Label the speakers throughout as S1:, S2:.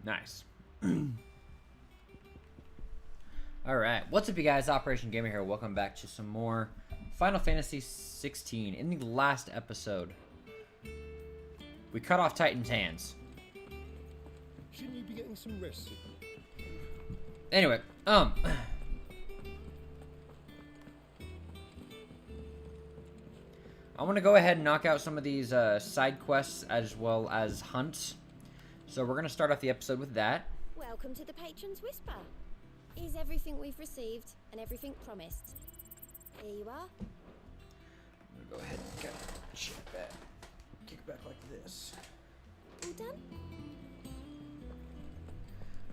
S1: Nice. Alright, what's up you guys, Operation Gamer here. Welcome back to some more Final Fantasy XVI. In the last episode, we cut off Titan's hands.
S2: Shouldn't you be getting some rest?
S1: Anyway, I want to go ahead and knock out some of these side quests as well as hunts. So we're going to start off the episode with that.
S3: Welcome to the Patron's Whisper. Is everything we've received and everything promised? Here you are.
S1: I'm going to go ahead and kick back like this.
S3: All done?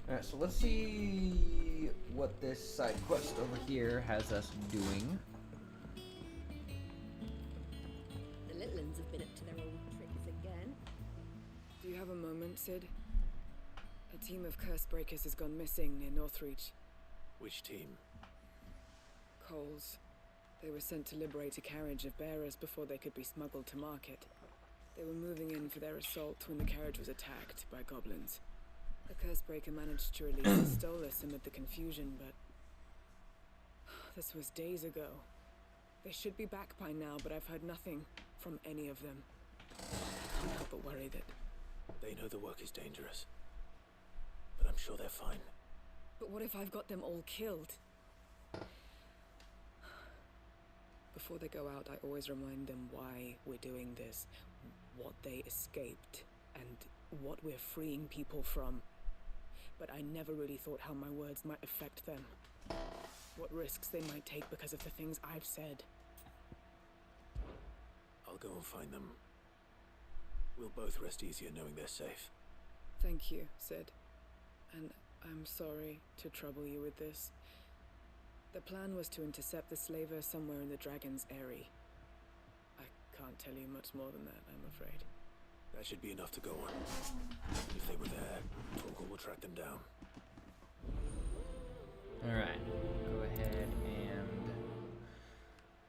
S1: Alright, so let's see what this side quest over here has us doing.
S3: The little ones have been up to their old tricks again.
S4: Do you have a moment, Sid? A team of curse breakers has gone missing near Northreach.
S2: Which team?
S4: Coles. They were sent to liberate a carriage of bearers before they could be smuggled to market. They were moving in for their assault when the carriage was attacked by goblins. The curse breaker managed to release the Stolas amid the confusion, but this was days ago. They should be back by now, but I've heard nothing from any of them. I can't help but worry that...
S2: They know the work is dangerous, but I'm sure they're fine.
S4: But what if I've got them all killed? Before they go out, I always remind them why we're doing this, what they escaped, and what we're freeing people from. But I never really thought how my words might affect them. What risks they might take because of the things I've said.
S2: I'll go and find them. We'll both rest easier knowing they're safe.
S4: Thank you, Sid. And I'm sorry to trouble you with this. The plan was to intercept the slaver somewhere in the Dragon's Eyrie. I can't tell you much more than that, I'm afraid.
S2: That should be enough to go on. If they were there, Torgal will track them down.
S1: Alright, go ahead and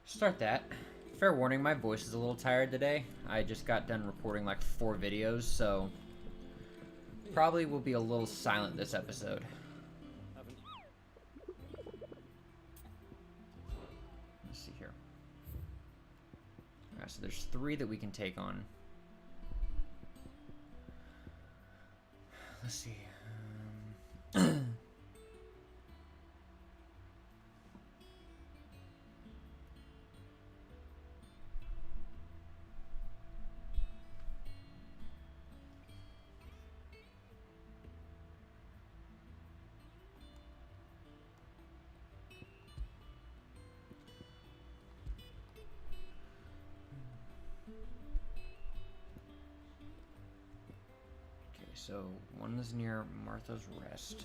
S1: start that. Fair warning, my voice is a little tired today. I just got done recording like 4 videos, so probably will be a little silent this episode. Let's see here. Alright, so there's 3 that we can take on. Let's see. So one is near Martha's Rest.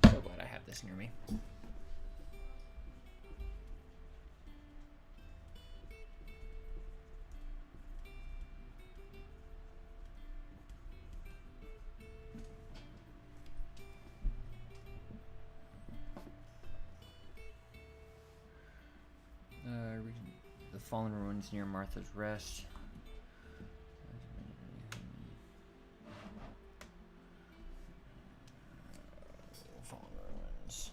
S1: So glad I have this near me. The Fallen Ruins near Martha's Rest. Fallen Ruins.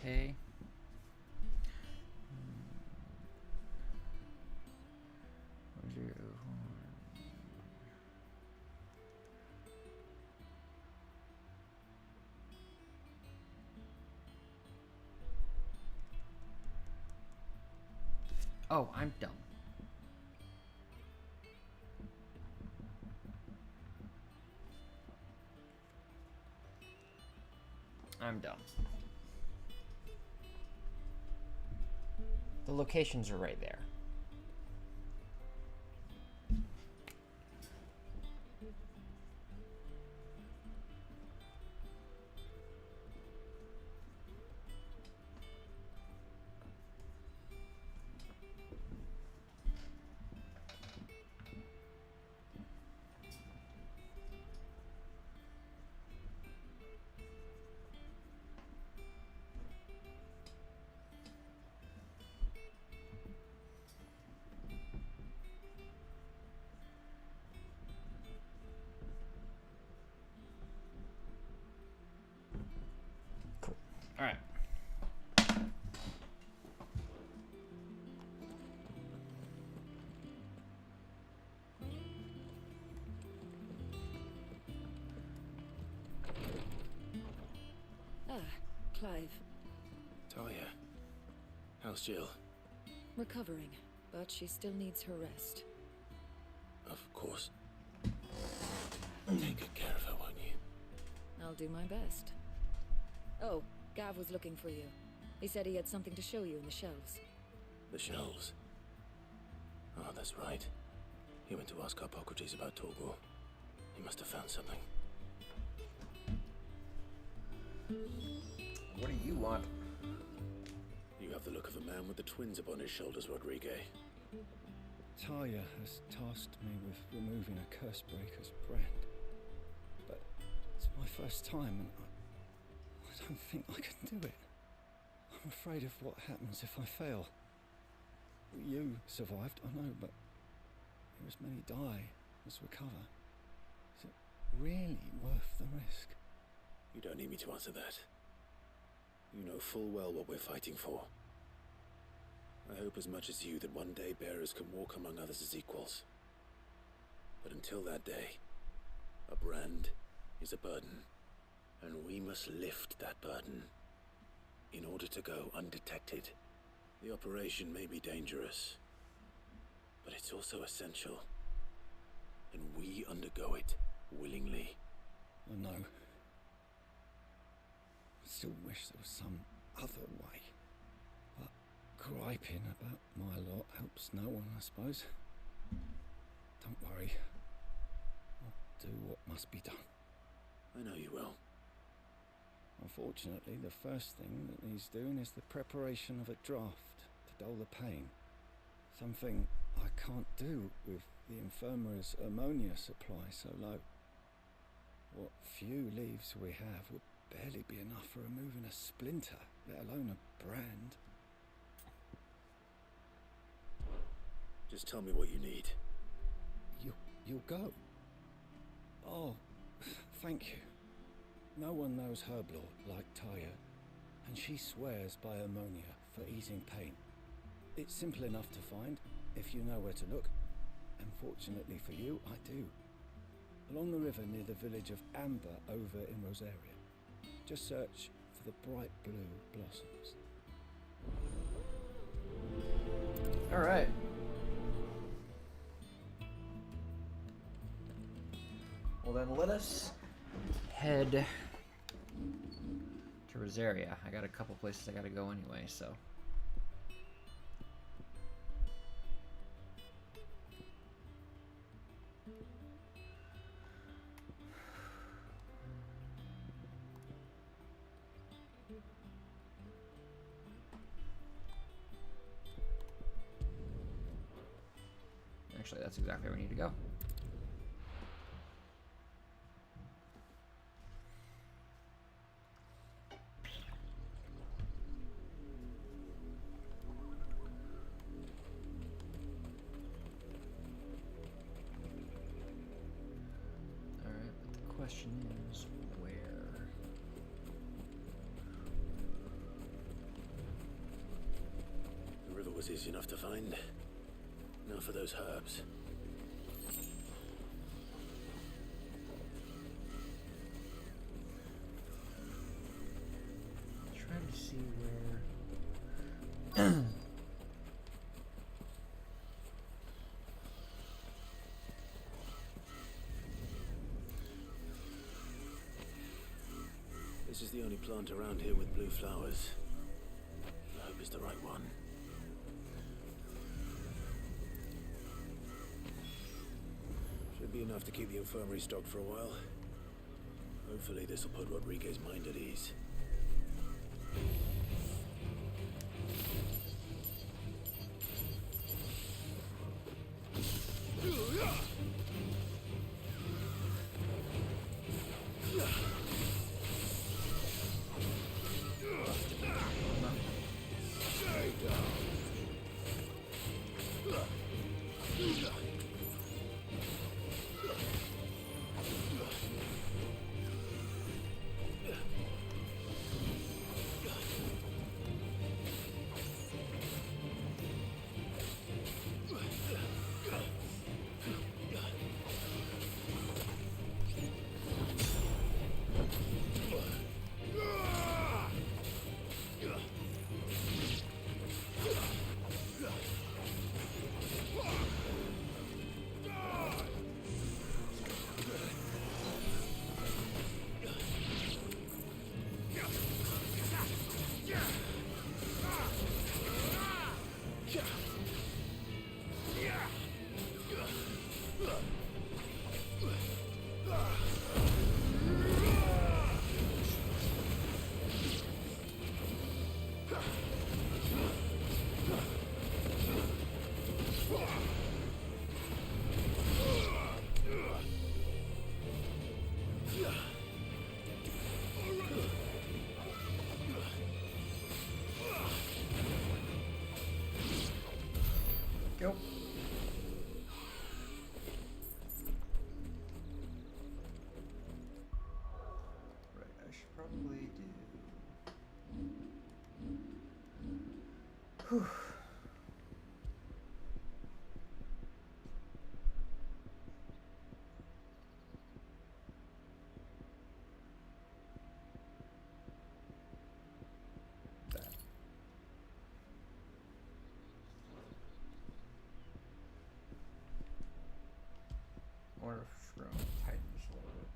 S1: Okay. Oh, I'm dumb. I'm dumb. The locations are right there.
S5: Clive.
S2: Talia. How's Jill?
S5: Recovering, but she still needs her rest.
S2: Of course. Take good care of her, won't you?
S5: I'll do my best. Oh, Gav was looking for you. He said he had something to show you in the shelves.
S2: The shelves. Oh, that's right. He went to ask Hippocrates about Torgor. He must have found something.
S1: What do you want?
S2: You have the look of a man with the twins upon his shoulders, Rodrigue.
S6: Talia has tasked me with removing a Cursebreaker's brand. But it's my first time and I don't think I can do it. I'm afraid of what happens if I fail. You survived, I know, but as many die as recover. Is it really worth the risk?
S2: You don't need me to answer that. You know full well what we're fighting for. I hope as much as you that one day bearers can walk among others as equals. But until that day, a brand is a burden, and we must lift that burden in order to go undetected. The operation may be dangerous, but it's also essential, and we undergo it willingly.
S6: I know. I still wish there was some other way. But griping about my lot helps no one, I suppose. Don't worry. I'll do what must be done.
S2: I know you will.
S6: Unfortunately, the first thing that needs doing is the preparation of a draft to dull the pain. Something I can't do with the infirmary's ammonia supply so low. What few leaves we have would barely be enough for removing a splinter, let alone a brand.
S2: Just tell me what you need.
S6: You'll go? Oh, thank you. No one knows herb lore like Taya, and she swears by ammonia for easing pain. It's simple enough to find, if you know where to look. And fortunately for you, I do. Along the river near the village of Amber over in Rosaria. Just search for the bright blue blossoms.
S1: Alright. Well then, let us head to Rosaria. I got a couple places I gotta go anyway, so. Actually, that's exactly where we need to go. Question is where?
S2: The river was easy enough to find. Now for those herbs.
S1: Trying to see where.
S2: This is the only plant around here with blue flowers. I hope it's the right one. Should be enough to keep the infirmary stocked for a while. Hopefully this will put Rodriguez's mind at ease.
S1: probably do. Whew. I wonder if we're going to tighten this a little bit.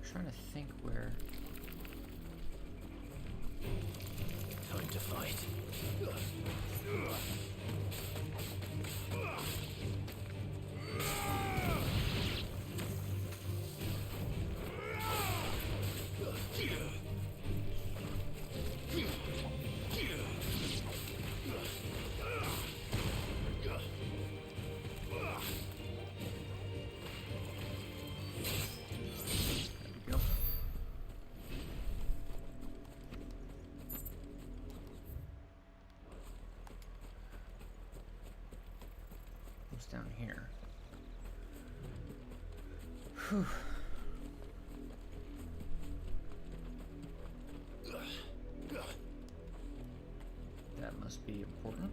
S1: Trying to think where.
S2: Time to fight.
S1: Down here. Whew. That must be important.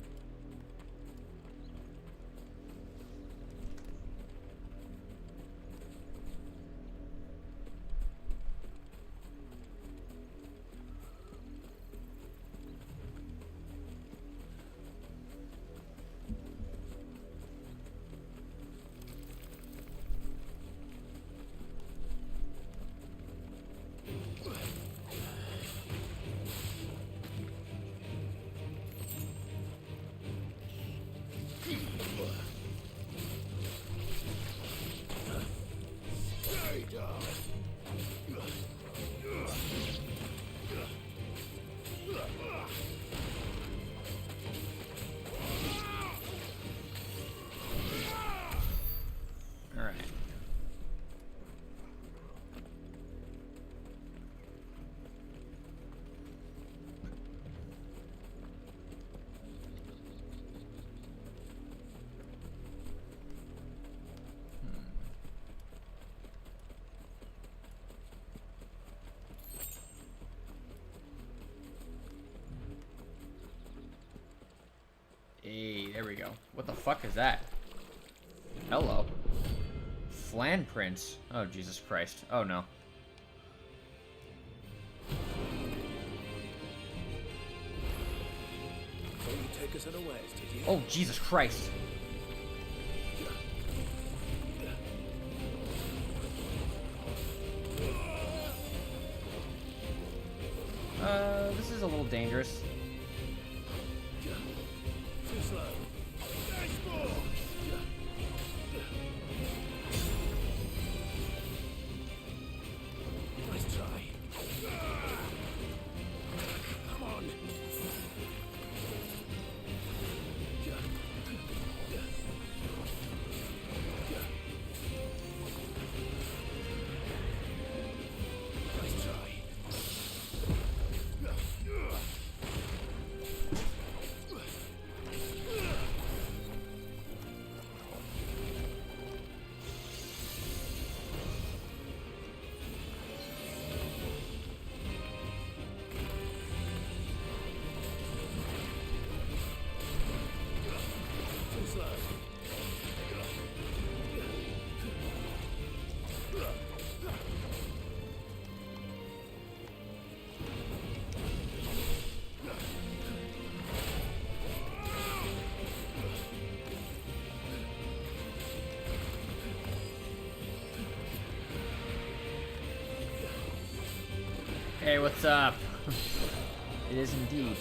S1: Hey, there we go. What the fuck is that? Hello. Flan prints. Oh, Jesus Christ. Oh, no.
S2: So you take us unawares, did you?
S1: Oh, Jesus Christ. This is a little dangerous.
S2: Too slow. Nice try. Come on. Nice try.
S1: Hey, what's up? It is indeed.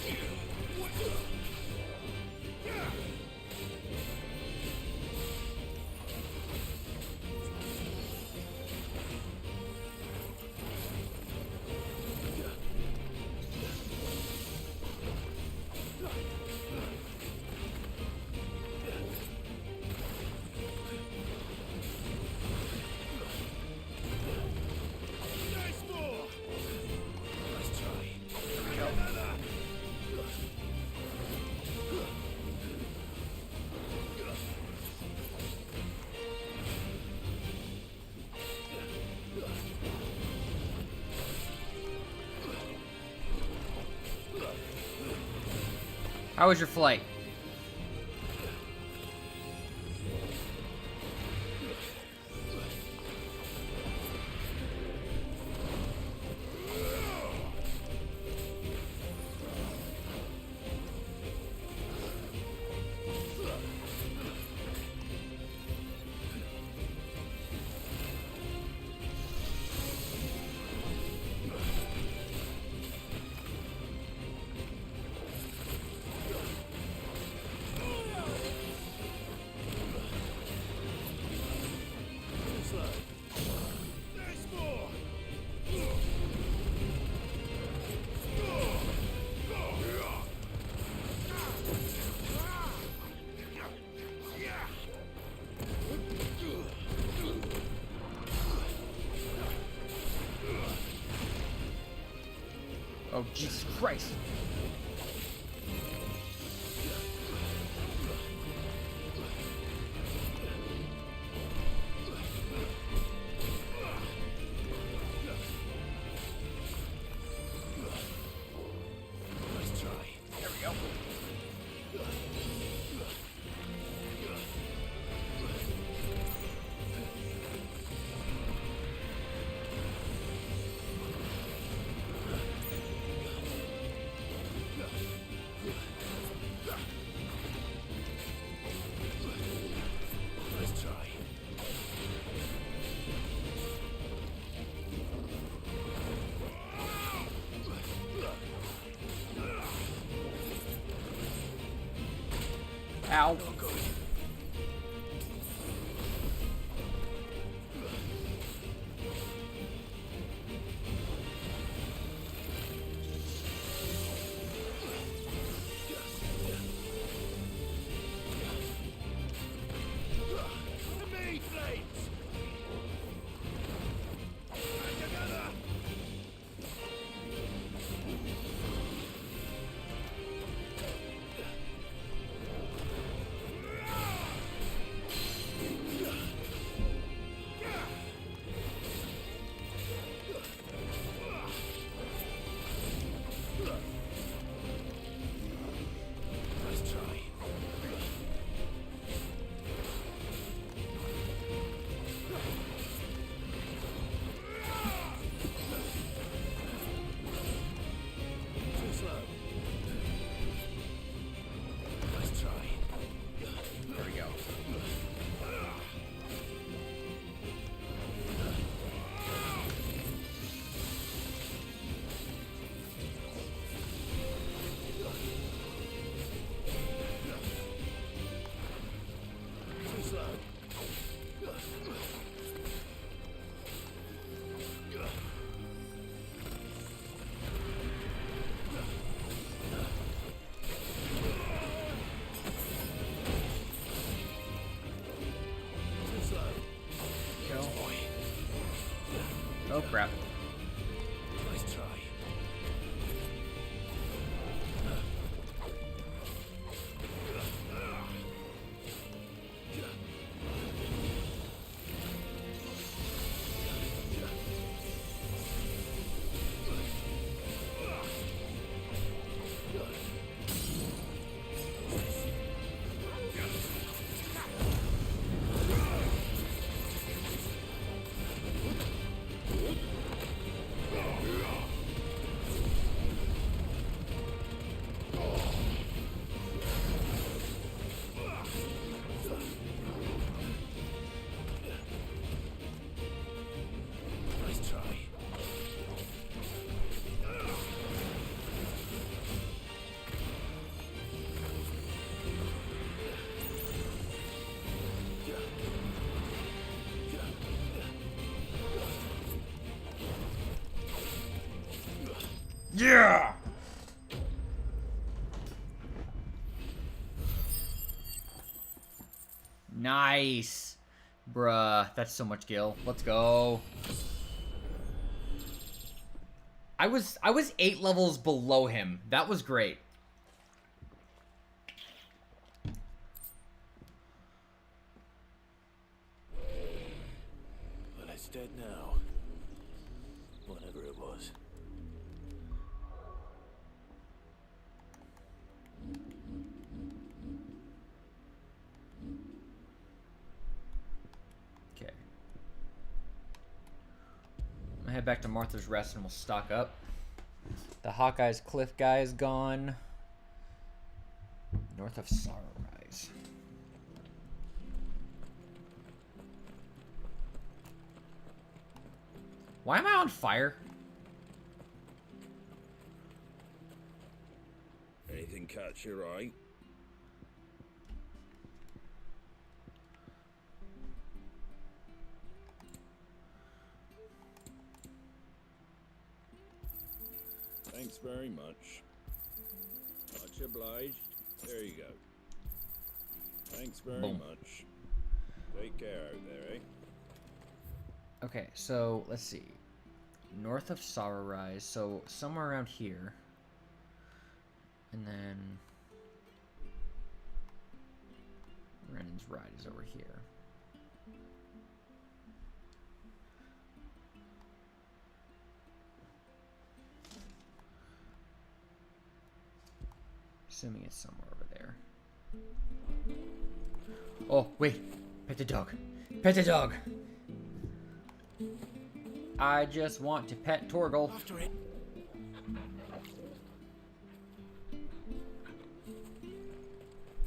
S1: How was your flight? Oh, Jesus Christ. Ow. Oh crap.
S2: Nice try.
S1: Yeah! Nice. Bruh, that's so much gil. Let's go. I was 8 levels below him. That was great.
S2: Well, it's dead now. Whatever it was.
S1: Okay. I'm gonna head back to Martha's Rest and we'll stock up. The Hawkeye's Cliff guy is gone. North of Sorrow Rise. Why am I on fire?
S7: Anything catch your eye? Thanks very much. Much obliged. There you go. Thanks very
S1: Boom.
S7: much. Take care out there, eh?
S1: Okay, so let's see. North of Sorrow Rise, so somewhere around here. And then Ren's Ride is over here. Assuming it's somewhere over there. Oh, wait. Pet the dog. Pet the dog. I just want to pet Torgal.
S2: After it.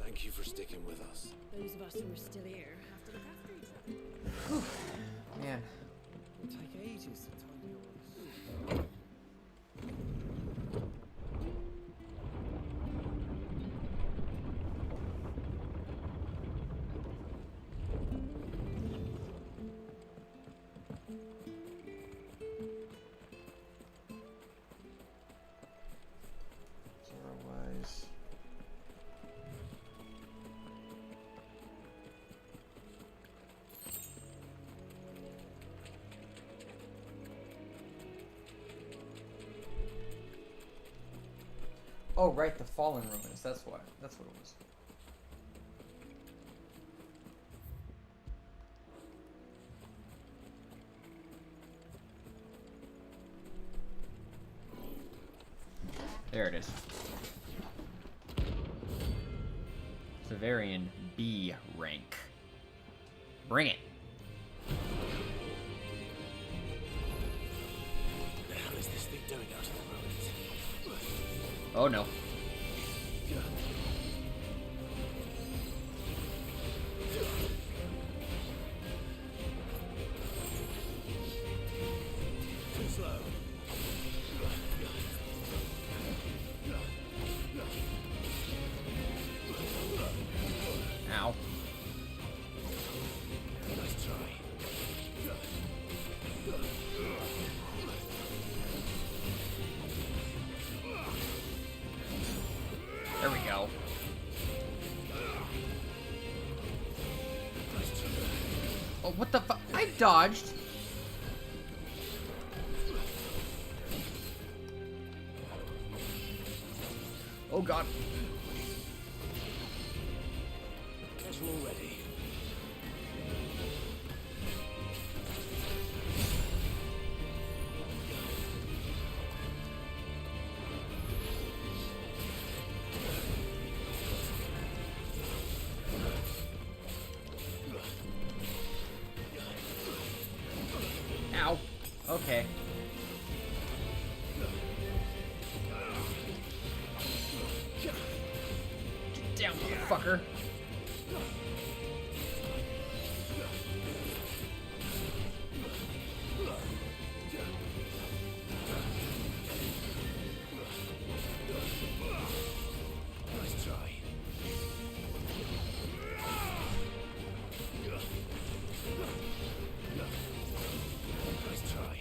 S2: Thank you for sticking with us.
S3: Those of us who are still here have to look after each other.
S1: Man.
S6: It'll take ages to tidy all this.
S1: Sorrow-wise. Oh, right, the Fallen Ruins. That's why. That's what it was. There it is. Severian B rank. Bring it.
S2: What the hell is this thing doing out in the ruins?
S1: Oh no.
S2: Too slow.
S1: Ow.
S2: Nice try.
S1: There we go.
S2: Nice try.
S1: Oh, what the fuck? I dodged. Oh god.
S2: Casual ready.
S1: Ow. Okay. Get down, motherfucker.
S2: Nice try. Nice try.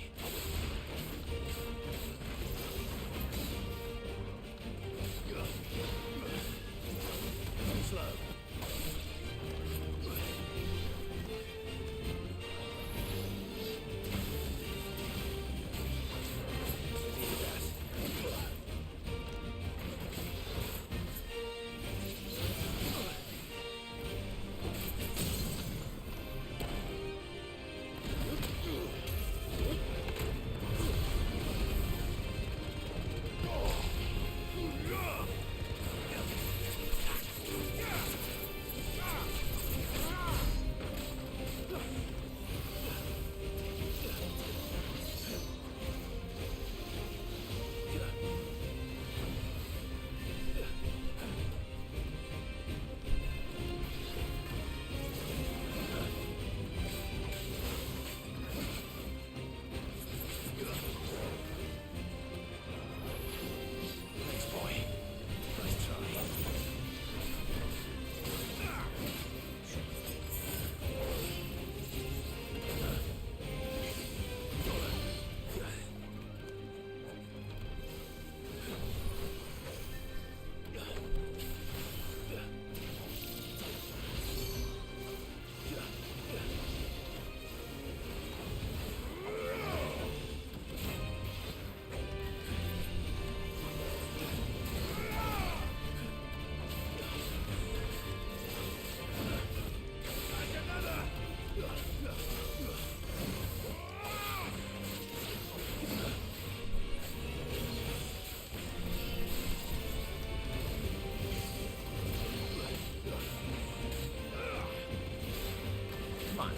S1: fine.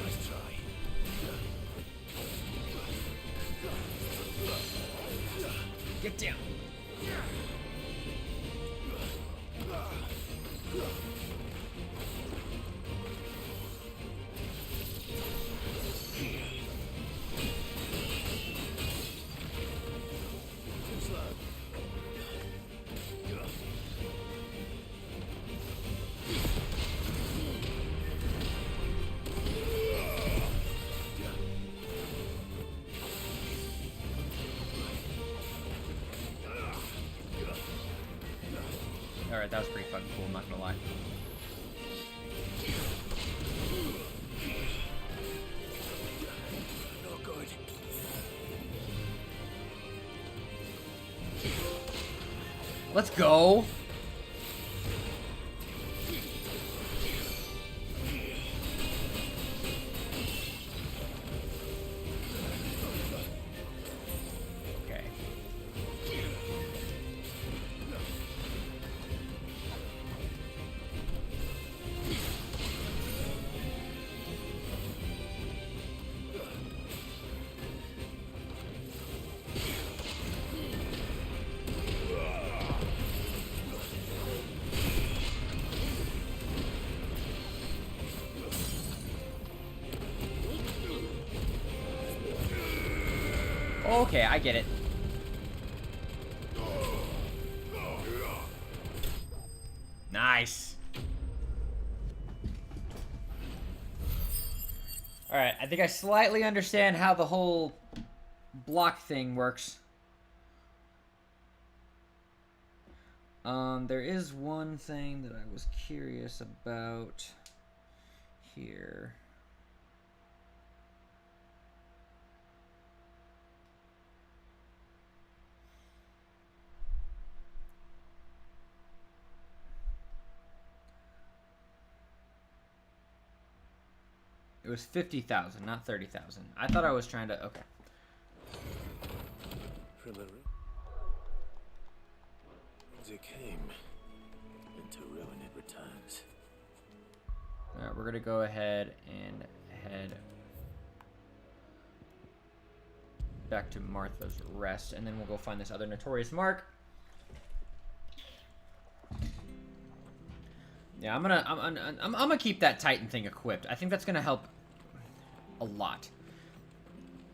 S2: Nice try.
S1: Get down.
S2: Too slow.
S1: Alright, that was pretty fucking cool, I'm not gonna lie.
S2: Not good.
S1: Let's go! Okay. Okay, I get it. Nice. Alright, I think I slightly understand how the whole block thing works. There is one thing that I was curious about here. It was 50,000, not 30,000. I thought I was trying to. Okay.
S2: From the whence it came, into ruin it returns.
S1: Alright, we're gonna go ahead and head back to Martha's Rest, and then we'll go find this other notorious mark. Yeah, I'm gonna keep that Titan thing equipped. I think that's gonna help a lot.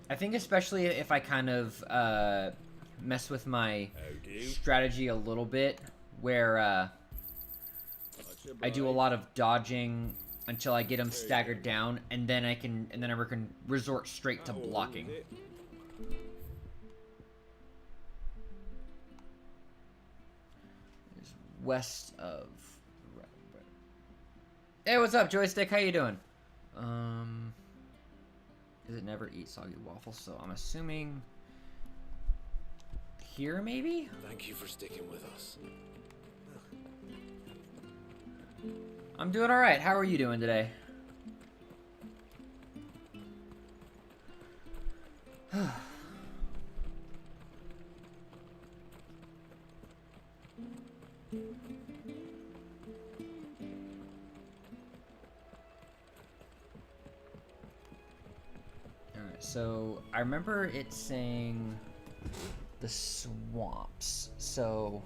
S1: I think especially if I kind of mess with my strategy a little bit, where I do a lot of dodging until I get them staggered down, and then I can resort straight to blocking. It's west of. Hey, what's up, Joystick? How you doing? Does it never eat soggy waffles? So I'm assuming here, maybe?
S2: Thank you for sticking with us.
S1: I'm doing all right. How are you doing today? So I remember it saying the swamps. So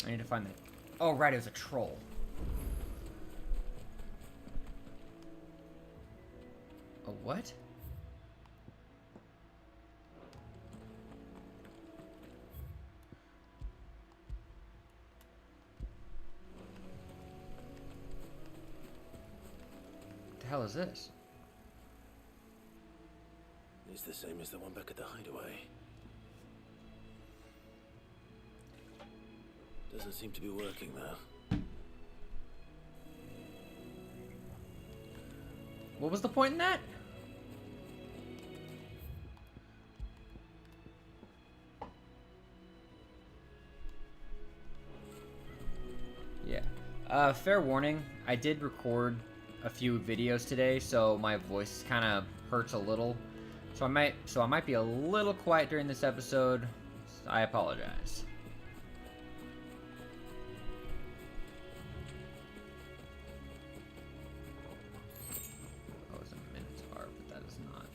S1: I need to find that. Oh, right, it was a troll. A what? The hell is this?
S2: It's the same as the one back at the hideaway. Doesn't seem to be working though.
S1: What was the point in that? Fair warning, I did record a few videos today, so my voice kind of hurts a little. So I might be a little quiet during this episode. I apologize. Oh, it's a Minotaur, but that is not.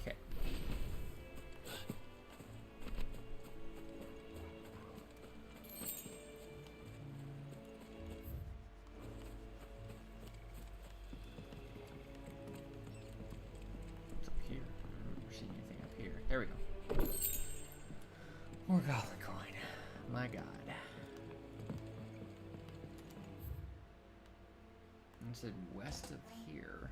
S1: Okay. What's up here? I don't remember seeing anything up here. There we go. More goblin coin. My god. It said west of here.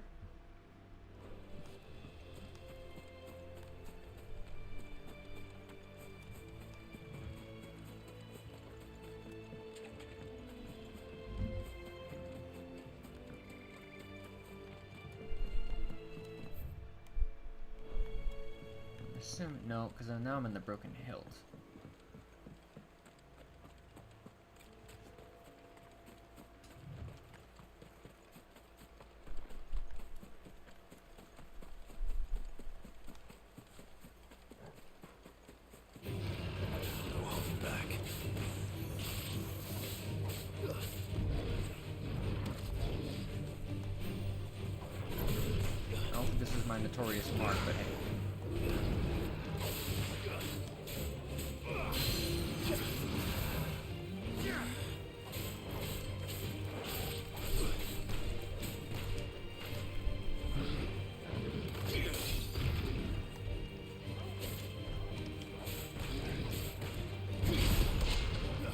S1: Assume no, because now I'm in the Broken Hills. I don't think this is my notorious mark, but hey.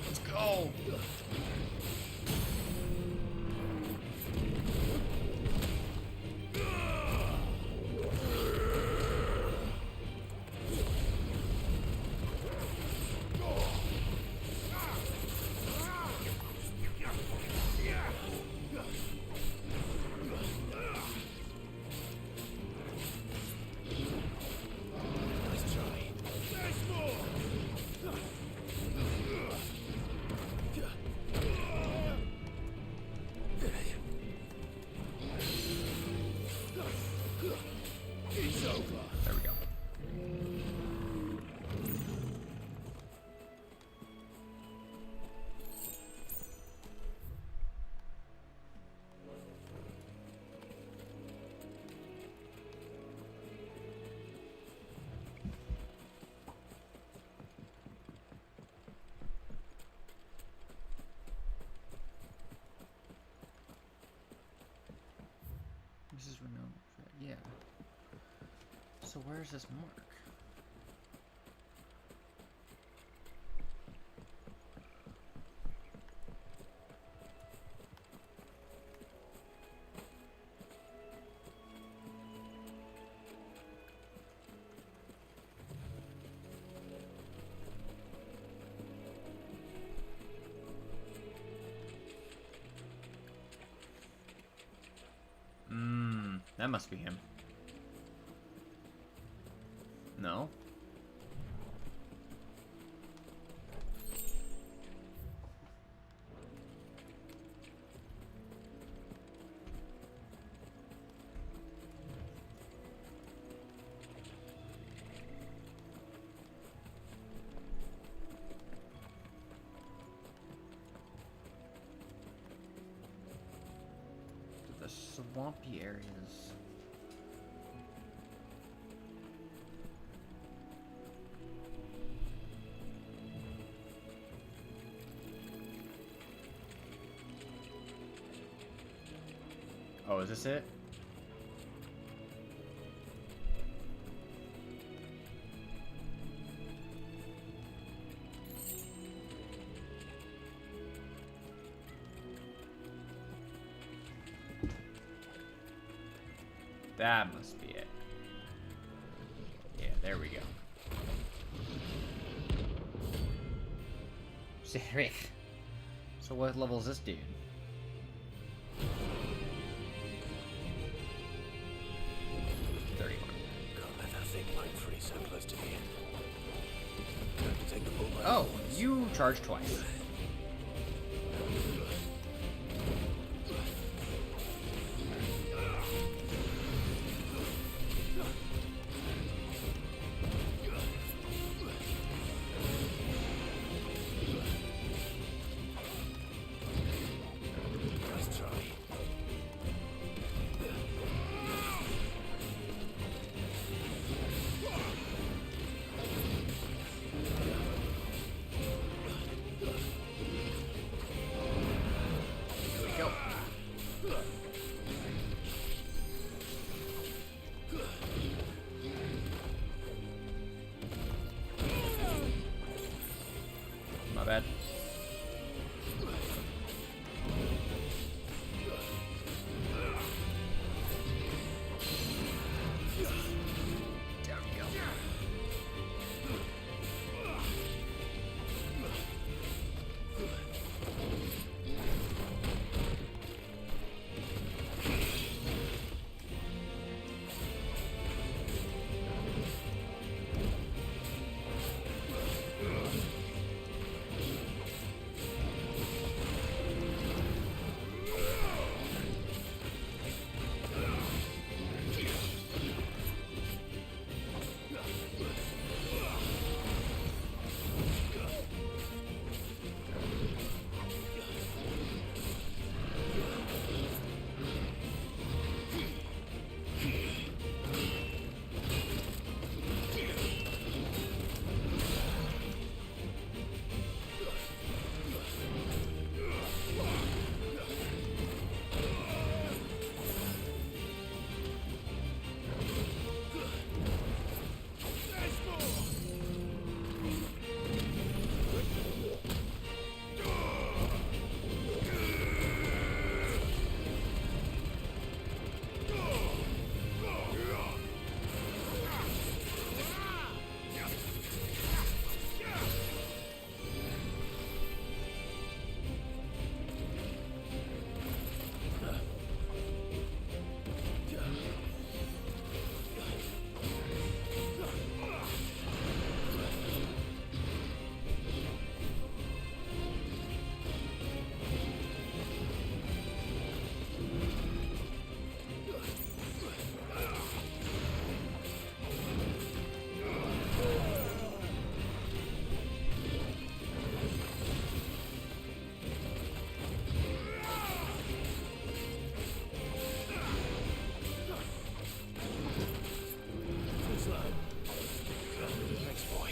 S1: Let's go! There we go. This is renowned. Yeah. So where's this mark? That must be him. No? the swampy areas. Oh, is this it? That must be it. Yeah, there we go. So what level is this dude?
S2: Can't let that thing line free so close to me. Going to take the bull by the
S1: Oh,
S2: horns.
S1: you charged twice.
S2: Nice try.
S1: Here we go. My bad. Down we go.
S2: Thanks, boy.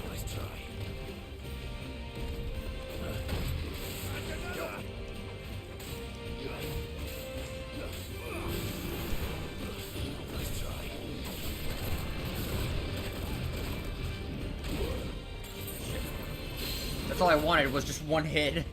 S2: Nice try. Nice try.
S1: That's all I wanted was just one hit.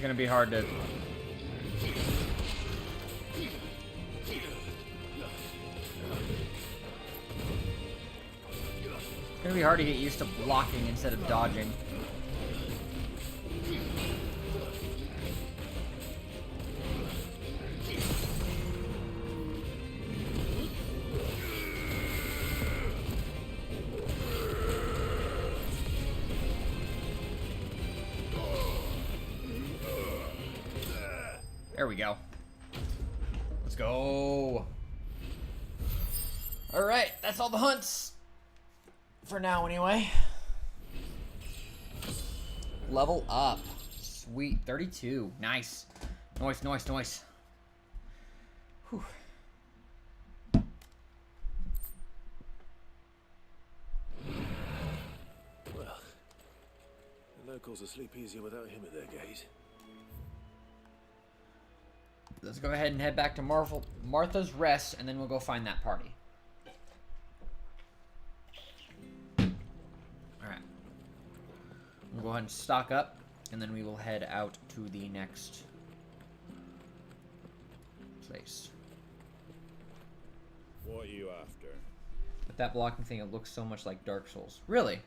S1: gonna be hard to... It's gonna be hard to get used to blocking instead of dodging. There we go. Let's go. Alright, that's all the hunts. For now, anyway. Level up. Sweet. 32. Nice. Nice, nice, nice. Whew.
S2: Well, the locals will sleep easier without him at their gate.
S1: Let's go ahead and head back to Martha's Rest, and then we'll go find that party. Alright. We'll go ahead and stock up, and then we will head out to the next place.
S7: What are you after?
S1: With that blocking thing, it looks so much like Dark Souls. Really?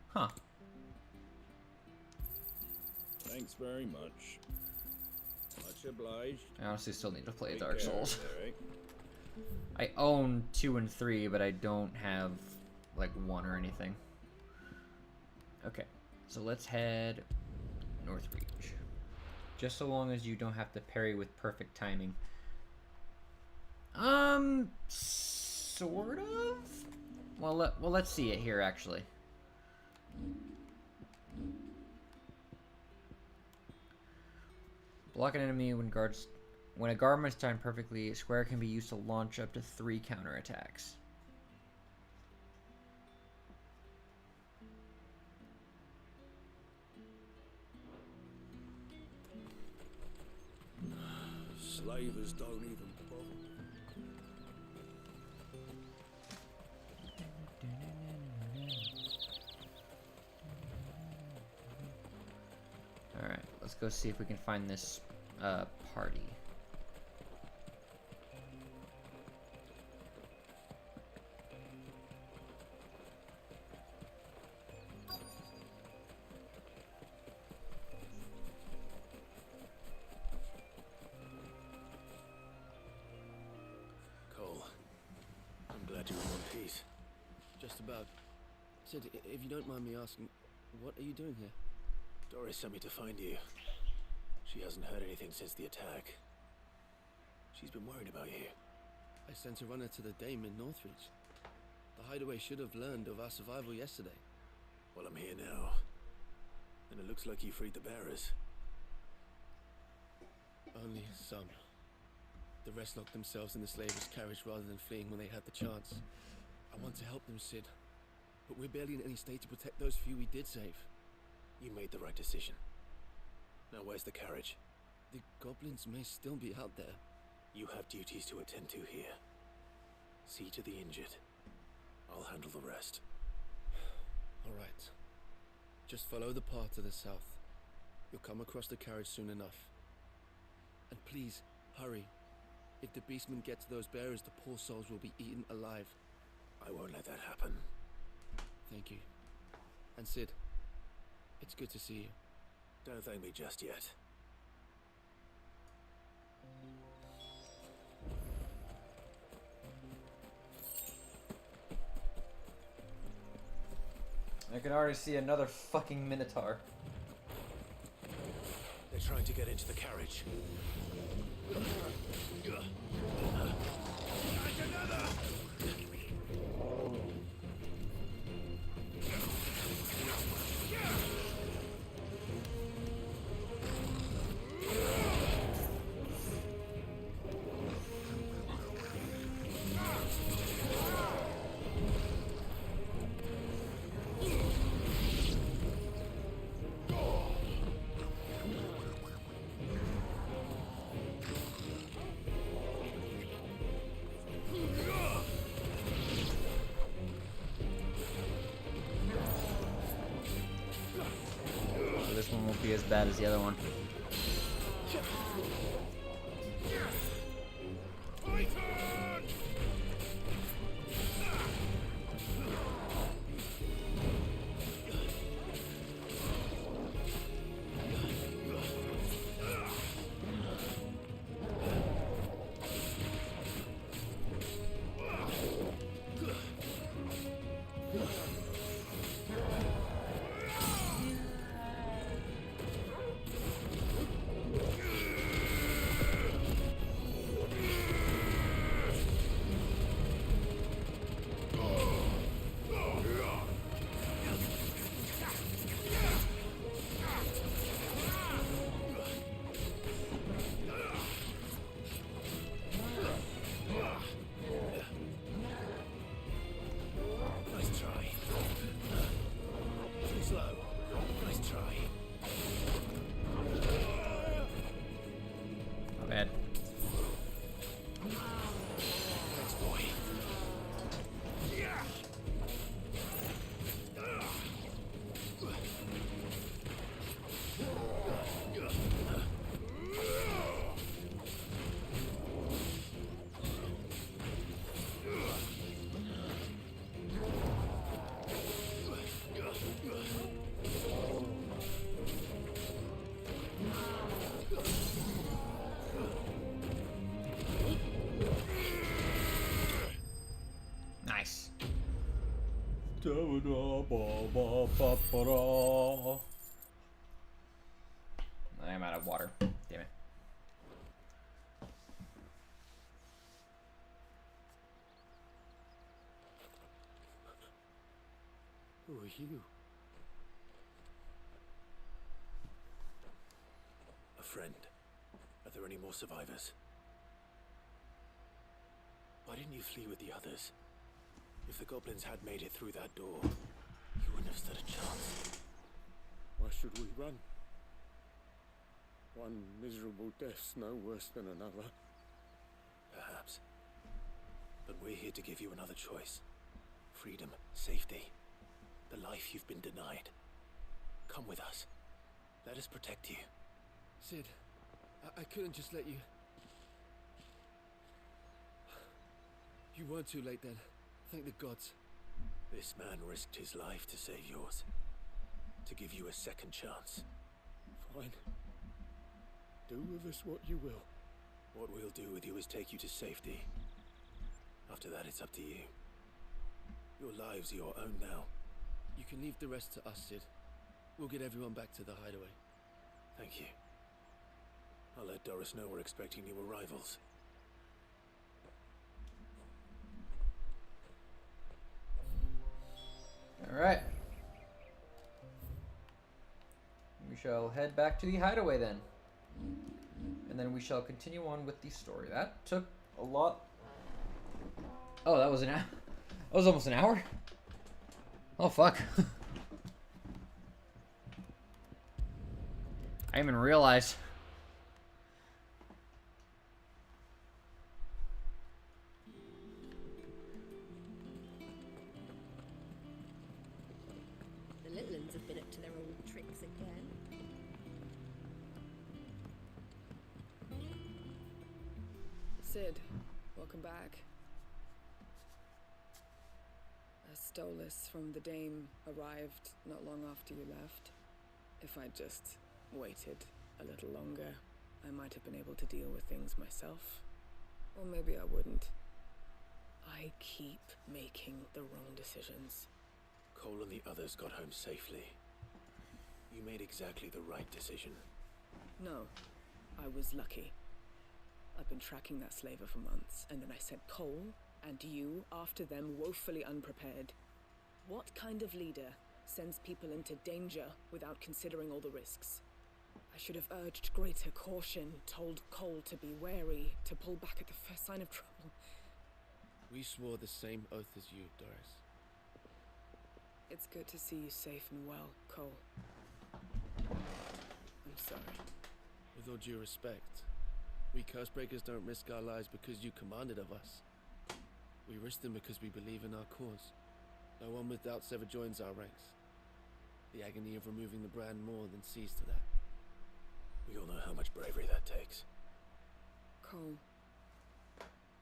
S1: Huh.
S7: Thanks very much. Much obliged.
S1: I honestly still need to play
S7: Take
S1: Dark
S7: care
S1: Souls.
S7: there, eh?
S1: I own 2 and 3, but I don't have, like, 1 or anything. Okay, so let's head North Reach. Just so long as you don't have to parry with perfect timing. Sort of? Well, let's see it here, actually. Block an enemy when a guard is timed perfectly, a square can be used to launch up to 3 counterattacks.
S2: Slavers don't even bother.
S1: Alright, let's go see if we can find this party.
S2: Cole, I'm glad you're in one piece.
S8: Just about. Sid, if you don't mind me asking, what are you doing here?
S2: Doris sent me to find you. She hasn't heard anything since the attack. She's been worried about you.
S8: I sent a runner to the Dame in Northreach. The hideaway should have learned of our survival yesterday.
S2: Well, I'm here now. And it looks like you freed the bearers.
S8: Only some. The rest locked themselves in the slavers' carriage rather than fleeing when they had the chance. I want to help them, Sid. But we're barely in any state to protect those few we did save.
S2: You made the right decision. Now where's the carriage?
S8: The goblins may still be out there.
S2: You have duties to attend to here. See to the injured. I'll handle the rest.
S8: All right. Just follow the path to the south. You'll come across the carriage soon enough. And please, hurry. If the beastmen get to those bearers, the poor souls will be eaten alive.
S2: I won't let that happen.
S8: Thank you. And Sid, it's good to see you.
S2: Don't thank me just yet.
S1: I can already see another fucking Minotaur.
S2: They're trying to get into the carriage.
S1: This one won't be as bad as the other one. I am out of water. Damn it.
S2: Who are you? A friend. Are there any more survivors? Why didn't you flee with the others? If the goblins had made it through that door, you wouldn't have stood a chance.
S9: Why should we run? One miserable death's no worse than another.
S2: Perhaps. But we're here to give you another choice. Freedom, safety, the life you've been denied. Come with us. Let us protect you.
S8: Sid, I couldn't just let you... You weren't too late then. Thank the gods.
S2: This man risked his life to save yours. To give you a second chance.
S9: Fine. Do with us what you will.
S2: What we'll do with you is take you to safety. After that, it's up to you. Your lives are your own now.
S8: You can leave the rest to us, Sid. We'll get everyone back to the hideaway.
S2: Thank you. I'll let Doris know we're expecting new arrivals.
S1: Alright. We shall head back to the hideaway then. And then we shall continue on with the story. That took a lot. Oh, that was an hour. That was almost an hour? Oh, fuck. I didn't even realize.
S3: The little ones have been up to their old tricks again.
S4: Sid, welcome back. A Stolas from the Dame arrived not long after you left. If I'd just waited a little longer, I might have been able to deal with things myself. Or maybe I wouldn't. I keep making the wrong decisions.
S2: Cole and the others got home safely. You made exactly the right decision.
S4: No, I was lucky. I've been tracking that slaver for months, and then I sent Cole and you after them woefully unprepared. What kind of leader sends people into danger without considering all the risks? I should have urged greater caution, told Cole to be wary, to pull back at the first sign of trouble.
S8: We swore the same oath as you, Doris.
S4: It's good to see you safe and well, Cole. I'm sorry.
S8: With all due respect, we Cursebreakers don't risk our lives because you commanded of us. We risk them because we believe in our cause. No one with doubts ever joins our ranks. The agony of removing the brand more than sees to that.
S2: We all know how much bravery that takes.
S4: Cole,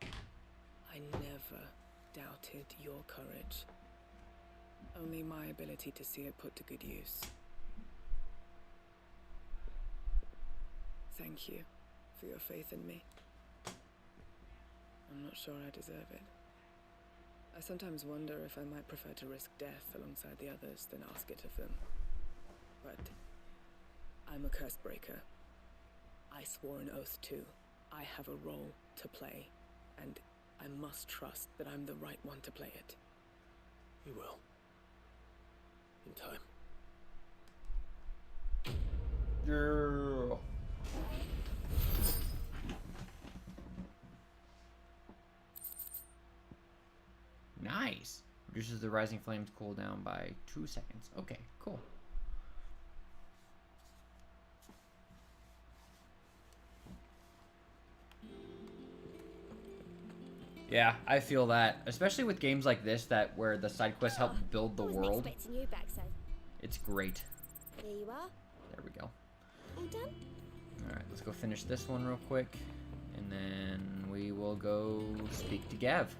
S4: I never doubted your courage. Only my ability to see it put to good use. Thank you for your faith in me. I'm not sure I deserve it. I sometimes wonder if I might prefer to risk death alongside the others than ask it of them. But I'm a curse breaker. I swore an oath too. I have a role to play, and I must trust that I'm the right one to play it.
S2: You will. In time.
S1: Girl. Nice. Reduces the rising flames cooldown by 2 seconds. Okay, cool. Yeah, I feel that, especially with games like this that where the side quests help build the world.
S3: Expecting you back, so
S1: It's great.
S3: here you are.
S1: There we go.
S3: All done?
S1: All right, let's go finish this one real quick, and then we will go speak to Gav.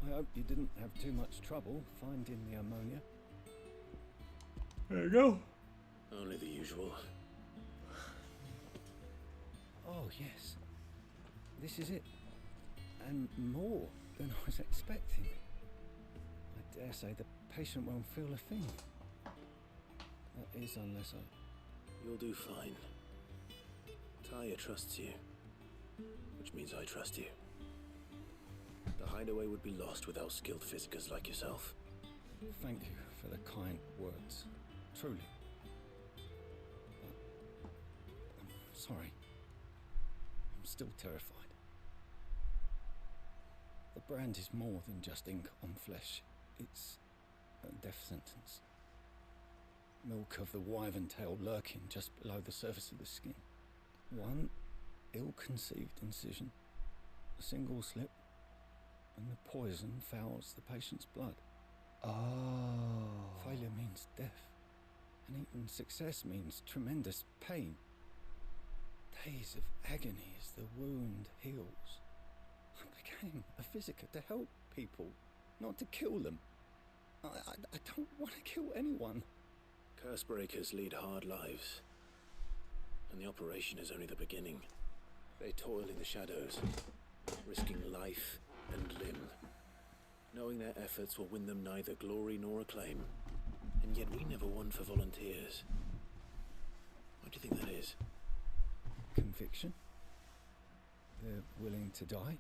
S6: I hope you didn't have too much trouble finding the ammonia.
S1: There you go.
S2: Only the usual.
S6: Oh, yes. This is it. And more. than I was expecting. I dare say the patient won't feel a thing. That is, unless I...
S2: You'll do fine. Taya trusts you, which means I trust you. The hideaway would be lost without skilled physicers like yourself.
S6: Thank you for the kind words. Truly. But I'm sorry. I'm still terrified. The brand is more than just ink on flesh. It's a death sentence. Milk of the wyvern tail lurking just below the surface of the skin. One ill-conceived incision, a single slip, and the poison fouls the patient's blood.
S1: Oh.
S6: Failure means death, and even success means tremendous pain. Days of agony as the wound heals. I became a physiker to help people, not to kill them. I don't want to kill anyone.
S2: Cursebreakers lead hard lives, and the operation is only the beginning. They toil in the shadows, risking life and limb, knowing their efforts will win them neither glory nor acclaim. And yet we never won for volunteers. Why do you think that is?
S6: Conviction? They're willing to die?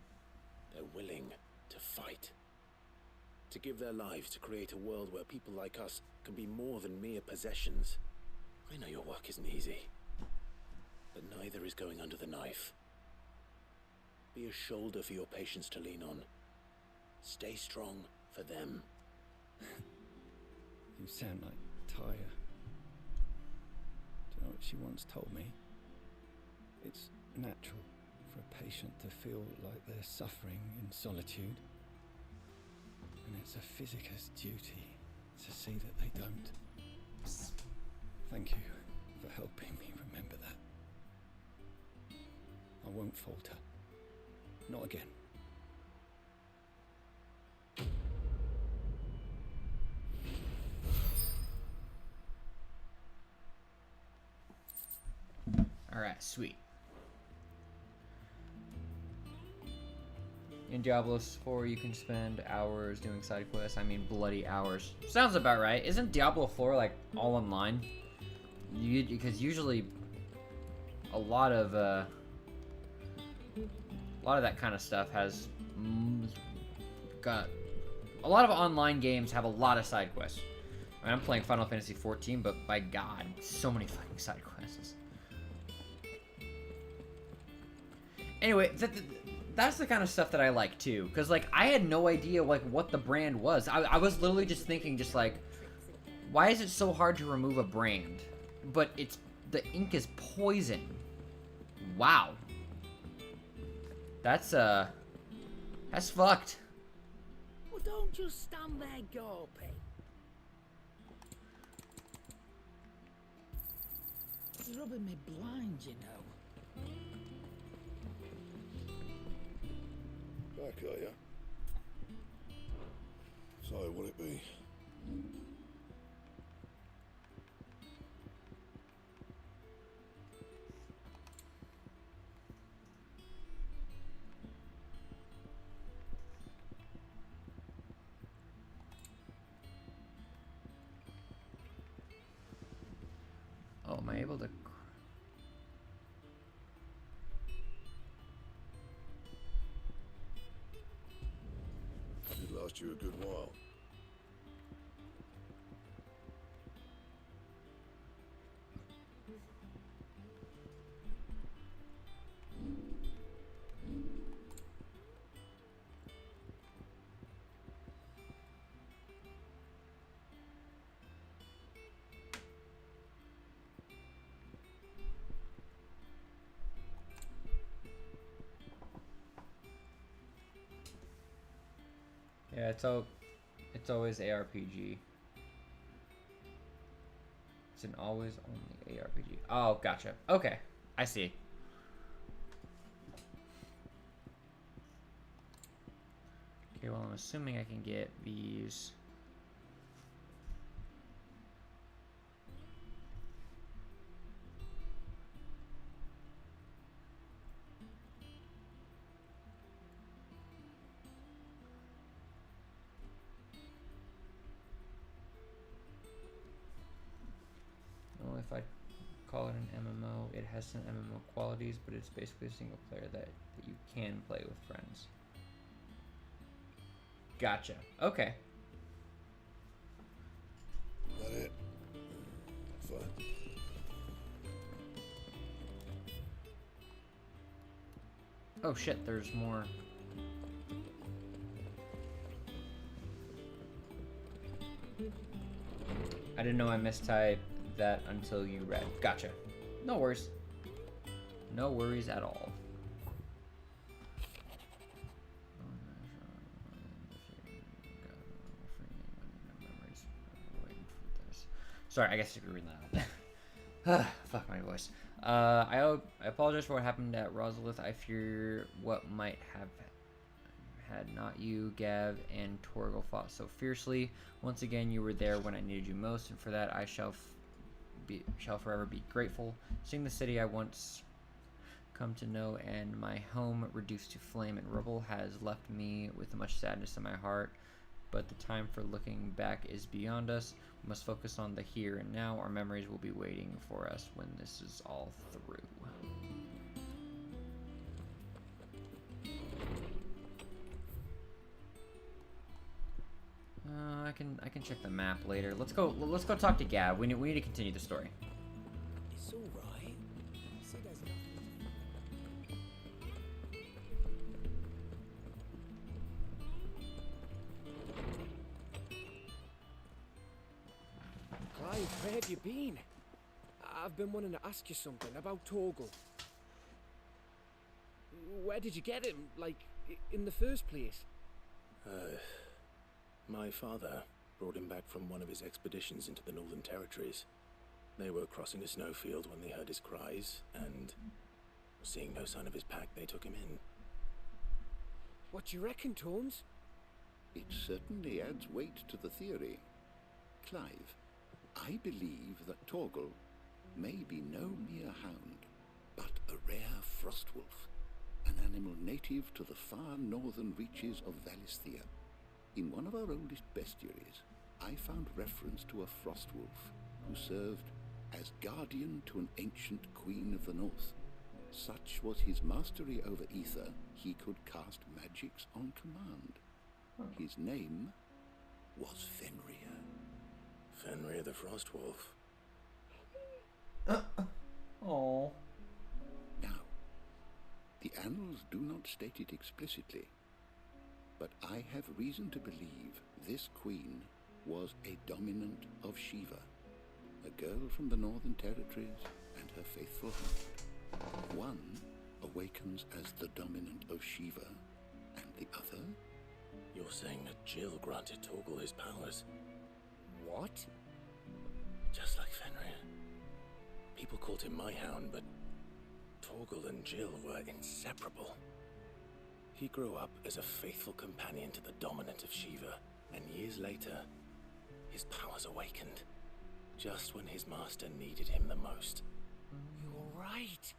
S2: They're willing to fight. To give their lives to create a world where people like us can be more than mere possessions. I know your work isn't easy, but neither is going under the knife. Be a shoulder for your patients to lean on. Stay strong for them.
S6: You sound like Taya. Do you know what she once told me? It's natural for a patient to feel like they're suffering in solitude. And it's a physiker's duty to see that they don't. Thank you for helping me remember that. I won't falter. Not again.
S1: Alright, sweet. In Diablo 4, you can spend hours doing side quests. I mean, bloody hours. Sounds about right. Isn't Diablo 4 like all online? Because usually, a lot of that kind of stuff has got a lot of online games have a lot of side quests. I mean, I'm playing Final Fantasy XIV, but by God, so many fucking side quests. Anyway, that's the kind of stuff that I like too, because like I had no idea like what the brand was. I was literally just thinking, just like, why is it so hard to remove a brand? But it's the ink is poison. Wow. That's fucked.
S10: Well, don't just stand there gawping. It's rubbing me blind, you know.
S9: Back, are ya? So, will it be?
S1: Oh, am I able to?
S9: It'd last you a good while.
S1: Yeah, it's always ARPG. It's an always only ARPG. Oh, gotcha. Okay, I see. Okay, well, I'm assuming I can get these. call it an MMO. It has some MMO qualities, but it's basically a single player that you can play with friends. Gotcha. Okay.
S2: That it? Fine.
S1: Oh shit, there's more. I didn't know I mistyped that until you read. Gotcha. No worries. No worries at all. Sorry, I guess you could read that out. Fuck my voice. I apologize for what happened at Rosalith. I fear what might have had not you, Gav, and Torgal fought so fiercely. Once again, you were there when I needed you most, and for that I shall forever be grateful. Seeing the city I once come to know and my home reduced to flame and rubble has left me with much sadness in my heart. But the time for looking back is beyond us. We must focus on the here and now. Our memories will be waiting for us when this is all through. I can check the map later. Let's go talk to Gav. We need to continue the story.
S10: It's all right. See, there's nothing.
S11: Clive, where have you been? I've been wanting to ask you something about Torgal. Where did you get him, like, in the first place?
S2: My father brought him back from one of his expeditions into the Northern Territories. They were crossing a snowfield when they heard his cries, and seeing no sign of his pack, they took him in.
S11: What do you reckon, Tomes?
S9: It certainly adds weight to the theory. Clive, I believe that Torgal may be no mere hound, but a rare frostwolf, an animal native to the far northern reaches of Valisthea. In one of our oldest bestiaries, I found reference to a frostwolf who served as guardian to an ancient queen of the north. Such was his mastery over ether, he could cast magics on command. His name was Fenrir.
S2: Fenrir the Frostwolf.
S1: Oh.
S9: Now, the annals do not state it explicitly, but I have reason to believe this queen was a dominant of Shiva, a girl from the Northern Territories and her faithful hound. One awakens as the dominant of Shiva, and the other?
S2: You're saying that Jill granted Torgal his powers?
S11: What?
S2: Just like Fenrir. People called him my hound, but Torgal and Jill were inseparable. He grew up as a faithful companion to the dominant of Shiva, and years later, his powers awakened, just when his master needed him the most.
S11: You're right.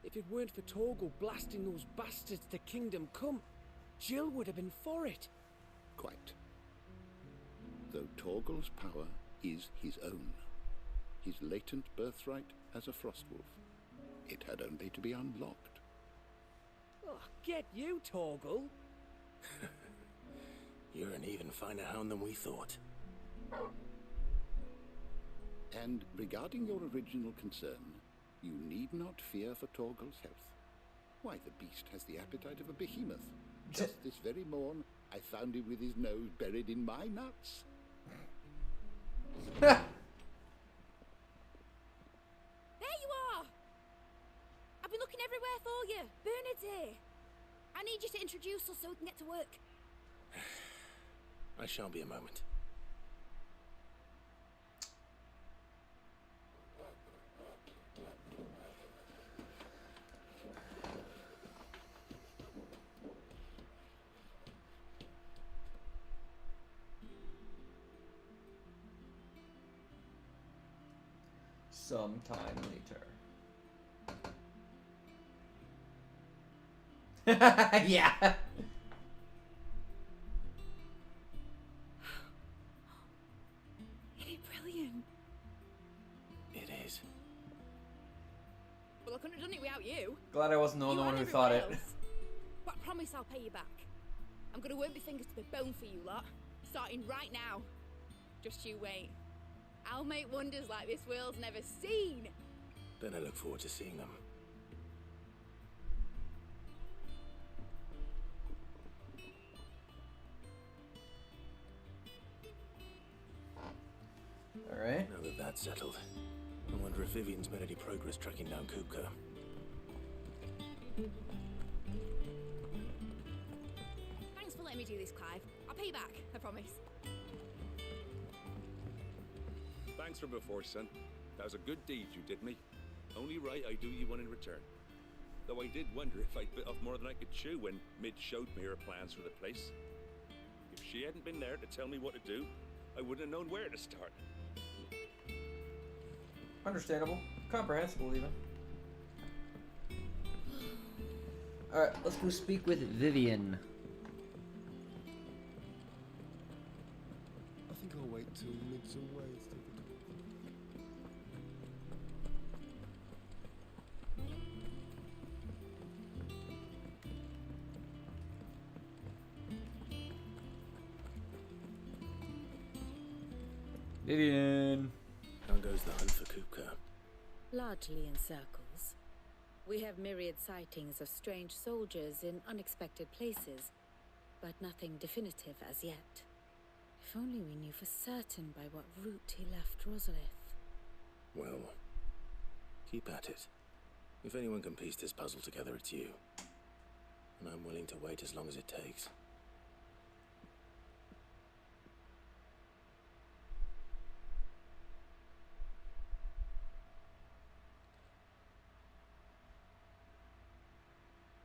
S11: If it weren't for Torgal blasting those bastards to Kingdom Come, Jill would have been for it.
S9: Quite. Though Torgal's power is his own, his latent birthright as a frostwolf, it had only to be unlocked.
S11: Oh, get you, Torgal.
S2: You're an even finer hound than we thought.
S9: And regarding your original concern, you need not fear for Torgal's health. Why, the beast has the appetite of a behemoth. Just this very morn, I found him with his nose buried in my nuts.
S3: There you are! I've been looking everywhere for you. Bernard's here. I need you to introduce us so we can get to work.
S2: I shan't be a moment.
S1: Sometime later. Yeah.
S3: Ain't it brilliant?
S2: It is.
S1: Glad I wasn't the
S3: You
S1: only one
S3: and
S1: who thought it.
S3: everyone else. But I promise I'll pay you back. I'm gonna work my fingers to the bone for you lot, starting right now. Just you wait. I'll make wonders like this world's never seen.
S2: Then I look forward to seeing them.
S1: Alright.
S2: Now that that's settled, I wonder if Vivian's made any progress tracking down Kupka.
S3: Thanks for letting me do this, Clive. I'll pay you back, I promise.
S7: Thanks for before, son. That was a good deed you did me. Only right I do you one in return. Though I did wonder if I'd bit off more than I could chew when Mid showed me her plans for the place. If she hadn't been there to tell me what to do, I wouldn't have known where to start.
S1: Understandable. Comprehensible, even. Alright, let's go speak with Vivian.
S6: I think I'll wait till Mid's away.
S1: Vivian.
S2: How goes the hunt for Kupka?
S5: Largely in circles. We have myriad sightings of strange soldiers in unexpected places, but nothing definitive as yet. If only we knew for certain by what route he left Rosalith.
S2: Well, keep at it. If anyone can piece this puzzle together, it's you. And I'm willing to wait as long as it takes.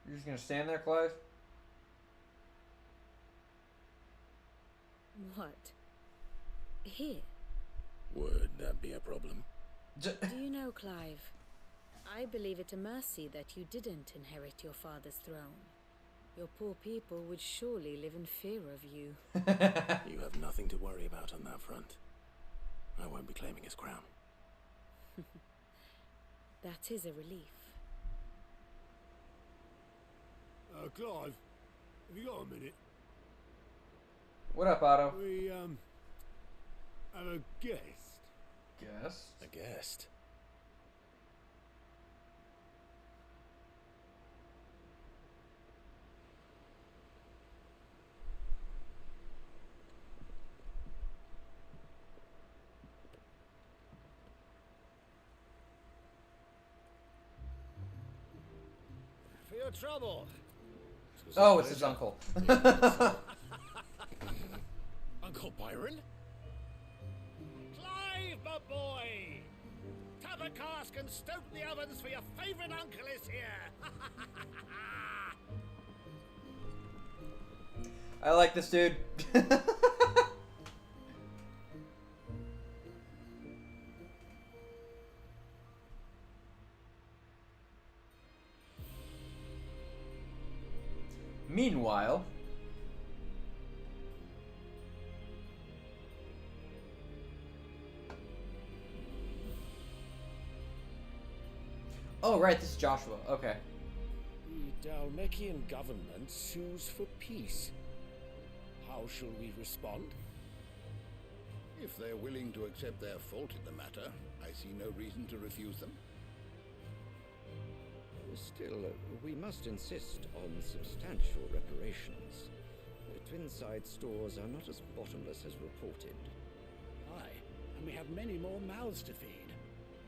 S1: You're just gonna stand there, Clive?
S5: What? Here?
S2: Would that be a problem?
S5: Do you know, Clive? I believe it a mercy that you didn't inherit your father's throne. Your poor people would surely live in fear of you.
S2: You have nothing to worry about on that front. I won't be claiming his crown.
S5: That is a relief.
S12: Clive, have you got a minute?
S1: What up, Otto?
S12: We, have a guest.
S1: Guest?
S2: A guest?
S12: For your trouble.
S1: Oh, it's his uncle.
S12: Uncle Byron? Clive, my boy! Tap a cask and stoke the ovens for your favourite uncle is here!
S1: I like this dude. Meanwhile, oh right, this is Joshua. Okay.
S12: The Dalmekian government sues for peace. How shall we respond?
S9: If they're willing to accept their fault in the matter, I see no reason to refuse them.
S13: Still, we must insist on substantial reparations. The Twinside stores are not as bottomless as reported.
S12: Aye, and we have many more mouths to feed.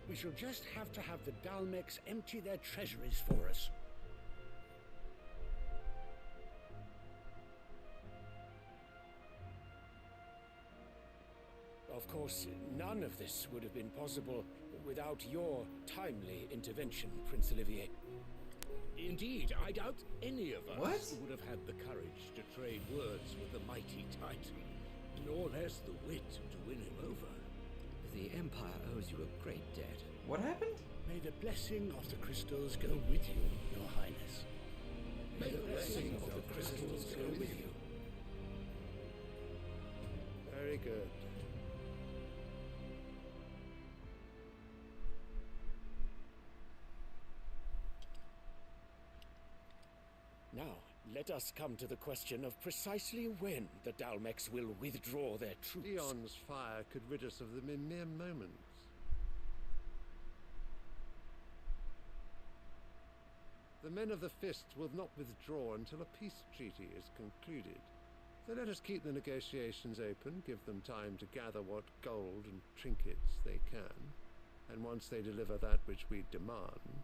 S12: We shall just have to have the Dalmeks empty their treasuries for us. Of course, none of this would have been possible without your timely intervention, Prince Olivier. Indeed, I doubt any of us would have had the courage to trade words with the mighty Titan, nor less the wit to win him over.
S13: The Empire owes you a great debt.
S1: What happened?
S12: May the blessing of the crystals go with you, Your Highness. May the blessing of the crystals go with you.
S2: Very good.
S12: let us come to the question of precisely when the Dalmex will withdraw their troops.
S14: Dion's fire could rid us of them in mere moments. The men of the Fist will not withdraw until a peace treaty is concluded. So let us keep the negotiations open, give them time to gather what gold and trinkets they can, and once they deliver that which we demand,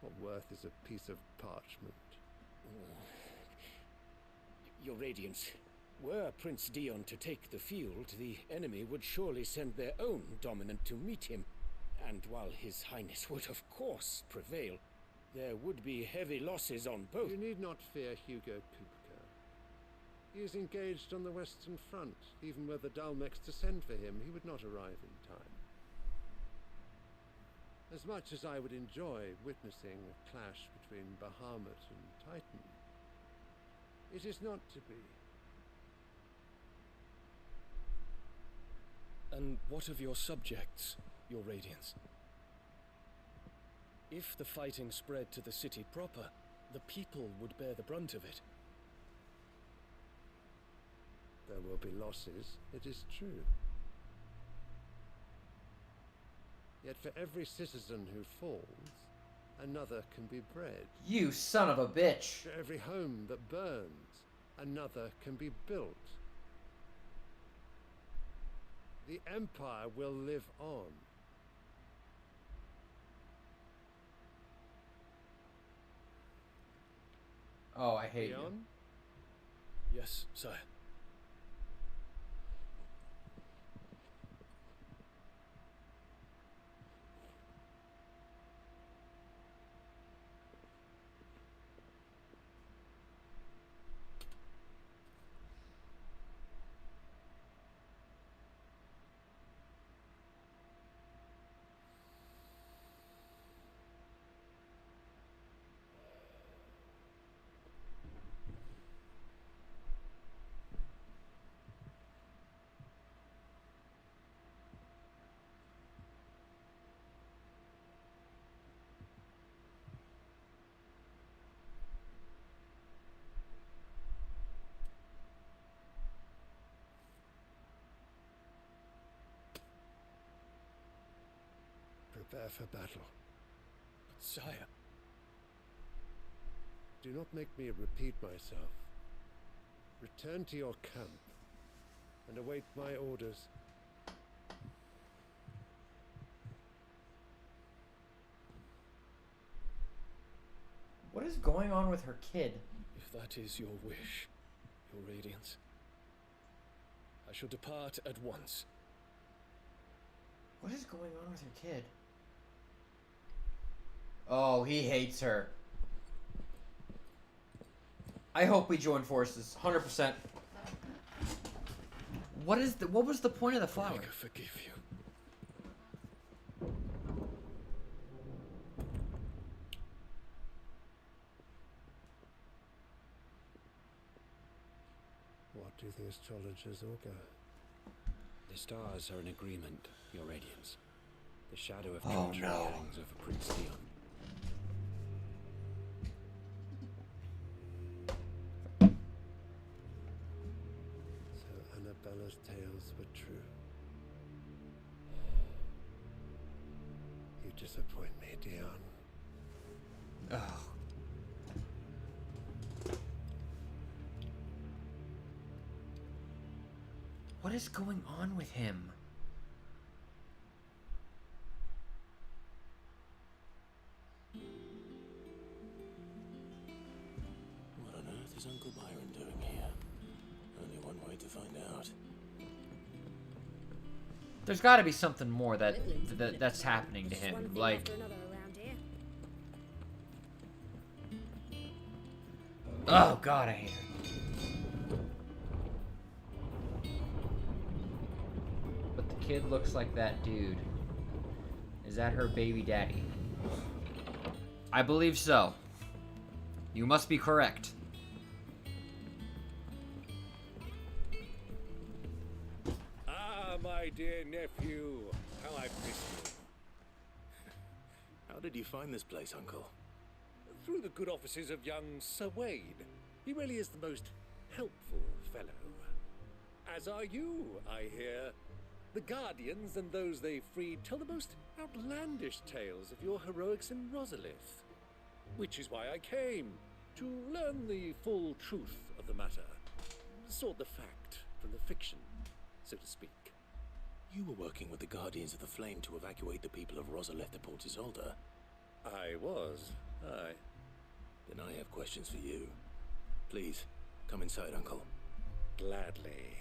S14: what worth is a piece of parchment?
S12: Your Radiance, were Prince Dion to take the field, the enemy would surely send their own dominant to meet him. And while His Highness would of course prevail, there would be heavy losses on both.
S14: You need not fear Hugo Kupka. He is engaged on the Western Front. Even were the Dalmex to send for him, he would not arrive in time. As much as I would enjoy witnessing a clash between Bahamut and Titan, it is not to be.
S12: And what of your subjects, Your Radiance? If the fighting spread to the city proper, the people would bear the brunt of it.
S14: There will be losses, it is true. Yet for every citizen who falls, another can be bred.
S1: You son of a bitch!
S14: For every home that burns, another can be built. The Empire will live on.
S1: Oh, I hate
S14: Dion?
S12: you. Yes, sire.
S14: Prepare for battle.
S12: But sire...
S14: Do not make me repeat myself. Return to your camp and await my orders.
S1: What is going on with her kid?
S12: If that is your wish, Your Radiance, I shall depart at once.
S1: What is going on with her kid? Oh, he hates her. I hope we join forces, 100%. What was the point of the flower?
S12: I forgive you.
S14: What do the astrologers augur?
S15: The stars are in agreement, Your Radiance. The shadow of treachery hangs over Prince Dion.
S14: So Annabella's tales were true. You disappoint me, Dion.
S1: Oh. What is going on with him?
S2: What on earth is Uncle Byron doing here? Only one way to find out.
S1: There's got to be something more that's happening to him. Like, oh God, I hate her. But the kid looks like that dude. Is that her baby daddy? I believe so. You must be correct.
S12: Ah, my dear nephew, how I've missed you.
S2: How did you find this place, Uncle?
S12: Through the good offices of young Sir Wade. He really is the most helpful fellow. As are you, I hear. The Guardians and those they freed tell the most outlandish tales of your heroics in Rosalith. Which is why I came, to learn the full truth of the matter. Sort the fact from the fiction, so to speak.
S2: You were working with the Guardians of the Flame to evacuate the people of Rosalith to Port Isolde.
S12: I was, aye.
S2: Then I have questions for you. Please, come inside, Uncle.
S12: Gladly.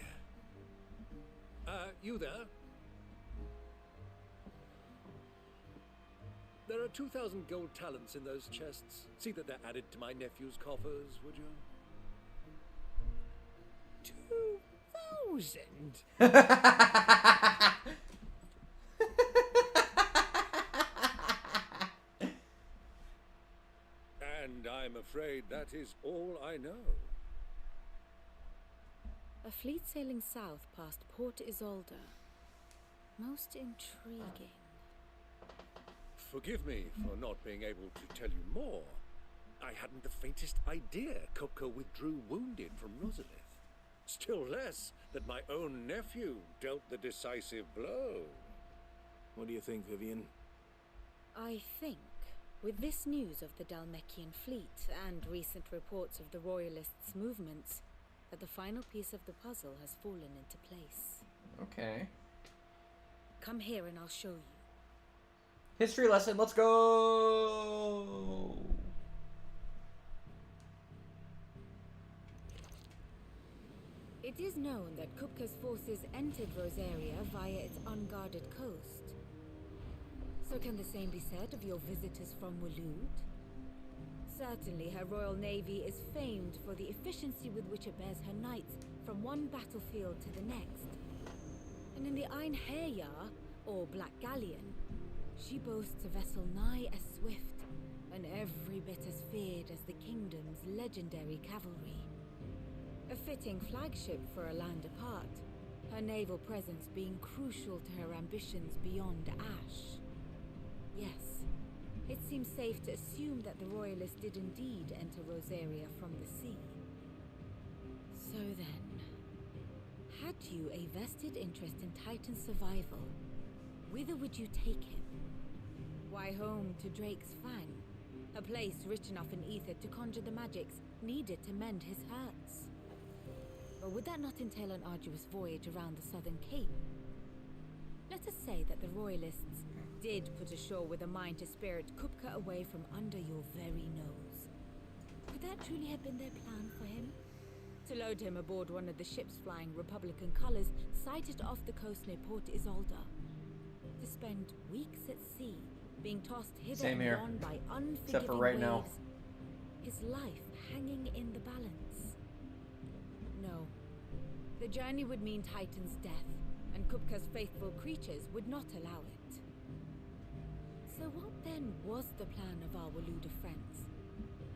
S12: You there? There are 2,000 gold talents in those chests. See that they're added to my nephew's coffers, would you?
S10: 2,000?
S12: And I'm afraid that is all I know.
S5: A fleet sailing south past Port Isolde. Most intriguing.
S12: Forgive me for not being able to tell you more. I hadn't the faintest idea Kupka withdrew wounded from Rosalith. Still less that my own nephew dealt the decisive blow.
S2: What do you think, Vivian?
S5: I think, with this news of the Dalmekian fleet and recent reports of the Royalists' movements, that the final piece of the puzzle has fallen into place.
S1: Okay.
S5: Come here and I'll show you.
S1: History lesson, let's go!
S5: It is known that Kupka's forces entered Rosaria via its unguarded coast. So can the same be said of your visitors from Waloed? Certainly her Royal Navy is famed for the efficiency with which it bears her knights from one battlefield to the next. And in the Ein Herjar, or Black Galleon, she boasts a vessel nigh as swift and every bit as feared as the kingdom's legendary cavalry. A fitting flagship for a land apart, her naval presence being crucial to her ambitions beyond Ash. Yes, it seems safe to assume that the Royalists did indeed enter Rosaria from the sea. So then, had you a vested interest in Titan's survival, whither would you take him? Why, home to Drake's Fang, a place rich enough in ether to conjure the magics needed to mend his hurts. But would that not entail an arduous voyage around the southern cape? Let us say that the Royalists did put ashore with a mind to spirit Kupka away from under your very nose. Could that truly have been their plan for him? To load him aboard one of the ships flying Republican colors sighted off the coast near Port Isolde. To spend weeks at sea, being tossed hither and yon by unforgiving
S1: right
S5: waves,
S1: now.
S5: his life hanging in the balance. No. The journey would mean Titan's death, and Kupka's faithful creatures would not allow it. So what then was the plan of our Waluda friends?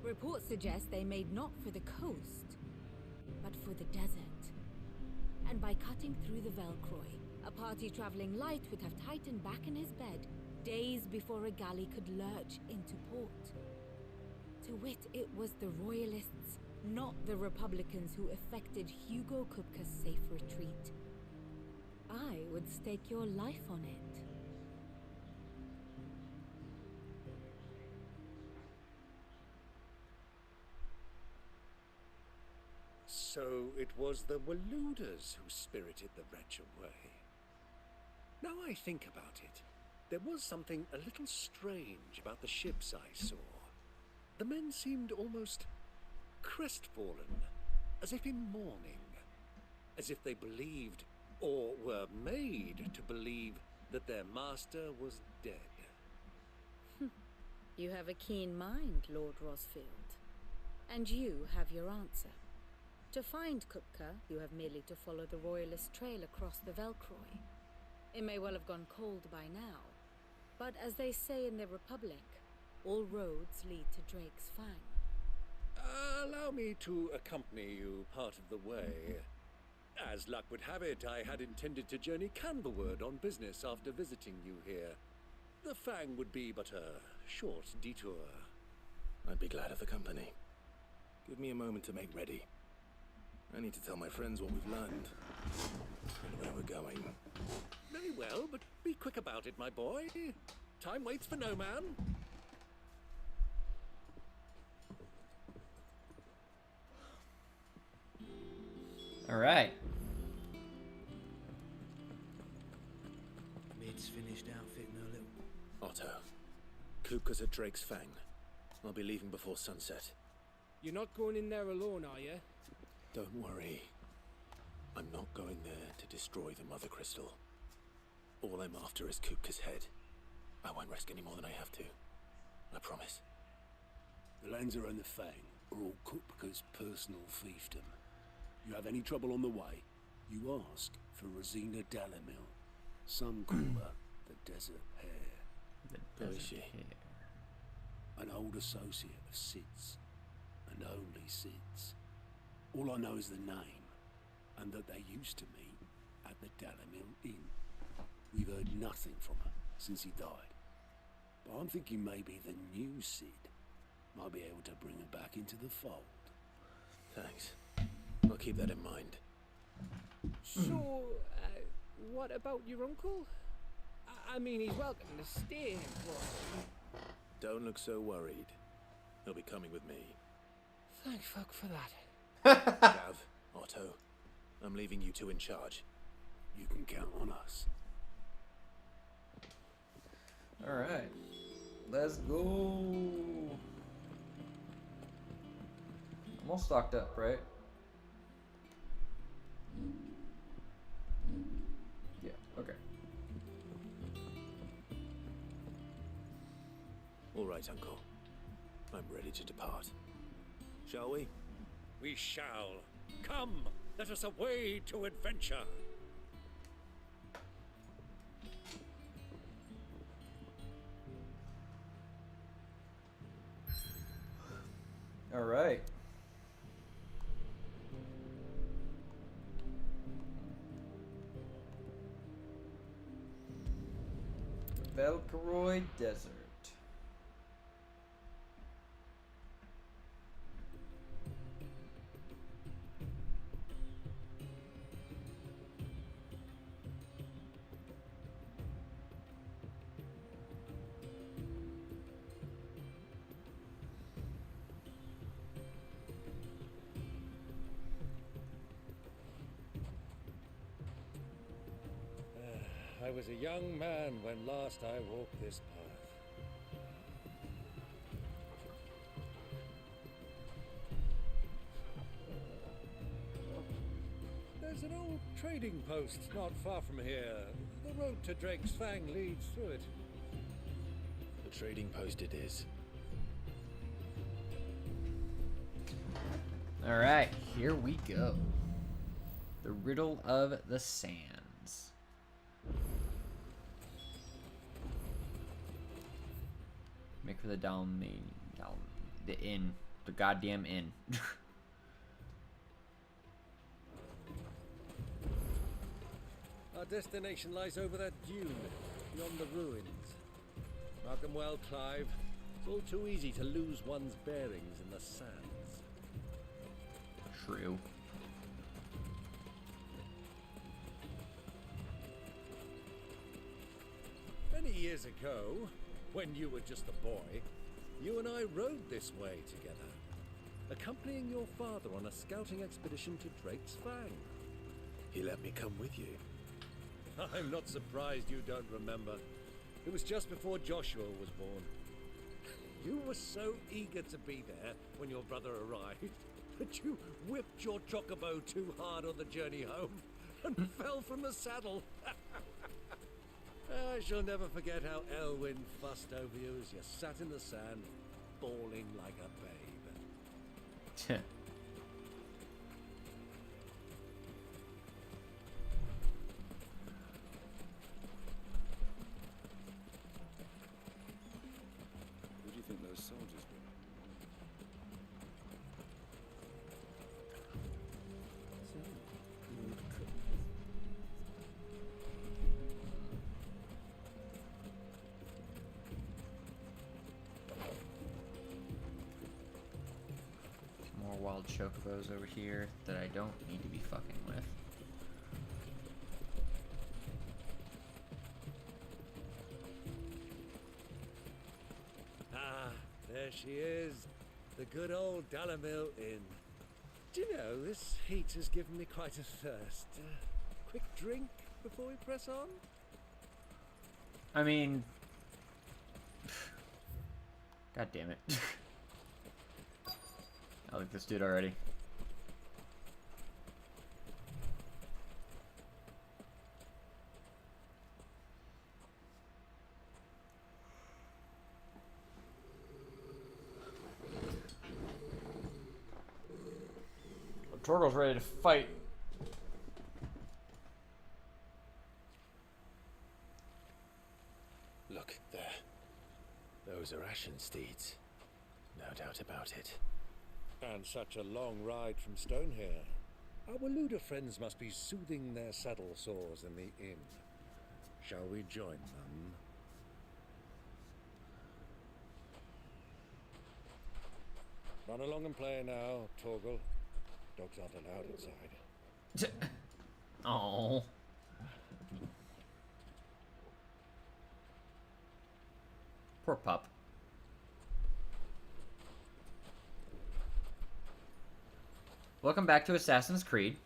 S5: Reports suggest they made not for the coast, but for the desert. And by cutting through the Velcroy, a party traveling light would have Titan back in his bed days before a galley could lurch into port. To wit, it was the Royalists, not the Republicans, who effected Hugo Kupka's safe retreat. I would stake your life on it.
S12: So it was the Waluders who spirited the wretch away. Now I think about it, there was something a little strange about the ships I saw. The men seemed almost crestfallen, as if in mourning, as if they believed, or were made to believe, that their master was dead.
S5: You have a keen mind, Lord Rosfield. And you have your answer. To find Kupka, you have merely to follow the Royalist trail across the Velcroy. It may well have gone cold by now, but as they say in the Republic, all roads lead to Drake's Fang.
S12: Allow me to accompany you part of the way. As luck would have it, I had intended to journey Canverward on business after visiting you here. The Fang would be but a short detour.
S2: I'd be glad of the company. Give me a moment to make ready. I need to tell my friends what we've learned and where we're going.
S12: Very well, but be quick about it, my boy. Time waits for no man.
S1: All right.
S11: Mid's finished outfitting her little...
S2: Otto, Kupka's at Drake's Fang. I'll be leaving before sunset.
S11: You're not going in there alone, are you?
S2: Don't worry. I'm not going there to destroy the Mother Crystal. All I'm after is Kupka's head. I won't risk any more than I have to. I promise.
S16: The Lancer and the Fang are all Kupka's personal fiefdom. You have any trouble on the way, you ask for Rosina Dalamil. Some call her the Desert Hare.
S2: Who is she?
S16: An old associate of Sid's, and only Sid's. All I know is the name, and that they used to meet at the Dalamil Inn. We've heard nothing from her since he died. But I'm thinking maybe the new Sid might be able to bring her back into the fold.
S2: Thanks. I'll keep that in mind.
S11: So, what about your uncle? I mean, he's welcome to stay, but...
S2: Don't look so worried. He'll be coming with me.
S11: Thank fuck for that.
S2: Gav, Otto, I'm leaving you two in charge.
S16: You can count on us.
S1: All right. Let's go. I'm all stocked up, right? Yeah, okay.
S2: All right, Uncle. I'm ready to depart. Shall we?
S12: We shall. Come, let us away to adventure.
S1: All right. Velkeroy Desert.
S12: I was a young man when last I walked this path. There's an old trading post not far from here. The road to Drake's Fang leads through it.
S2: The trading post it is.
S1: All right, here we go. The Riddle of the Sands. Make for the the inn, the goddamn inn.
S12: Our destination lies over that dune, beyond the ruins. Mark 'em well, Clive. It's all too easy to lose one's bearings in the sands.
S1: True.
S12: Many years ago, when you were just a boy, you and I rode this way together, accompanying your father on a scouting expedition to Drake's Fang.
S2: He let me come with you.
S12: I'm not surprised you don't remember. It was just before Joshua was born. You were so eager to be there when your brother arrived that you whipped your chocobo too hard on the journey home and fell from the saddle. I shall never forget how Elwyn fussed over you as you sat in the sand, bawling like a babe.
S15: Who do you think those soldiers were?
S1: wild chocobos over here that I don't need to be fucking with.
S12: Ah, there she is. The good old Dalamil Inn. Do you know, this heat has given me quite a thirst. Quick drink before we press on?
S1: I mean... God damn it. I like this dude already. Torgo's ready to fight.
S2: Look, there. Those are Ashen steeds. No doubt about it.
S12: And such a long ride from Stonehair. Our Luda friends must be soothing their saddle sores in the inn. Shall we join them? Run along and play now, Torgal. Dogs aren't allowed inside.
S1: Oh. Poor pup. Welcome back to Assassin's Creed.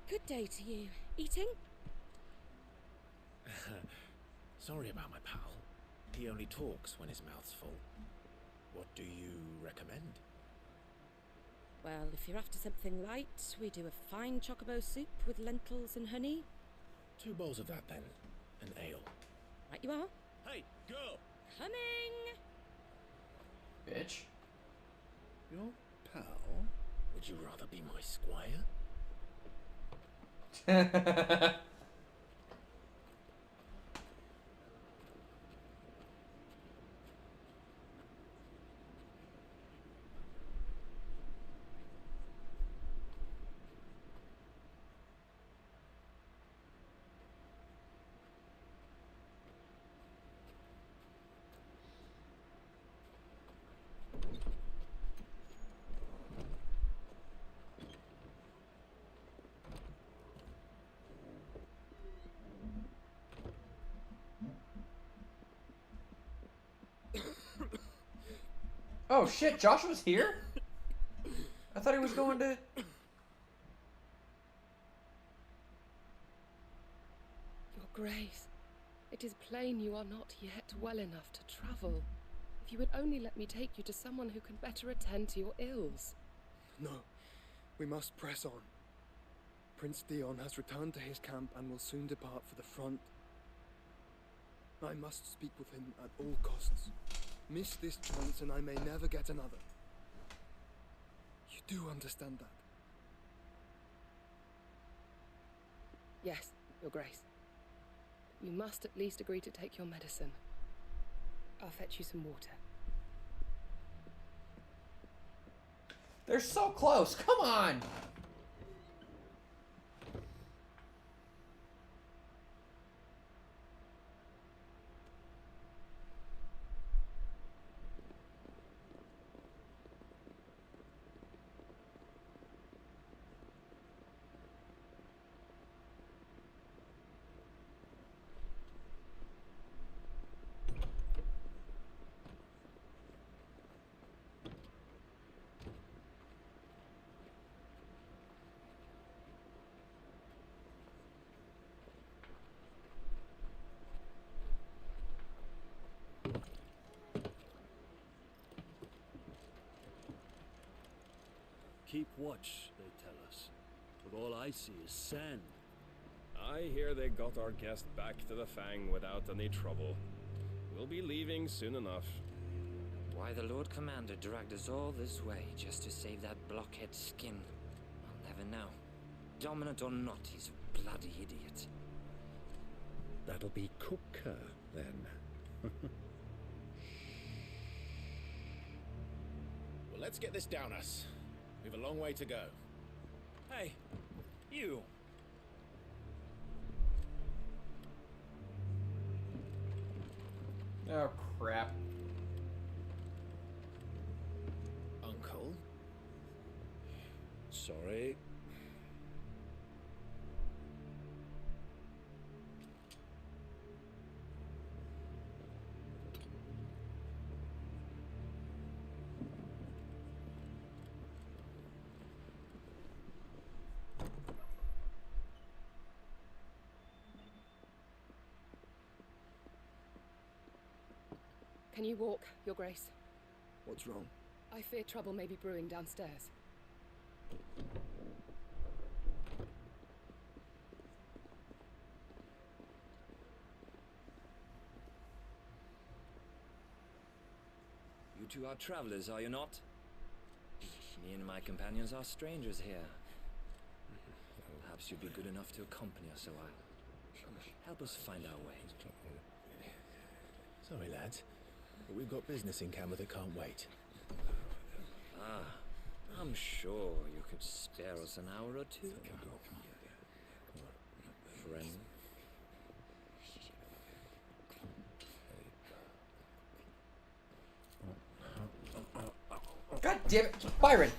S17: Good day to you. Eating?
S2: Sorry about my pal. He only talks when his mouth's full. What do you recommend?
S17: Well, if you're after something light, we do a fine chocobo soup with lentils and honey.
S2: 2 bowls of that then. An ale.
S17: Right you are.
S12: Hey, girl!
S17: Coming!
S1: Bitch.
S2: Your pal? Would you rather be my squire?
S1: Oh shit, Joshua's here? I thought he was going to...
S18: Your Grace, it is plain you are not yet well enough to travel. If you would only let me take you to someone who can better attend to your ills.
S19: No, we must press on. Prince Dion has returned to his camp and will soon depart for the front. I must speak with him at all costs. Miss this chance and I may never get another. You do understand that?
S18: Yes, Your Grace. You must at least agree to take your medicine. I'll fetch you some water.
S1: They're so close, come on!
S16: Keep watch, they tell us. But all I see is sand.
S20: I hear they got our guest back to the Fang without any trouble. We'll be leaving soon enough.
S21: Why the Lord Commander dragged us all this way just to save that blockhead skin, I'll never know. Dominant or not, he's a bloody idiot.
S15: That'll be Cooker, then.
S22: Well, let's get this down us. We've a long way to go. Hey, you.
S1: Oh, crap.
S22: Uncle?
S15: Sorry.
S18: Can you walk, Your Grace?
S19: What's wrong?
S18: I fear trouble may be brewing downstairs.
S21: You two are travelers, are you not? Me and my companions are strangers here. Perhaps you'd be good enough to accompany us a while. Help us find our way.
S22: Sorry, lads. But we've got business in camera that can't wait.
S21: Ah, I'm sure you could spare us an hour or two. Friend.
S1: God damn it, Byron!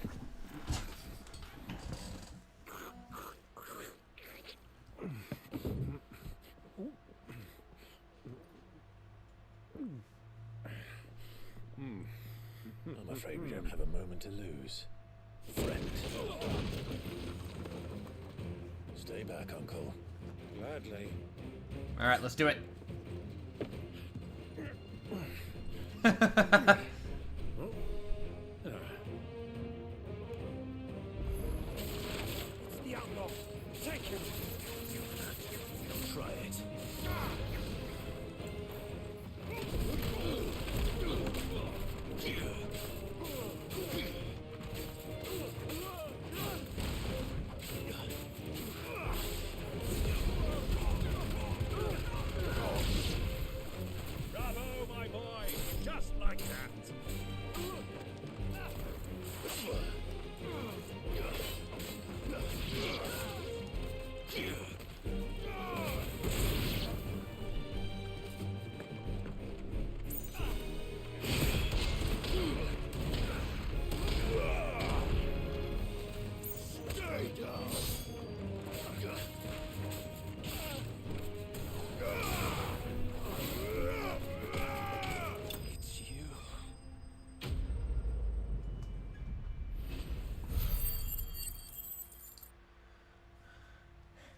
S22: I'm afraid we don't have a moment to lose. Friend. Stay back, Uncle.
S15: Gladly.
S1: Alright, let's do it.
S22: The outlaw! Take him! Try it.
S20: Bravo, my boy! Just like that!
S22: Stay down! It's you.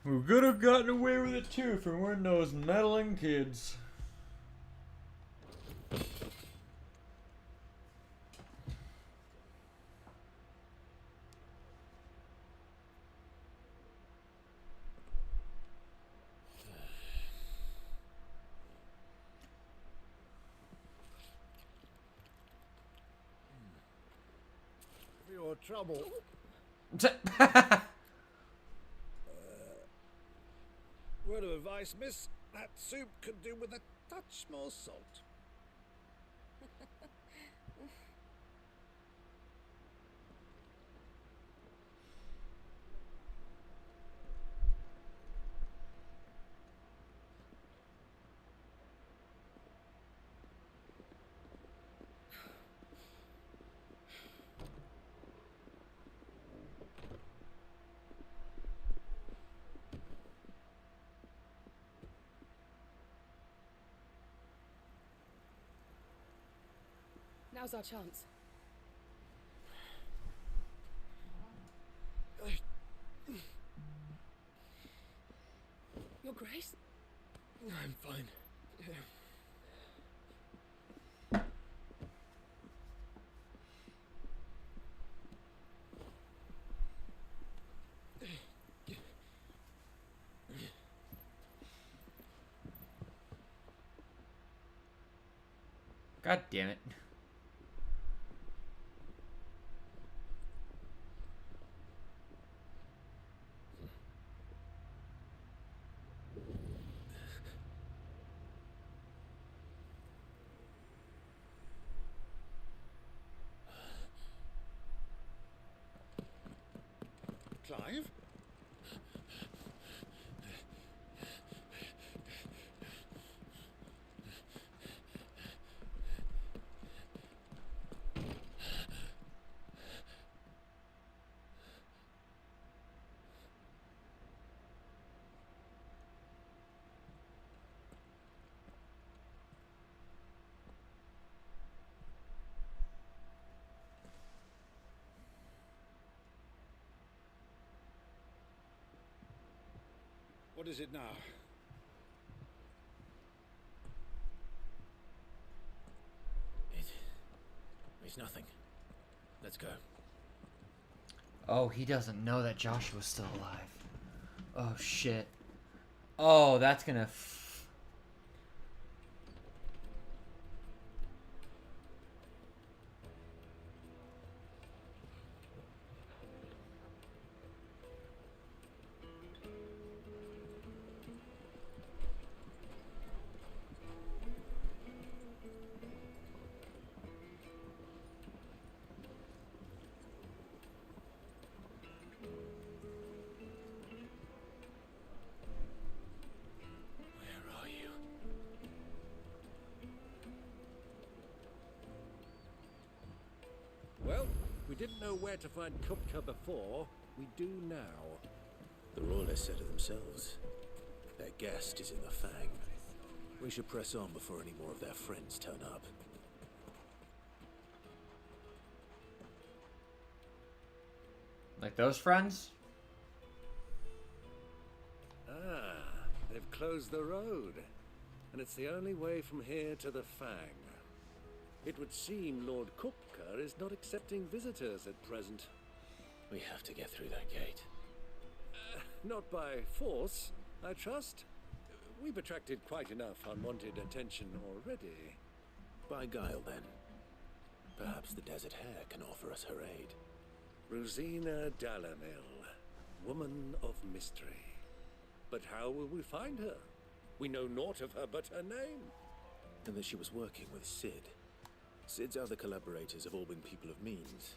S1: We could have gotten away with it too if we weren't those meddling kids.
S22: For your trouble. Word of advice, miss. That soup could do with a touch more salt.
S18: Now's our chance. Your Grace?
S19: I'm fine.
S1: God damn it.
S9: Clive?
S12: What is it now?
S2: It's nothing. Let's go.
S1: Oh, he doesn't know that Joshua's still alive. Oh, shit. Oh, that's gonna...
S12: Well, we didn't know where to find Kupka before. We do now.
S2: The Royalists said it themselves. Their guest is in the Fang. We should press on before any more of their friends turn up.
S1: Like those friends?
S12: Ah, they've closed the road. And it's the only way from here to the Fang. It would seem Lord Kupka is not accepting visitors at present.
S2: We have to get through that gate.
S12: Not by force, I trust. We've attracted quite enough unwanted attention already.
S2: By guile, then. Perhaps the Desert Hare can offer us her aid.
S12: Rosina Dalamil, woman of mystery. But how will we find her? We know naught of her but her name.
S2: And that she was working with Sid. Sid's other collaborators have all been people of means,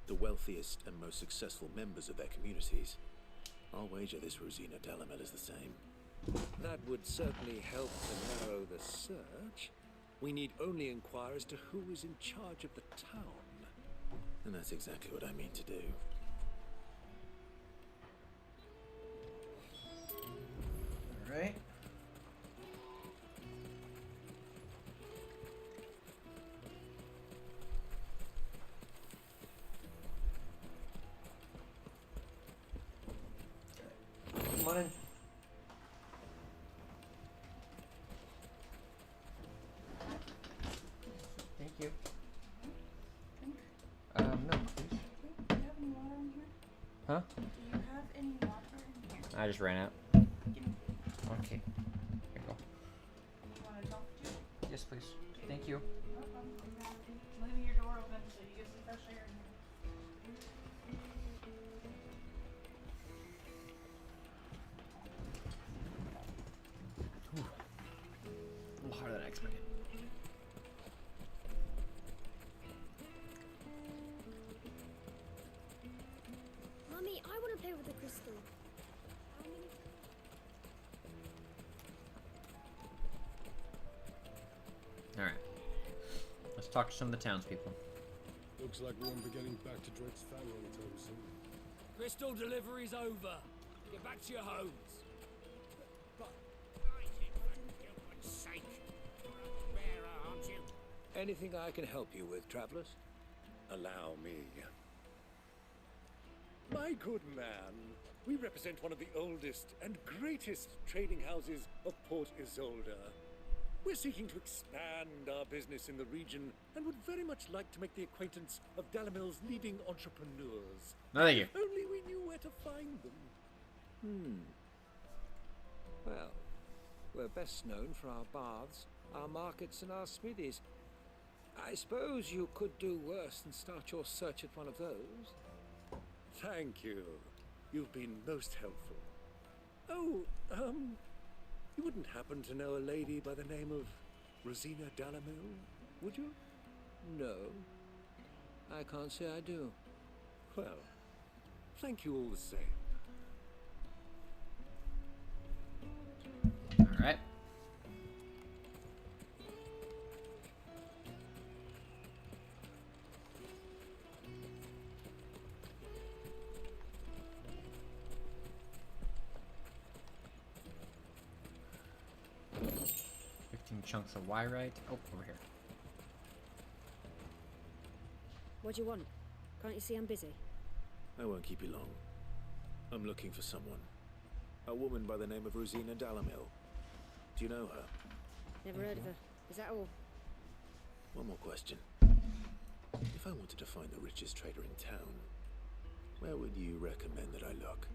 S2: the wealthiest and most successful members of their communities. I'll wager this Rosina Dalamel is the same.
S12: That would certainly help to narrow the search. We need only inquire as to who is in charge of the town.
S2: And that's exactly what I mean to do.
S1: All right. Come on in. Thank you. No, please.
S4: Do you have any water in here?
S1: Huh?
S4: Do you have any water in here?
S1: I just ran out. Okay. Here you go.
S4: You want to talk to?
S1: Yes, please. Thank you.
S4: No problem. I'm leaving your door open so you get some fresh air in here.
S1: A little harder than I expected.
S8: Mommy, I want to play with the crystal.
S1: All right. Let's talk to some of the townspeople.
S23: Looks like we won't be getting back to Drake's Fang anytime soon.
S11: Crystal delivery's over. Get back to your homes.
S12: Anything I can help you with, travelers? Allow me. My good man, we represent one of the oldest and greatest trading houses of Port Isolde. We're seeking to expand our business in the region and would very much like to make the acquaintance of Dalamil's leading entrepreneurs.
S1: No, thank you.
S12: If only we knew where to find them.
S13: Well, we're best known for our baths, our markets, and our smithies.
S12: I suppose you could do worse than start your search at one of those.
S14: Thank you. You've been most helpful. Oh, you wouldn't happen to know a lady by the name of Rosina Dalamil, would you?
S12: No. I can't say I do.
S14: Well, thank you all the same.
S1: Alright. Chunks of wyrite. Oh, over here.
S8: What do you want? Can't you see I'm busy?
S2: I won't keep you long. I'm looking for someone. A woman by the name of Rosina Dalamil. Do you know her?
S8: Never heard of her. Is that all?
S2: One more question. If I wanted to find the richest trader in town, where would you recommend that I look?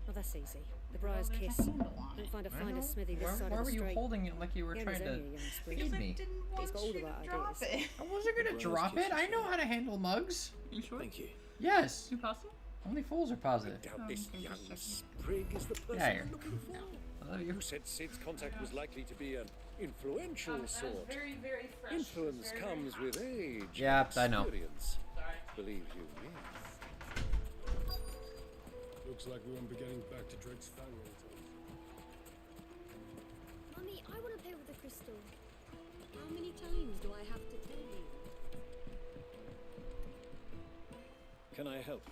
S8: Oh, that's easy. The Briar's Kiss. Don't find a finer smithy this side of the
S1: Why were you
S8: street.
S1: holding it like you were trying to feed me?
S8: He's got all the right ideas.
S1: I wasn't gonna drop it. I know how to handle mugs.
S4: You sure?
S2: Thank you.
S1: Yes.
S4: You positive?
S1: Only fools are positive.
S14: I doubt this young sprig is the person
S1: Yeah,
S14: we're looking for.
S1: I love you.
S14: Who said Sid's contact was likely to be an influential sort?
S4: Very, very fresh.
S14: Influence comes with age.
S1: Yeah,
S14: and
S1: I know.
S14: experience. Believe you me.
S23: Looks like we won't be getting back to Drake's Fang anytime soon.
S8: Mummy, I want to play with the crystal. How many times do I have to tell you?
S12: Can I help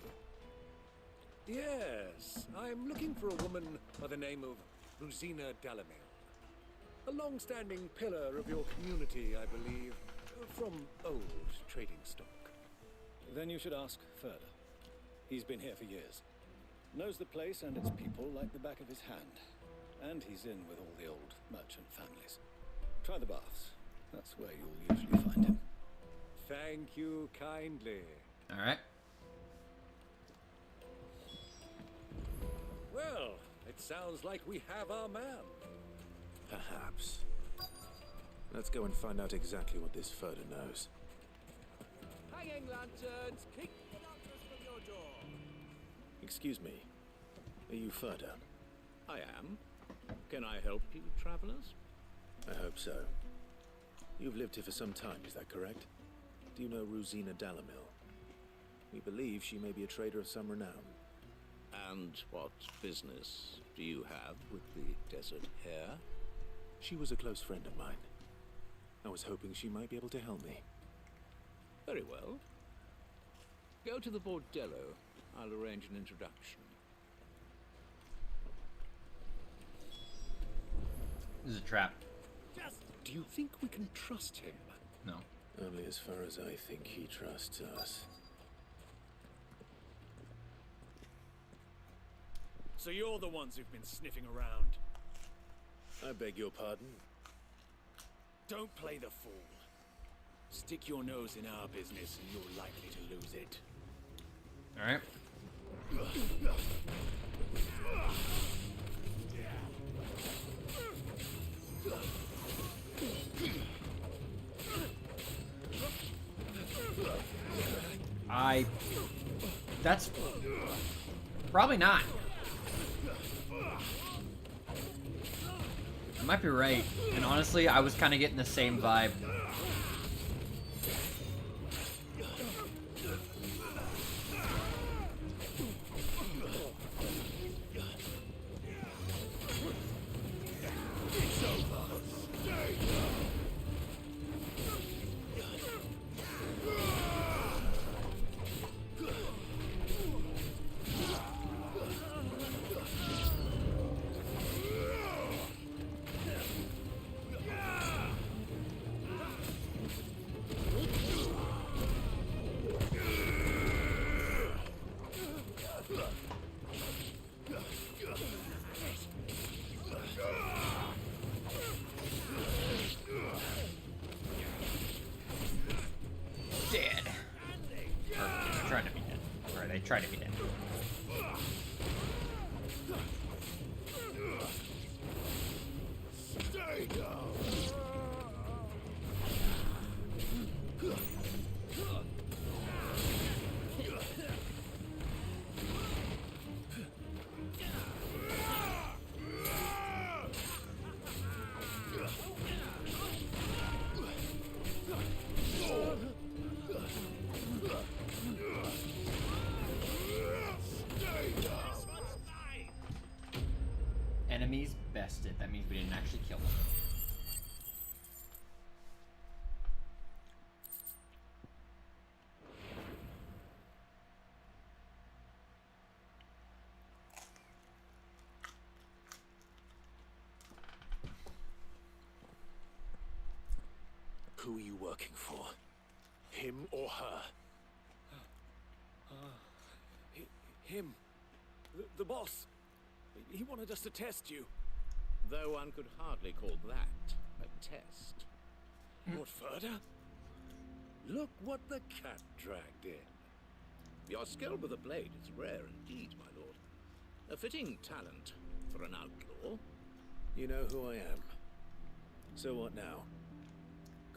S12: you?
S14: Yes, I'm looking for a woman by the name of Rosina Dalamil. A long-standing pillar of your community, I believe, from old trading stock.
S12: Then you should ask further. He's been here for years. Knows the place and its people like the back of his hand. And he's in with all the old merchant families. Try the baths. That's where you'll usually find him.
S14: Thank you kindly.
S1: Alright.
S14: Well, it sounds like we have our man.
S2: Perhaps. Let's go and find out exactly what this Furder knows.
S12: Hanging lanterns, kick the darkness from your door.
S2: Excuse me. Are you Furder?
S9: I am. Can I help you, travelers?
S2: I hope so. You've lived here for some time, is that correct? Do you know Rosina Dalamil? We believe she may be a trader of some renown.
S9: And what business do you have with the desert hare?
S2: She was a close friend of mine. I was hoping she might be able to help me.
S9: Very well. Go to the bordello. I'll arrange an introduction.
S1: This is a trap.
S14: Do you think we can trust him?
S1: No.
S2: Only as far as I think he trusts us.
S12: So you're the ones who've been sniffing around.
S2: I beg your pardon?
S12: Don't play the fool. Stick your nose in our business and you're likely to lose it.
S1: Alright. That's probably not. I might be right. And honestly, I was kind of getting the same vibe. Try to be dead. guessed it. That means we didn't actually kill him.
S2: Who are you working for? Him or her?
S11: Him. The boss. He wanted us to test you.
S12: Though one could hardly call that a test.
S11: Lord Furder?
S12: Look what the cat dragged in. Your skill with the blade is rare indeed, my lord. A fitting talent for an outlaw.
S2: You know who I am. So what now?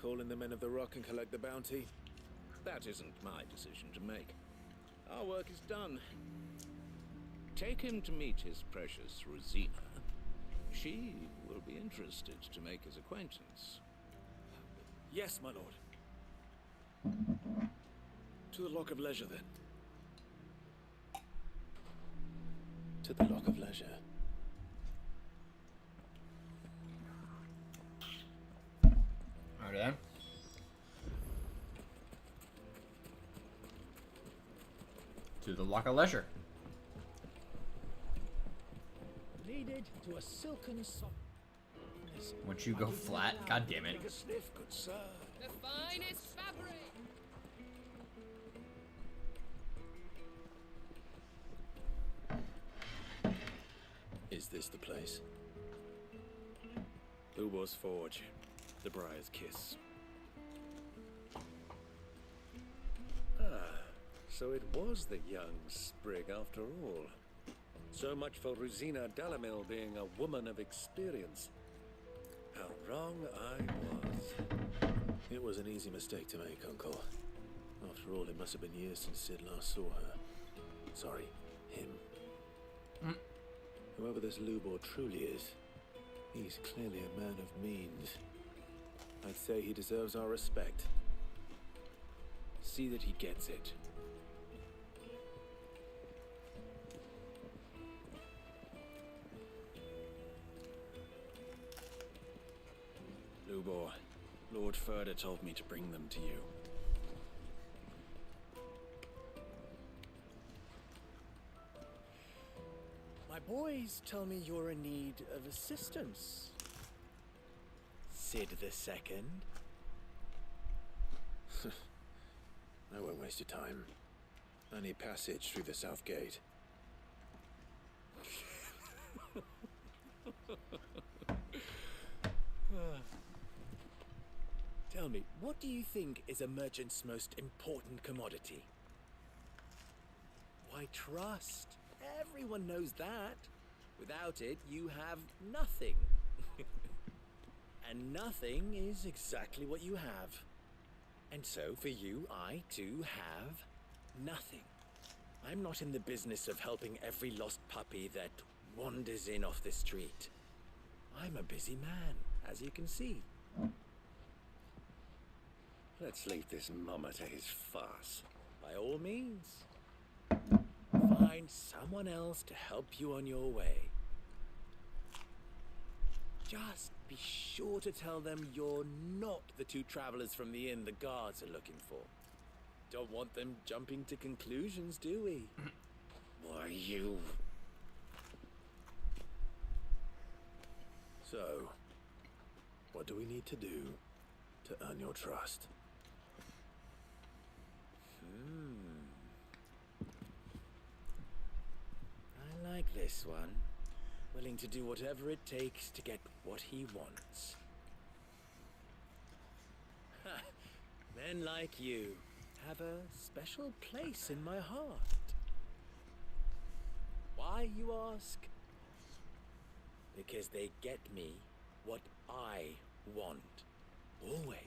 S2: Call in the men of the Rock and collect the bounty?
S12: That isn't my decision to make. Our work is done. Take him to meet his precious Rosina. She will be interested to make his acquaintance.
S11: Yes, my lord. To the Lock of Leisure, then.
S2: To the Lock of Leisure.
S1: Alright then. To the Lock of Leisure.
S12: Leaded to a silken soft.
S1: Once you go flat, god damn it.
S12: Take a sniff, good sir.
S18: The finest fabric.
S2: Is this the place?
S15: Lubor's Forge. The Briar's Kiss. So it was the young sprig after all. So much for Rosina Dalamil being a woman of experience. How wrong I was.
S2: It was an easy mistake to make, Uncle. After all, it must have been years since Sid last saw her. Sorry, him. Whoever this Lubor truly is, he's clearly a man of means. I'd say he deserves our respect.
S11: See that he gets it. Lubor, Lord Furder told me to bring them to you.
S3: My boys tell me you're in need of assistance. Sid the Second.
S2: I won't waste your time. I need passage through the south gate.
S3: Tell me, what do you think is a merchant's most important commodity? Why, trust. Everyone knows that. Without it, you have nothing. And nothing is exactly what you have. And so, for you, I, too, have nothing. I'm not in the business of helping every lost puppy that wanders in off the street. I'm a busy man, as you can see.
S15: Let's leave this mummer to his farce.
S3: By all means. Find someone else to help you on your way. Just be sure to tell them you're not the two travelers from the inn the guards are looking for. Don't want them jumping to conclusions, do we?
S15: Why, you...
S2: So, what do we need to do to earn your trust?
S3: I like this one. Willing to do whatever it takes to get what he wants. Men like you have a special place in my heart. Why, you ask? Because they get me what I want. Always.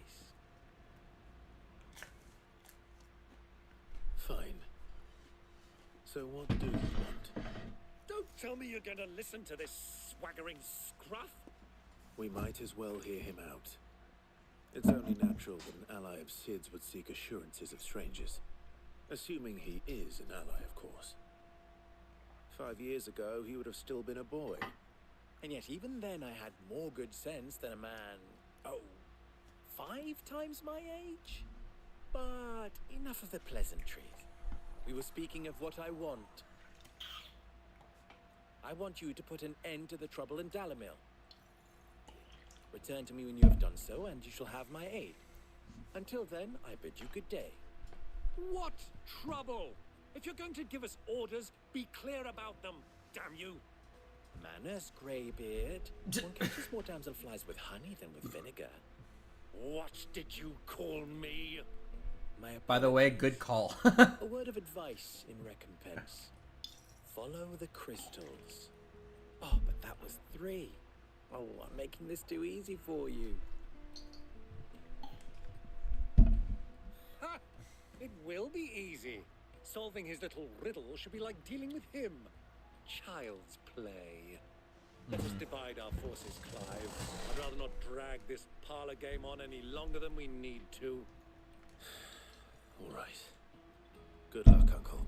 S2: Fine. So what do you want?
S15: Don't tell me you're going to listen to this swaggering scruff.
S2: We might as well hear him out. It's only natural that an ally of Sid's would seek assurances of strangers. Assuming he is an ally, of course. 5 years ago, he would have still been a boy.
S3: And yet even then I had more good sense than a man, 5 times my age? But enough of the pleasantries. We were speaking of what I want. I want you to put an end to the trouble in Dalamil. Return to me when you have done so, and you shall have my aid. Until then, I bid you good day.
S12: What trouble? If you're going to give us orders, be clear about them, damn you.
S3: Manners, Greybeard. One catches more damselflies with honey than with vinegar.
S12: What did you call me?
S1: By the way, good call.
S3: A word of advice in recompense. Follow the crystals. Oh, but that was 3. Oh, I'm making this too easy for you.
S12: Ha! It will be easy. Solving his little riddle should be like dealing with him. Child's play. Let us divide our forces, Clive. I'd rather not drag this parlor game on any longer than we need to.
S2: All right. Good luck, Uncle.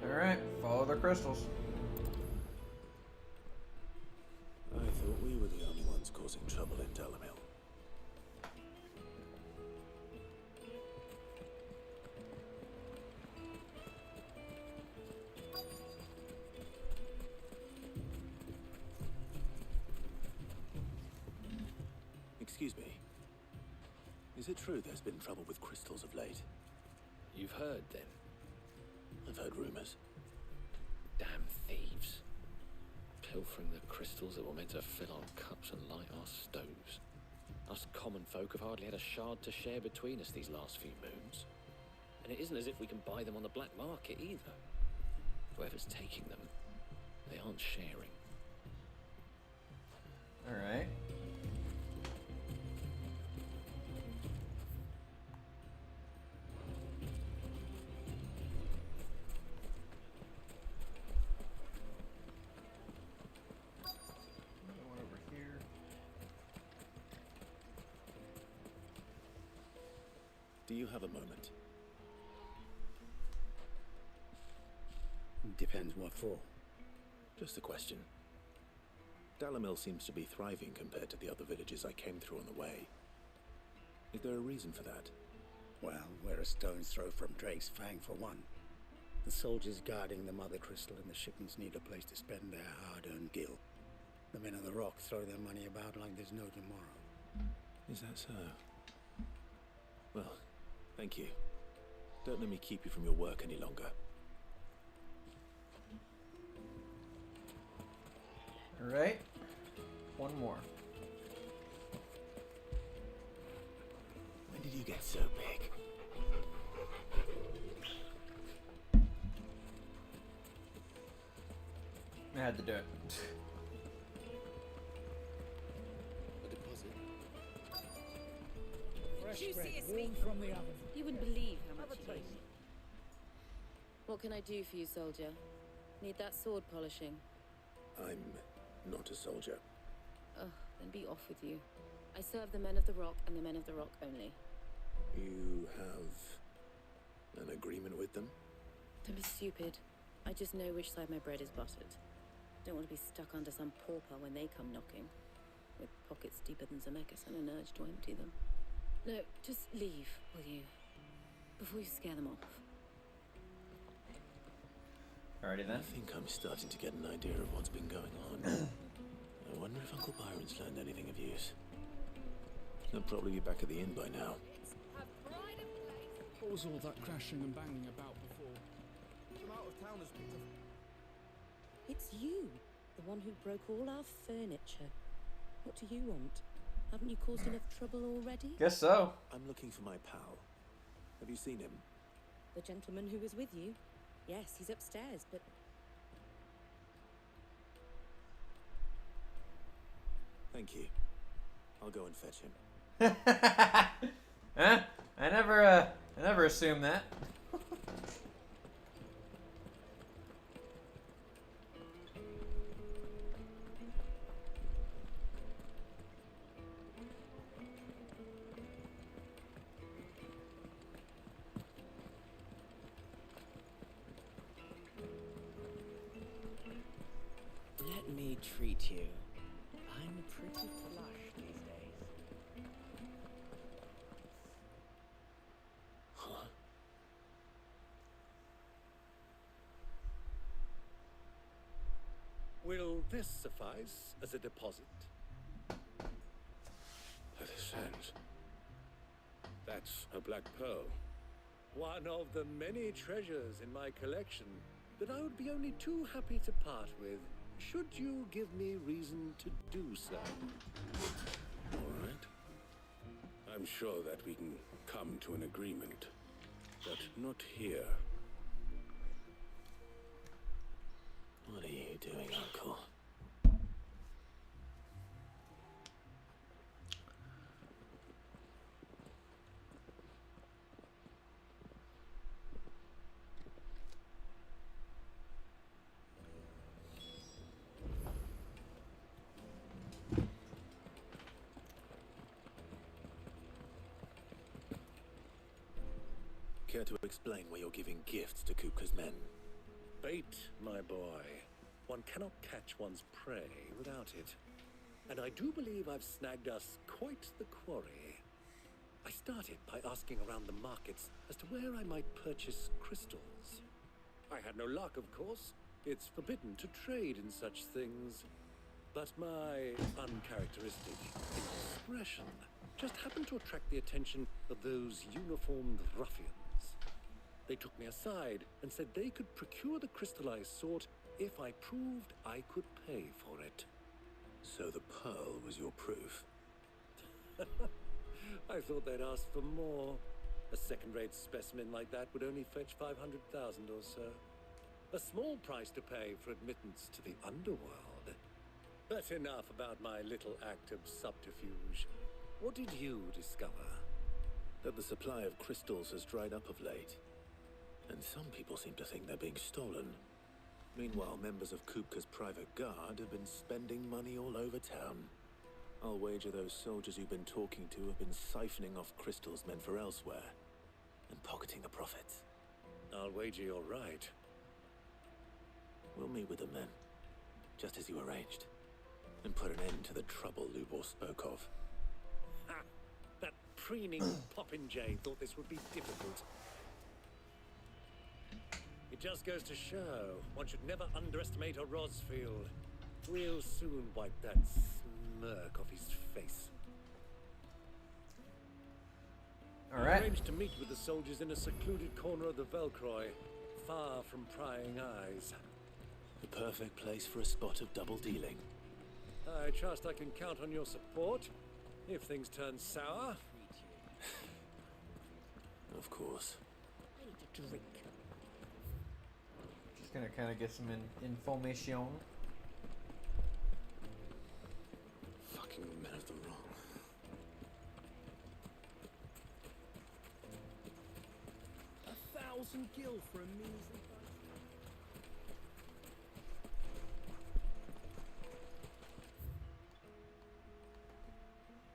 S1: Alright, follow the crystals.
S2: I thought we were the only ones causing trouble in Dalamil. Excuse me. Is it true there's been trouble with crystals of late?
S12: You've heard, then?
S2: I've heard rumors.
S12: Damn thieves. Pilfering the crystals that were meant to fill our cups and light our stoves. Us common folk have hardly had a shard to share between us these last few moons. And it isn't as if we can buy them on the black market either. Whoever's taking them, they aren't sharing.
S1: Alright.
S2: Do you have a moment?
S16: Depends what for.
S2: Just a question. Dalamil seems to be thriving compared to the other villages I came through on the way. Is there a reason for that?
S16: Well, we're a stone's throw from Drake's Fang for one. The soldiers guarding the Mother Crystal and the shipments need a place to spend their hard-earned gil. The men of the Rock throw their money about like there's no tomorrow.
S2: Is that so? Well, thank you. Don't let me keep you from your work any longer.
S1: Alright. One more.
S2: When did you get so big?
S1: I had to do it.
S16: A deposit.
S17: Fresh bread,
S11: Juiciest
S17: warm
S11: meat
S17: from the oven.
S5: You wouldn't believe how much you eat. What can I do for you, soldier? Need that sword polishing?
S2: I'm not a soldier.
S5: Ugh, then be off with you. I serve the men of the Rock and the men of the Rock only.
S2: You have an agreement with them?
S5: Don't be stupid. I just know which side my bread is buttered. Don't want to be stuck under some pauper when they come knocking, with pockets deeper than Zemeckis and an urge to empty them. No, just leave, will you? Before you scare them off.
S1: Alrighty then.
S2: I think I'm starting to get an idea of what's been going on. I wonder if Uncle Byron's learned anything of use. He'll probably be back at the inn by now.
S23: What was all that crashing and banging about before?
S19: Some out-of-towners picked up.
S5: It's you, the one who broke all our furniture. What do you want? Haven't you caused enough trouble already?
S1: Guess so.
S2: I'm looking for my pal. Have you seen him?
S5: The gentleman who was with you? Yes, he's upstairs, but...
S2: Thank you. I'll go and fetch him.
S1: Huh? I never assumed that.
S3: me treat you. I'm pretty flush these days.
S2: Huh?
S15: Will this suffice as a deposit?
S2: That is sense.
S15: That's a black pearl. One of the many treasures in my collection that I would be only too happy to part with, should you give me reason to do so.
S2: All right. I'm sure that we can come to an agreement, but not here. What are you doing, Uncle? Care to explain why you're giving gifts to Kupka's men?
S15: Bait, my boy. One cannot catch one's prey without it. And I do believe I've snagged us quite the quarry. I started by asking around the markets as to where I might purchase crystals. I had no luck, of course. It's forbidden to trade in such things. But my uncharacteristic indiscretion just happened to attract the attention of those uniformed ruffians. They took me aside and said they could procure the crystallized sort if I proved I could pay for it.
S2: So the pearl was your proof?
S15: I thought they'd ask for more. A second-rate specimen like that would only fetch 500,000 or so. A small price to pay for admittance to the underworld. But enough about my little act of subterfuge. What did you discover?
S2: That the supply of crystals has dried up of late. And some people seem to think they're being stolen. Meanwhile, members of Kupka's private guard have been spending money all over town. I'll wager those soldiers you've been talking to have been siphoning off crystals meant for elsewhere, and pocketing the profits.
S15: I'll wager you're right.
S2: We'll meet with them then, just as you arranged, and put an end to the trouble Lubor spoke of.
S15: Ha! That preening popinjay thought this would be difficult. It just goes to show one should never underestimate a Rosfield. We'll soon wipe that smirk off his face.
S1: All right.
S15: I arranged to meet with the soldiers in a secluded corner of the Velcroy, far from prying eyes.
S2: The perfect place for a spot of double dealing.
S15: I trust I can count on your support if things turn sour.
S2: Of course.
S5: I need a drink.
S1: Just gonna kind of get some information.
S2: Fucking men of the wrong.
S11: $1,000 gil for a measly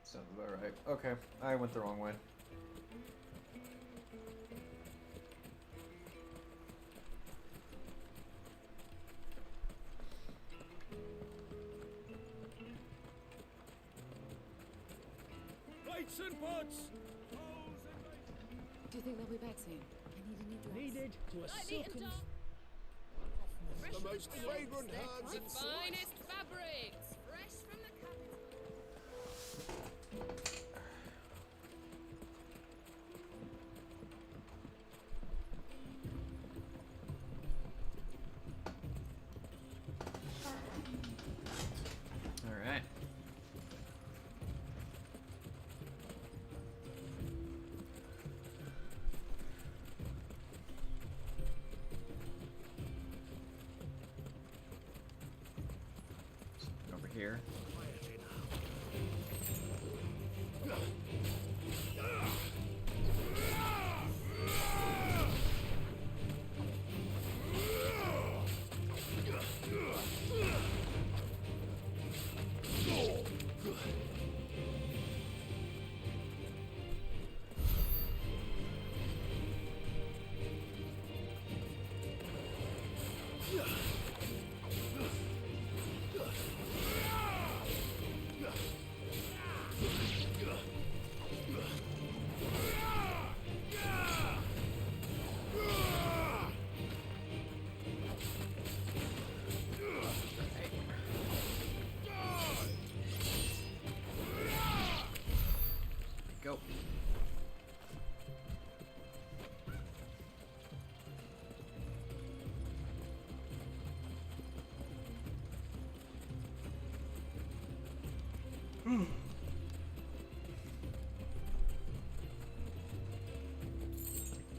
S1: Sounds about right. Okay, I went the wrong way.
S12: Plates and pots!
S18: Do you think they'll be back soon? I need a new dress.
S11: needed to a silken...
S16: The most fragrant herbs and
S18: Finest fabrics!
S8: Fresh from the capital.
S1: All right. Over here.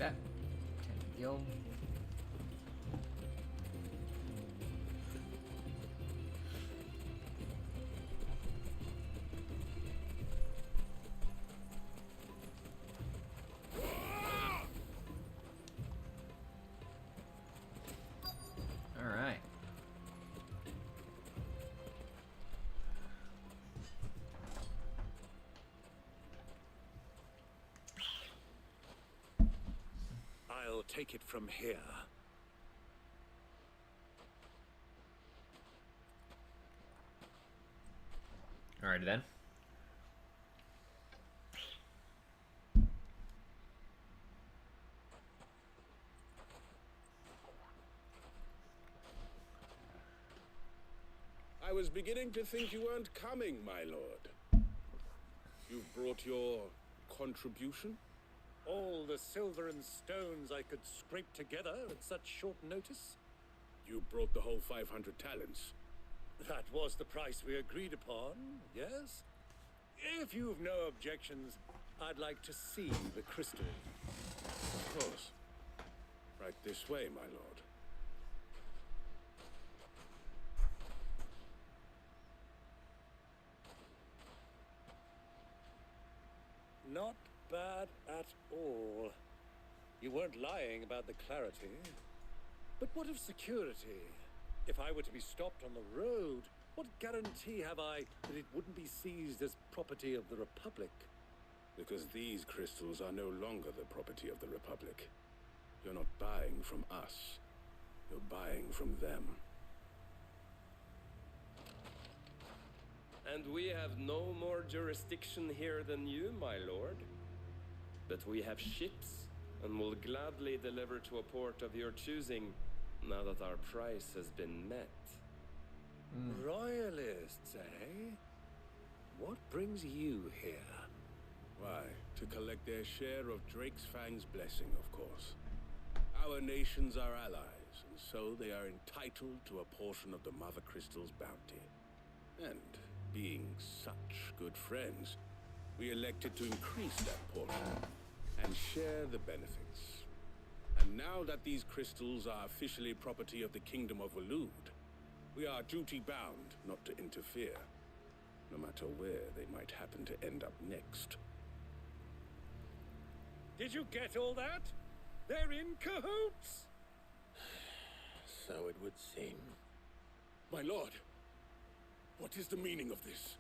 S1: that. Gil. Alright.
S15: I'll take it from here.
S1: Alrighty then.
S12: I was beginning to think you weren't coming, my lord. You've brought your contribution?
S15: All the silver and stones I could scrape together at such short notice?
S12: You brought the whole 500 talents.
S15: That was the price we agreed upon, yes? If you've no objections, I'd like to see the crystal.
S12: Of course. Right this way, my lord.
S15: Not bad at all. You weren't lying about the clarity. But what of security? If I were to be stopped on the road, what guarantee have I that it wouldn't be seized as property of the Republic?
S12: Because these crystals are no longer the property of the Republic. You're not buying from us. You're buying from them.
S20: And we have no more jurisdiction here than you, my lord. But we have ships, and will gladly deliver to a port of your choosing, now that our price has been met.
S15: Royalists, eh? What brings you here?
S12: Why, to collect their share of Drake's Fang's blessing, of course. Our nations are allies, and so they are entitled to a portion of the Mother Crystal's bounty. And being such good friends, we elected to increase that portion and share the benefits. And now that these crystals are officially property of the Kingdom of Waloed, we are duty-bound not to interfere, no matter where they might happen to end up next.
S15: Did you get all that? They're in cahoots!
S12: So it would seem. My lord, what is the meaning of this?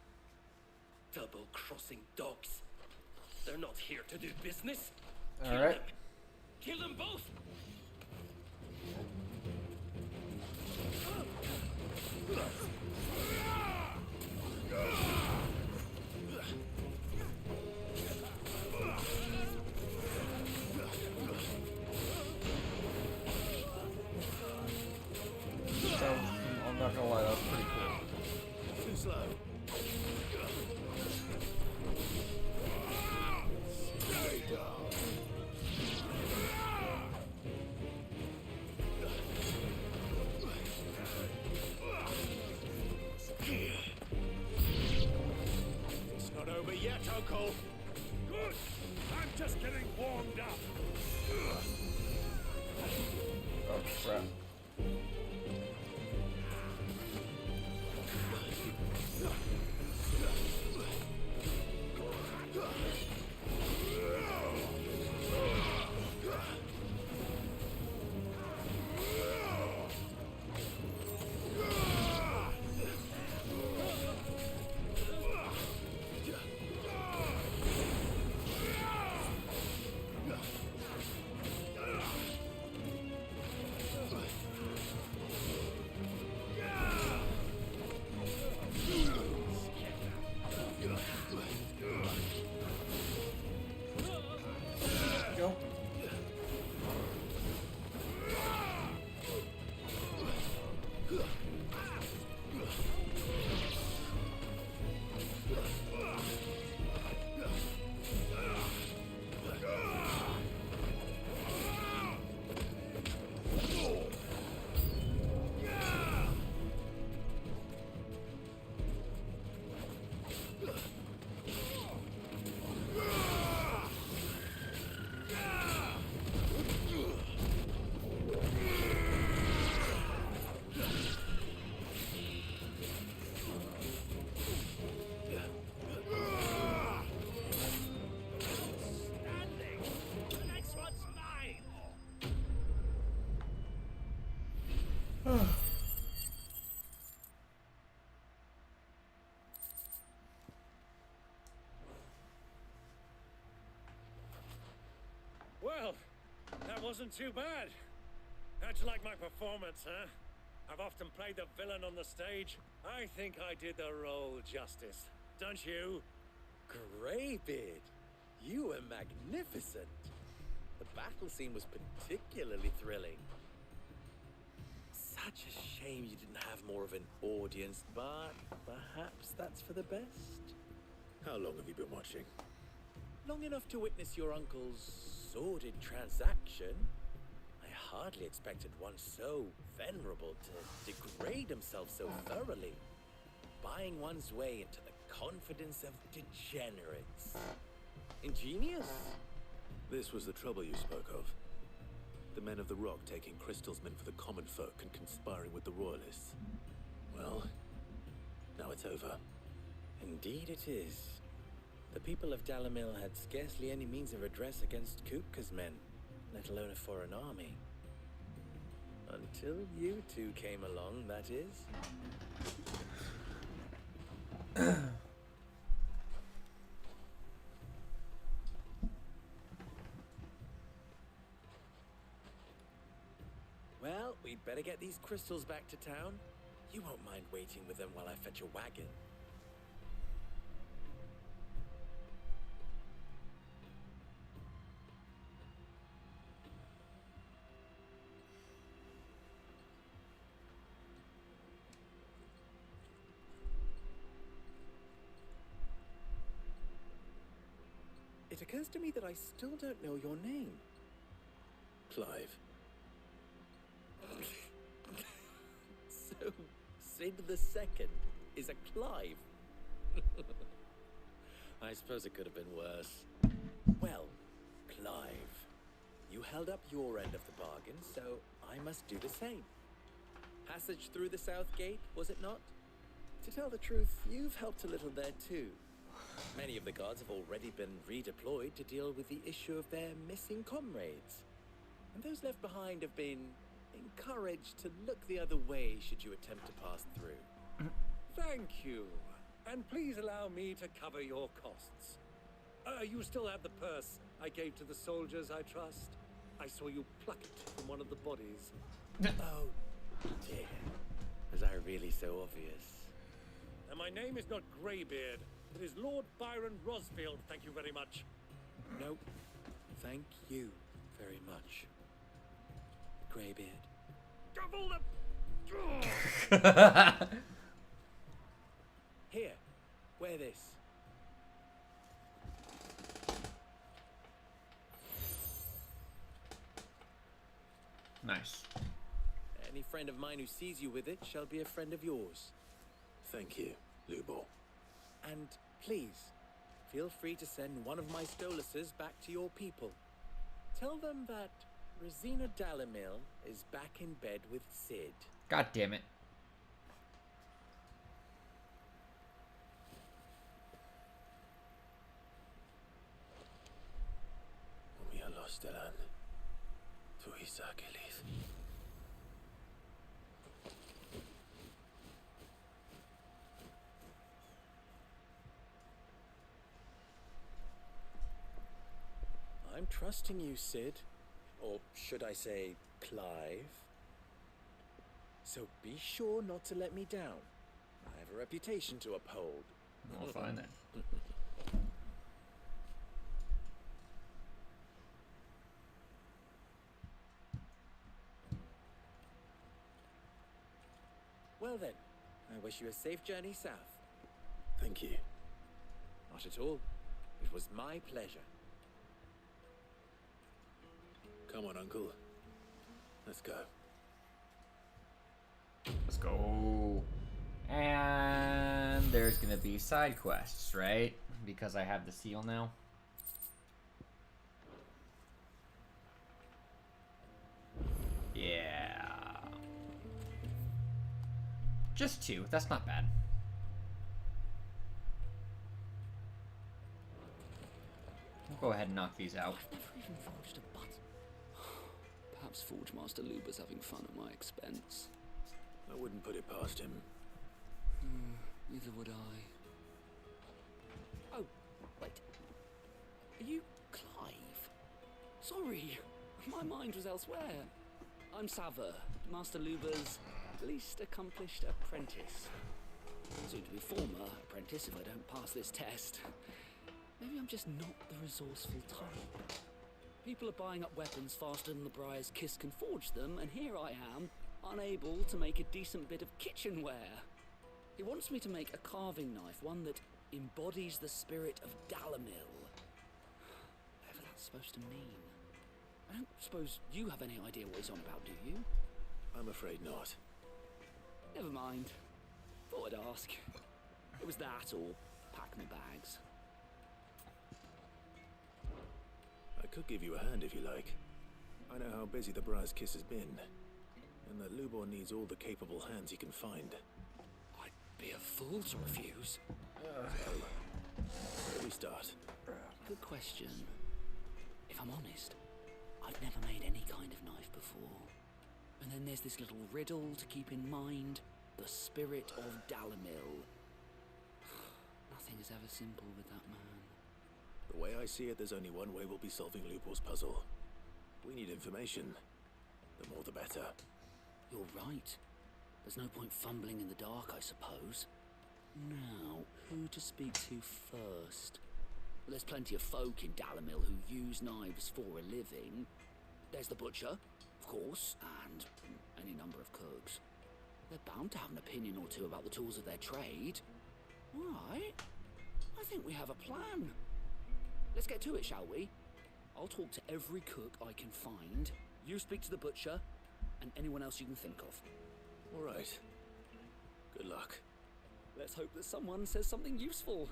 S6: Double-crossing dogs. They're not here to do business.
S1: All right.
S6: Kill them both!
S1: So, I'm not gonna lie, that was pretty cool.
S2: Too slow. Stay down.
S15: Well, that wasn't too bad. How'd you like my performance, huh? I've often played the villain on the stage. I think I did the role justice. Don't you?
S3: Greybeard, you were magnificent. The battle scene was particularly thrilling. Such a shame you didn't have more of an audience, but perhaps that's for the best.
S2: How long have you been watching?
S3: Long enough to witness your uncle's sordid transaction. I hardly expected one so venerable to degrade himself so thoroughly, buying one's way into the confidence of degenerates. Ingenious?
S2: This was the trouble you spoke of. The men of the Rock taking Crystal's men for the common folk and conspiring with the Royalists. Well, now it's over.
S3: Indeed it is. The people of Dalamil had scarcely any means of redress against Kupka's men, let alone a foreign army. Until you two came along, that is. Well, we'd better get these crystals back to town. You won't mind waiting with them while I fetch a wagon. It occurs to me that I still don't know your name.
S2: Clive.
S3: So, Sid the Second is a Clive. I suppose it could have been worse. Well, Clive, you held up your end of the bargain, so I must do the same. Passage through the South Gate, was it not? To tell the truth, you've helped a little there too. Many of the guards have already been redeployed to deal with the issue of their missing comrades. And those left behind have been encouraged to look the other way should you attempt to pass through.
S15: Thank you. And please allow me to cover your costs. You still have the purse I gave to the soldiers, I trust? I saw you pluck it from one of the bodies.
S3: Oh, dear. Was I really so obvious?
S15: And my name is not Greybeard. It is Lord Byron Rosfield, thank you very much.
S3: No, thank you very much, Greybeard.
S15: Double the...
S3: Here, wear this.
S1: Nice.
S3: Any friend of mine who sees you with it shall be a friend of yours.
S2: Thank you, Lubo.
S3: And please, feel free to send one of my Stoluses back to your people. Tell them that Rosina Dalamil is back in bed with Sid.
S1: God damn it.
S2: Mia Lostelan. Tuisa Kelith.
S3: I'm trusting you, Sid. Or should I say, Clive? So be sure not to let me down. I have a reputation to uphold.
S1: I'll find that.
S3: Well then, I wish you a safe journey south.
S2: Thank you.
S3: Not at all. It was my pleasure.
S2: Come on, Uncle. Let's go.
S1: Let's go. And there's gonna be side quests, right? Because I have the seal now. Yeah. Just 2. That's not bad. We'll go ahead and knock these out.
S7: I've never even forged a butt. Perhaps Forge Master Luba's having fun at my expense.
S2: I wouldn't put it past him.
S7: Neither would I.
S3: Oh, wait. Are you Clive?
S7: Sorry, my mind was elsewhere. I'm Sava, Master Luba's least accomplished apprentice. Soon to be former apprentice if I don't pass this test. Maybe I'm just not the resourceful type. People are buying up weapons faster than the Briar's Kiss can forge them, and here I am, unable to make a decent bit of kitchenware. He wants me to make a carving knife, one that embodies the spirit of Dalamil. Whatever that's supposed to mean. I don't suppose you have any idea what he's on about, do you?
S2: I'm afraid not.
S7: Never mind. Thought I'd ask. It was that or pack my bags.
S2: I could give you a hand if you like. I know how busy the Briar's Kiss has been, and that Lubor needs all the capable hands he can find.
S7: I'd be a fool to refuse.
S2: So, where do we start?
S7: Good question. If I'm honest, I've never made any kind of knife before. And then there's this little riddle to keep in mind. The spirit of Dalamil. Nothing is ever simple with that man.
S2: The way I see it, there's only one way we'll be solving Lubor's puzzle. We need information. The more the better.
S7: You're right. There's no point fumbling in the dark, I suppose. Now, who to speak to first? Well, there's plenty of folk in Dalamil who use knives for a living. There's the butcher, of course, and any number of cooks. They're bound to have an opinion or two about the tools of their trade. All right. I think we have a plan. Let's get to it, shall we? I'll talk to every cook I can find. You speak to the butcher, and anyone else you can think of.
S2: All right. Good luck.
S7: Let's hope that someone says something useful.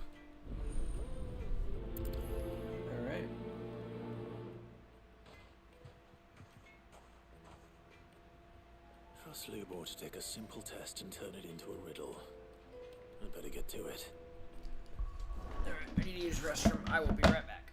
S1: All right.
S2: Trust Lubor to take a simple test and turn it into a riddle. I'd better get to it.
S1: All right, I need to use the restroom. I will be right back.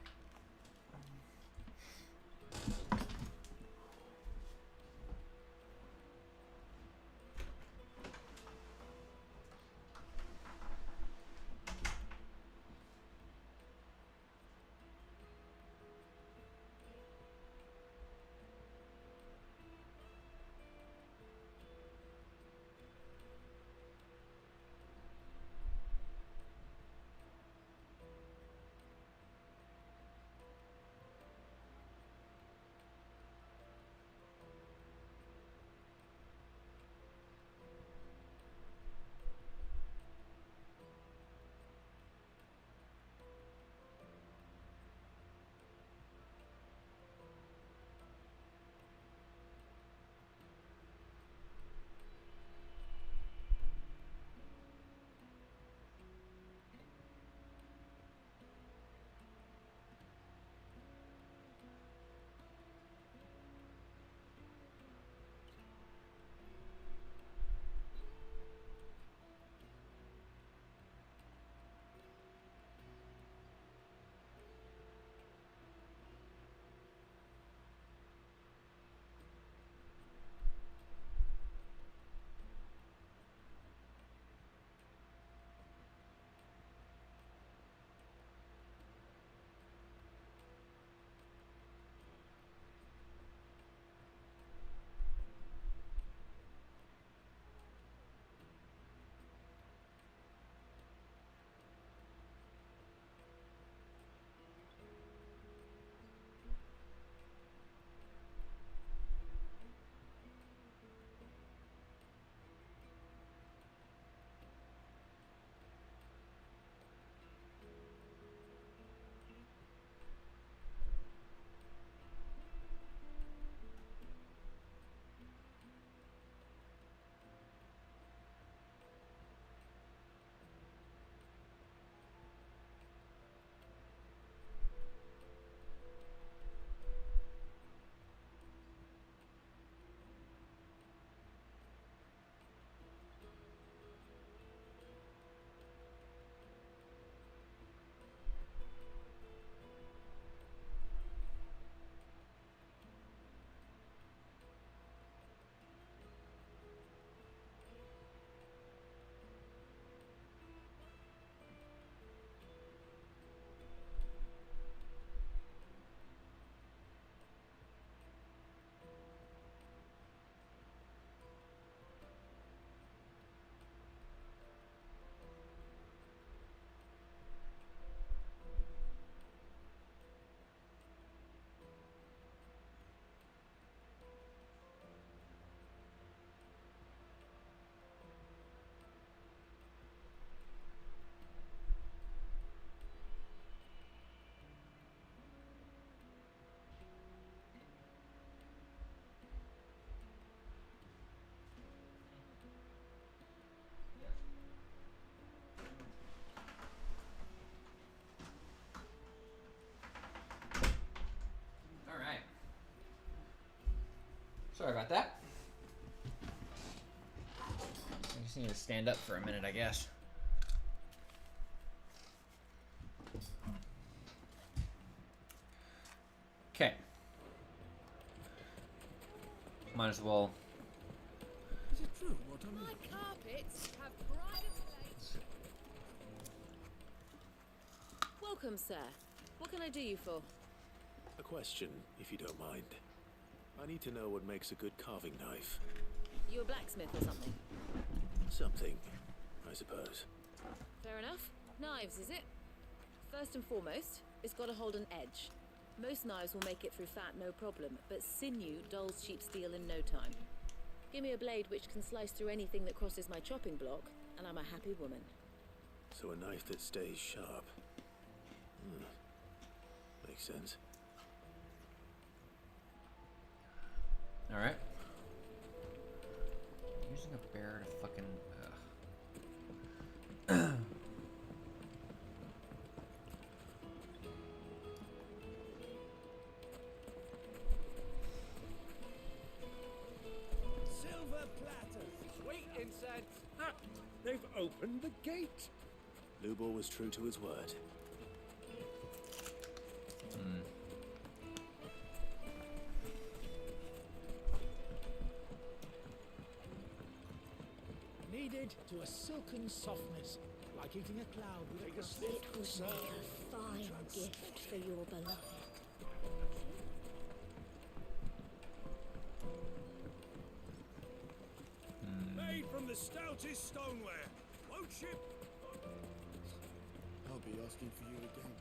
S1: Sorry about that. I just need to stand up for a minute, I guess. Okay. Might as well.
S16: Is it true what I mean?
S17: My carpets have private place. Welcome, sir. What can I do you for?
S2: A question, if you don't mind. I need to know what makes a good carving knife.
S17: You a blacksmith or something?
S2: Something, I suppose.
S17: Fair enough. Knives, is it? First and foremost, it's got to hold an edge. Most knives will make it through fat, no problem, but sinew dulls cheap steel in no time. Give me a blade which can slice through anything that crosses my chopping block, and I'm a happy woman.
S2: So a knife that stays sharp. Makes sense.
S1: Alright. Using a bear to fucking...
S3: Silver platters, sweet incense. Ah, they've opened the gate.
S2: Lubor was true to his word.
S16: Kneaded to a silken softness, like eating a cloud with a sniff.
S8: It would make a fine gift for your beloved.
S16: Made from the stoutest stoneware, won't you?
S14: I'll be asking for you again.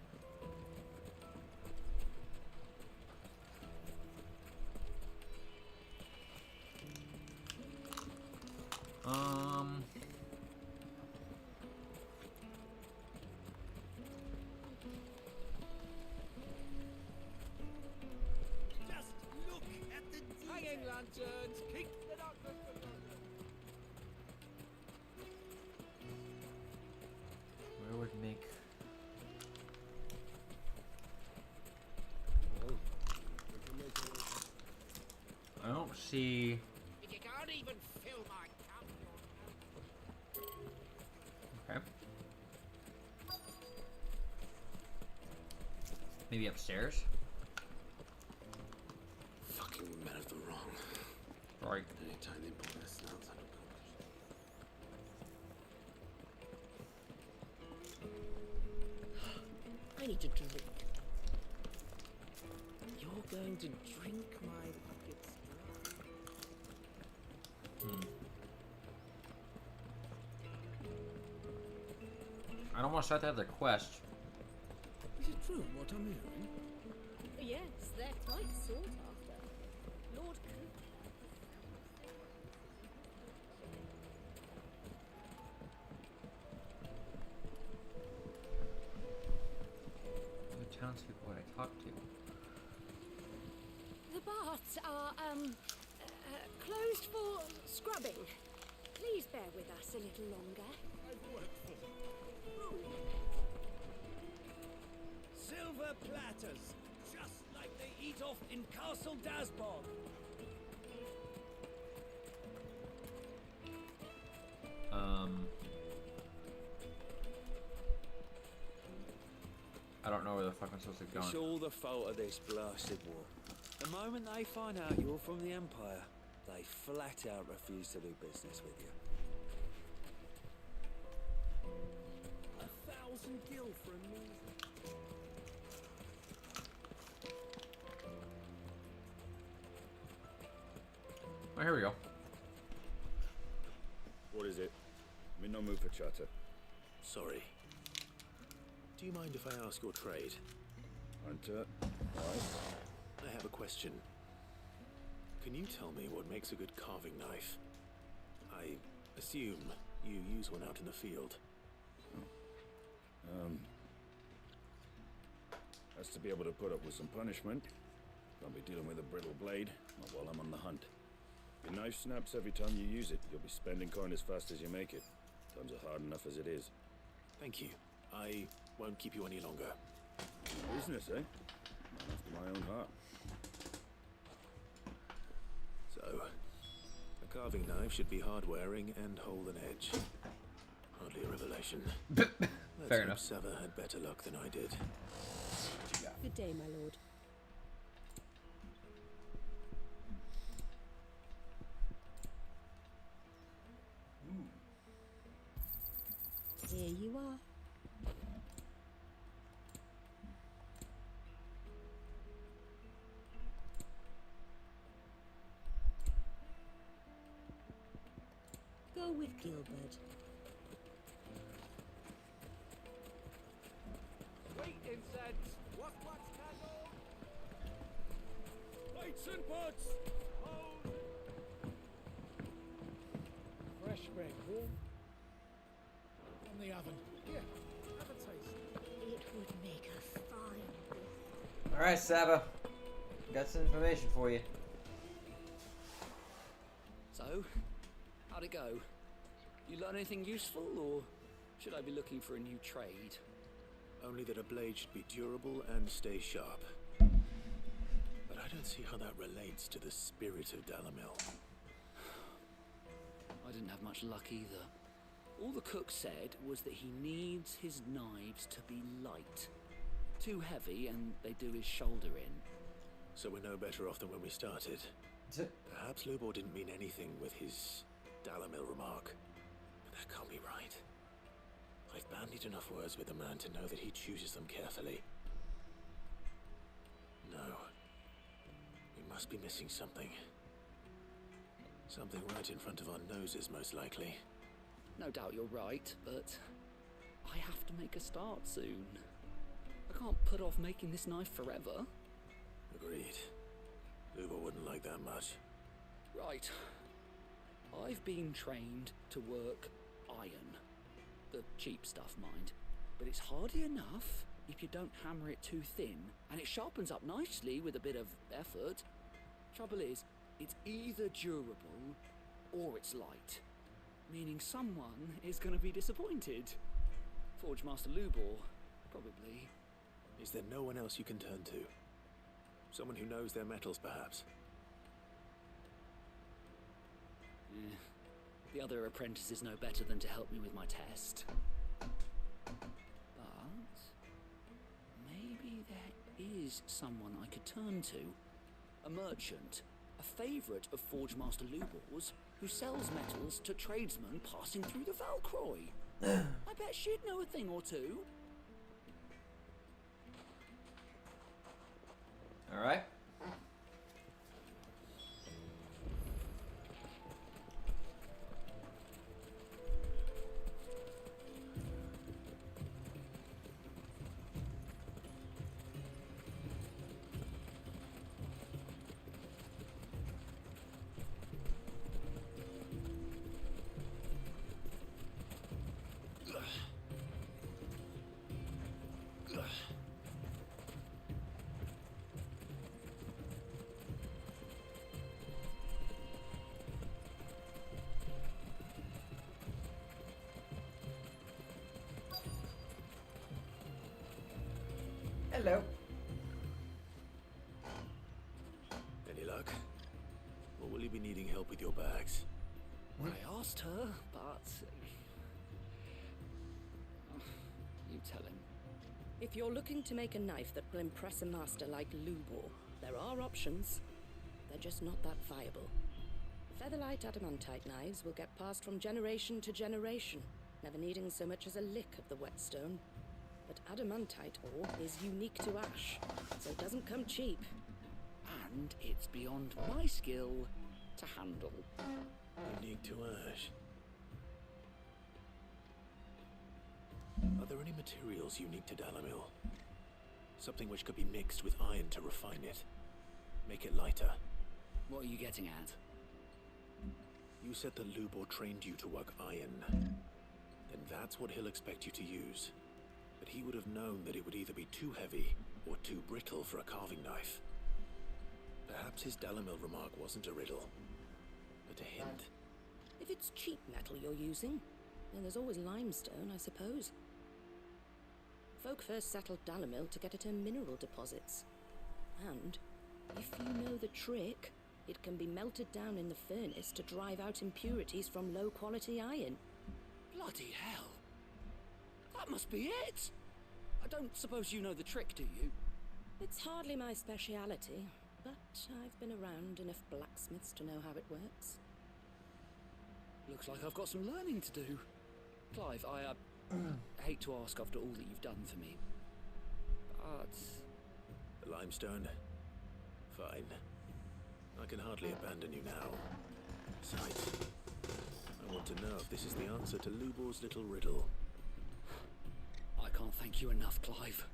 S16: Just look at the hanging lanterns. Keep the doctor.
S1: Where would make... I don't see...
S16: If you can't even fill my cup.
S1: Okay. Maybe upstairs?
S2: Fucking men of the wrong.
S1: Right.
S2: Anytime they pull their snouts out of
S3: I need to drink. You're going to drink my buckets dry.
S1: I don't want to start that other quest.
S16: Is it true what I'm hearing?
S8: Yes, they're quite sought after. Lord Coop.
S1: The townspeople that I talked to.
S8: The baths are, closed for scrubbing. Please bear with us a little longer.
S16: I've worked for silver platters, just like they eat off in Castle Dasbog.
S1: I don't know where the fuck I'm supposed to go.
S3: It's all the fault of this blasted war. The moment they find out you're from the Empire, they flat out refuse to do business with you.
S16: 1,000 gil for a meal.
S1: Oh, here we go.
S10: What is it? I'm in no mood for chatter.
S2: Sorry. Do you mind if I ask your trade?
S10: Hunter, right?
S2: I have a question. Can you tell me what makes a good carving knife? I assume you use one out in the field.
S10: Has to be able to put up with some punishment. Can't be dealing with a brittle blade, not while I'm on the hunt. Your knife snaps every time you use it. You'll be spending coin as fast as you make it. Times are hard enough as it is.
S2: Thank you. I won't keep you any longer.
S10: Business, eh? Man after my own heart.
S2: So, carving knife should be hard-wearing and hold an edge. Hardly a revelation. Let's
S1: Fair
S2: hope
S1: enough.
S2: Sava had better luck than I did.
S8: Good day, my lord. Here you are. Go with Gilbert.
S12: Wait, insects! What wax candle? Lights and pots! Hold!
S11: Fresh bread, warm. From the oven. Here, have a taste.
S8: It would make a fine.
S1: All right, Saba. Got some information for you.
S7: So, how'd it go? You learn anything useful, or should I be looking for a new trade?
S2: Only that a blade should be durable and stay sharp. But I don't see how that relates to the spirit of Dalamil.
S7: I didn't have much luck either. All the cook said was that he needs his knives to be light. Too heavy and they do his shoulder in.
S2: So we're no better off than when we started. Perhaps Lubor didn't mean anything with his Dalamil remark. But that can't be right. I've bandied enough words with the man to know that he chooses them carefully. No. We must be missing something. Something right in front of our noses, most likely.
S7: No doubt you're right, but I have to make a start soon. I can't put off making this knife forever.
S2: Agreed. Lubor wouldn't like that much.
S7: Right. I've been trained to work iron. The cheap stuff, mind. But it's hardy enough if you don't hammer it too thin, and it sharpens up nicely with a bit of effort. Trouble is, it's either durable or it's light, meaning someone is going to be disappointed. Forge Master Lubor, probably.
S2: Is there no one else you can turn to? Someone who knows their metals, perhaps?
S7: The other apprentices know better than to help me with my test. But maybe there is someone I could turn to. A merchant, a favourite of Forge Master Lubor's, who sells metals to tradesmen passing through the Valcroy. I bet she'd know a thing or two.
S1: All right. Hello.
S2: Any luck? Or will you be needing help with your bags?
S7: I asked her, but... you tell him.
S13: If you're looking to make a knife that will impress a master like Lubor, there are options. They're just not that viable. Featherlight adamantite knives will get passed from generation to generation, never needing so much as a lick of the whetstone. But adamantite ore is unique to ash, so it doesn't come cheap.
S7: And it's beyond my skill to handle.
S2: Unique to ash. Are there any materials unique to Dalamil? Something which could be mixed with iron to refine it. Make it lighter.
S7: What are you getting at?
S2: You said that Lubor trained you to work iron. Then that's what he'll expect you to use. But he would have known that it would either be too heavy or too brittle for a carving knife. Perhaps his Dalamil remark wasn't a riddle, but a hint.
S13: If it's cheap metal you're using, then there's always limestone, I suppose. Folk first settled Dalamil to get at her mineral deposits. And if you know the trick, It can be melted down in the furnace to drive out impurities from low-quality iron.
S7: Bloody hell! That must be it! I don't suppose you know the trick, do you?
S13: It's hardly my speciality, but I've been around enough blacksmiths to know how it works.
S7: Looks like I've got some learning to do. Clive, I hate to ask after all that you've done for me, but...
S2: The limestone? Fine. I can hardly abandon you now. Besides, I want to know if this is the answer to Lubor's little riddle.
S7: I can't thank you enough, Clive.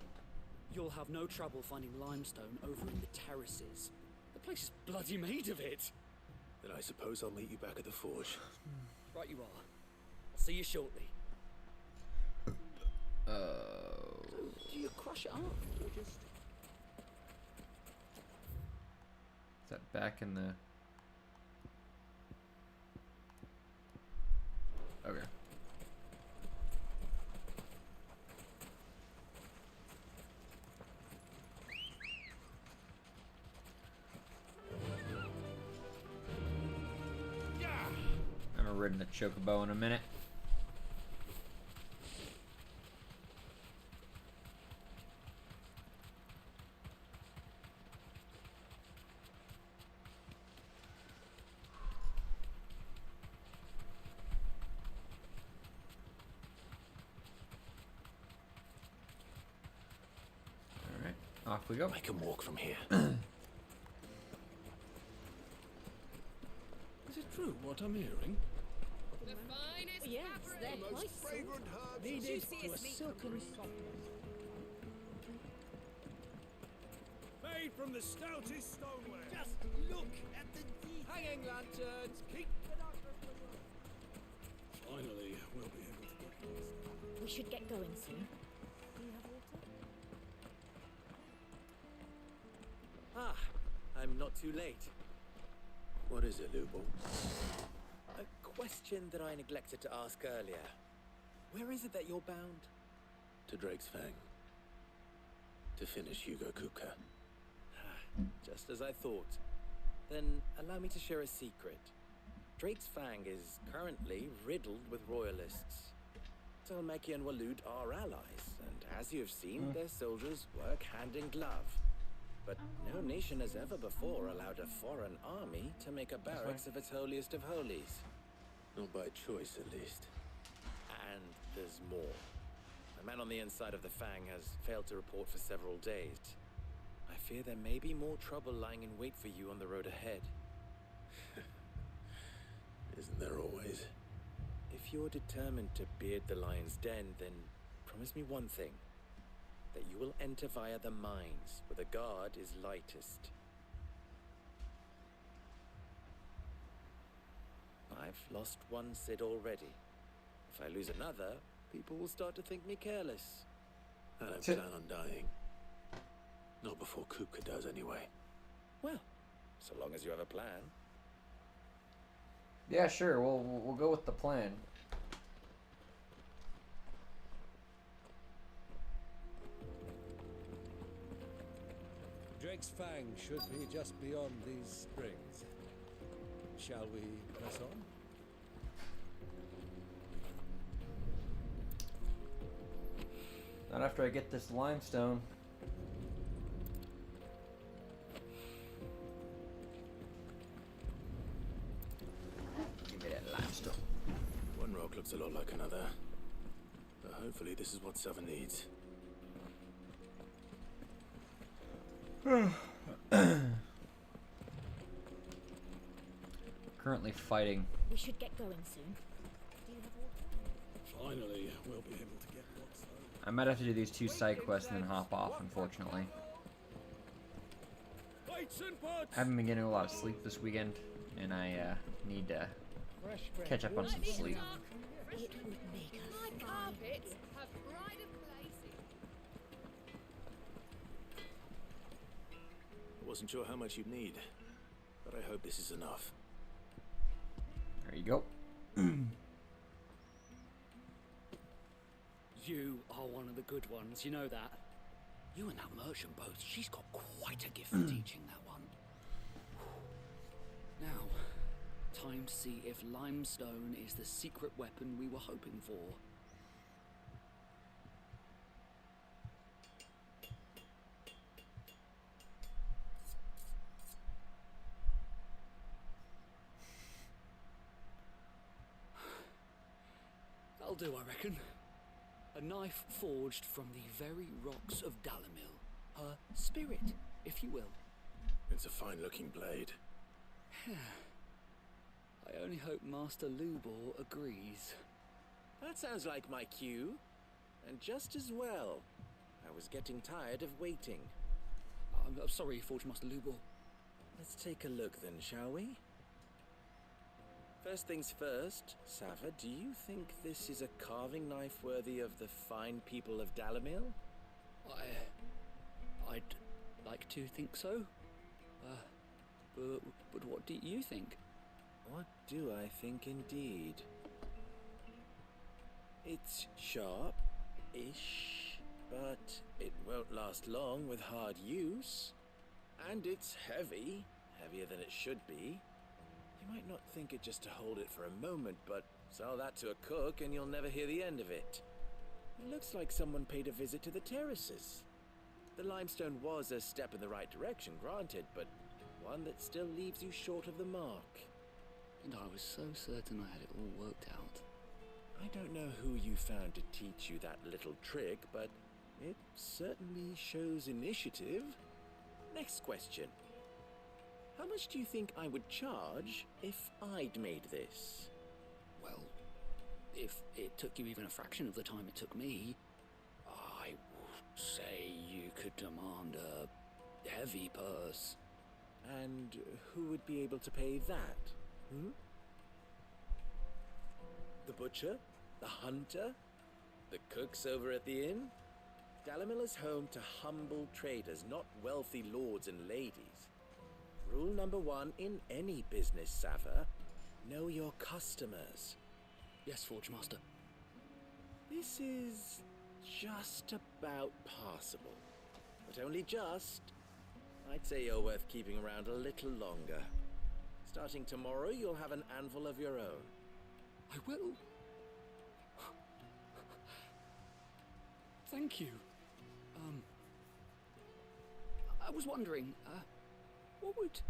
S7: You'll have no trouble finding limestone over in the terraces. The place is bloody made of it.
S2: Then I suppose I'll meet you back at the forge.
S7: Right you are. I'll see you shortly. So, do you crush it up, or just...
S1: Is that back in the... Okay. I'm gonna rid the chocobo in a minute. Alright, off we go.
S2: I can walk from here.
S12: Is it true what I'm hearing?
S8: The finest
S17: Yes, they're
S8: fabric.
S17: quite
S12: fragrant herbs
S8: Needed
S12: to
S8: to
S12: a
S8: a silken
S12: silken softness. Made from the stoutest stoneware. Just look at the hanging lanterns. Keep the darkness away. Finally, we'll be able to get lost.
S8: We should get going soon. Do you have water?
S3: Ah, I'm not too late.
S2: What is it, Lubor?
S3: A question that I neglected to ask earlier. Where is it that you're bound?
S2: To Drake's Fang. To finish Hugo Kupka.
S3: Just as I thought. Then allow me to share a secret. Drake's Fang is currently riddled with royalists. Talmeki and Walud are allies, and as you have seen, their soldiers work hand in glove. But no nation has ever before allowed a foreign army to make a barracks of its holiest of holies.
S2: Not by choice, at least.
S3: And there's more. A man on the inside of the Fang has failed to report for several days. I fear there may be more trouble lying in wait for you on the road ahead.
S2: Isn't there always?
S3: If you're determined to beard the lion's den, then promise me one thing. That you will enter via the mines, where the guard is lightest. I've lost one Cid already. If I lose another, people will start to think me careless.
S2: I don't plan on dying. Not before Kupka does, anyway.
S3: Well, so long as you have a plan.
S1: Yeah, sure. We'll go with the plan.
S12: Drake's Fang should be just beyond these springs. Shall we press on?
S1: Not after I get this limestone. Give me that limestone.
S2: One rock looks a lot like another. But hopefully this is what Sava needs.
S1: Currently fighting.
S8: We should get going soon. Do you have water?
S12: Finally, we'll be able to get what's over.
S1: I might have to do these 2 side quests and then hop off, unfortunately. I haven't been getting a lot of sleep this weekend, and I need to catch up on some sleep.
S8: It would make us
S18: My carpets have pride of place.
S2: I wasn't sure how much you'd need, but I hope this is enough.
S1: There you go.
S7: You are one of the good ones, you know that. You and that merchant both, she's got quite a gift for teaching, that one. time to see if limestone is the secret weapon we were hoping for. That'll do, I reckon. A knife forged from the very rocks of Dalamil. A spirit, if you will.
S2: It's a fine-looking blade.
S7: I only hope Master Lubor agrees.
S3: That sounds like my cue. And just as well. I was getting tired of waiting.
S7: I'm sorry, Forge Master Lubor.
S3: Let's take a look then, shall we? First things first, Sava, do you think this is a carving knife worthy of the fine people of Dalamil?
S7: I'd like to think so. But what do you think?
S3: What do I think indeed? It's sharp-ish, but it won't last long with hard use. And it's heavy, heavier than it should be. You might not think it just to hold it for a moment, but sell that to a cook and you'll never hear the end of it. It looks like someone paid a visit to the terraces. The limestone was a step in the right direction, granted, but one that still leaves you short of the mark.
S7: And I was so certain I had it all worked out.
S3: I don't know who you found to teach you that little trick, but it certainly shows initiative. Next question. How much do you think I would charge if I'd made this?
S7: Well, if it took you even a fraction of the time it took me, I would say you could demand a heavy purse.
S3: And who would be able to pay that? The butcher? The hunter? The cooks over at the inn? Dalamil is home to humble traders, not wealthy lords and ladies. Rule number 1 in any business, Sava. Know your customers.
S7: Yes, Forge Master.
S3: This is just about passable. But only just. I'd say you're worth keeping around a little longer. Starting tomorrow, you'll have an anvil of your own.
S7: I will. Thank you. I was wondering, what would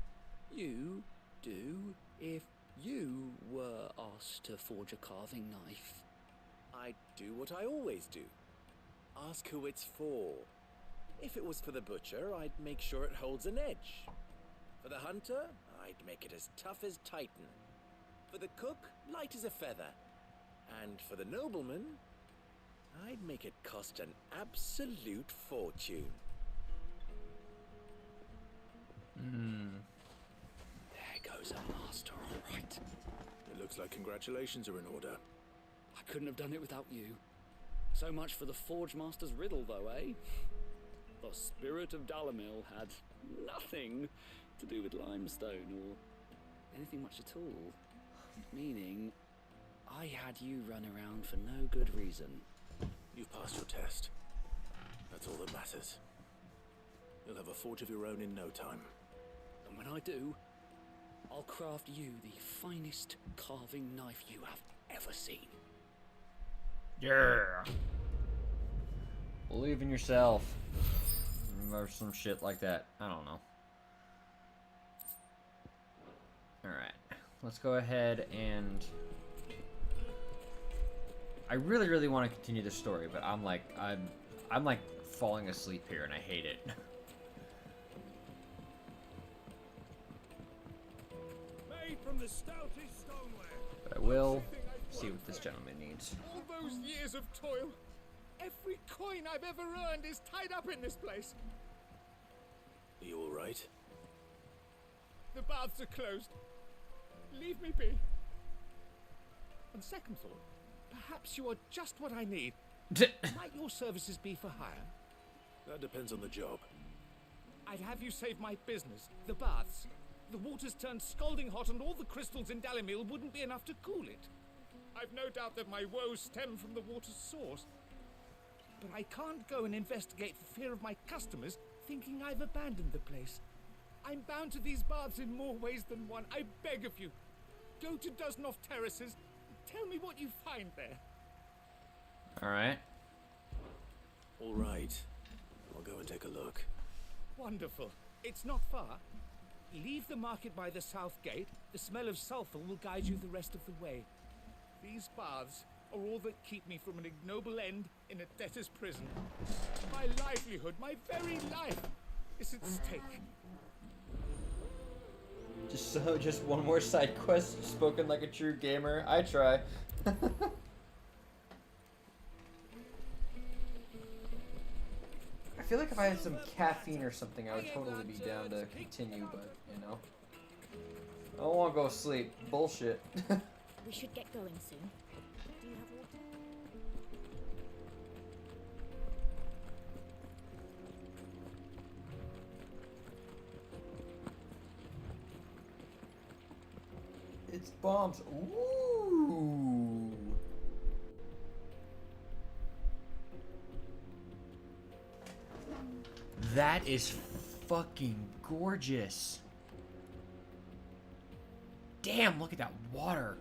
S7: you do if you were asked to forge a carving knife?
S3: I'd do what I always do. Ask who it's for. If it was for the butcher, I'd make sure it holds an edge. For the hunter, I'd make it as tough as Titan. For the cook, light as a feather. And for the nobleman, I'd make it cost an absolute fortune.
S7: There goes a master, all right.
S2: It looks like congratulations are in order.
S7: I couldn't have done it without you. So much for the Forge Master's riddle, though, eh? The spirit of Dalamil had nothing to do with limestone or anything much at all. Meaning, I had you run around for no good reason.
S2: You've passed your test. That's all that matters. You'll have a forge of your own in no time.
S7: And when I do, I'll craft you the finest carving knife you have ever seen.
S1: Yeah. Believe in yourself. Or some shit like that. I don't know. Alright. Let's go ahead and... I really, really want to continue this story, but I'm like falling asleep here and I hate it.
S12: Made from the stoutest stoneware.
S1: But I will see what this gentleman needs.
S12: All those years of toil. Every coin I've ever earned is tied up in this place.
S2: Are you all right?
S12: The baths are closed. Leave me be. On second thought, perhaps you are just what I need. Might your services be for hire?
S2: That depends on the job.
S12: I'd have you save my business, the baths. The water's turned scalding hot and all the crystals in Dalamil wouldn't be enough to cool it. I've no doubt that my woes stem from the water's source. But I can't go and investigate for fear of my customers thinking I've abandoned the place. I'm bound to these baths in more ways than one. I beg of you. Go to Dusnoff Terraces. Tell me what you find there.
S1: Alright.
S2: All right. I'll go and take a look.
S12: Wonderful. It's not far. Leave the market by the south gate. The smell of sulfur will guide you the rest of the way. These baths are all that keep me from an ignoble end in a debtor's prison. My livelihood, my very life, is at stake.
S1: Just one more side quest, spoken like a true gamer. I try. I feel like if I had some caffeine or something, I would totally be down to continue, but, you know. I don't want to go to sleep. Bullshit.
S8: We should get going soon. Do you have water?
S1: It's bombs. Ooh. That is fucking gorgeous. Damn, look at that water.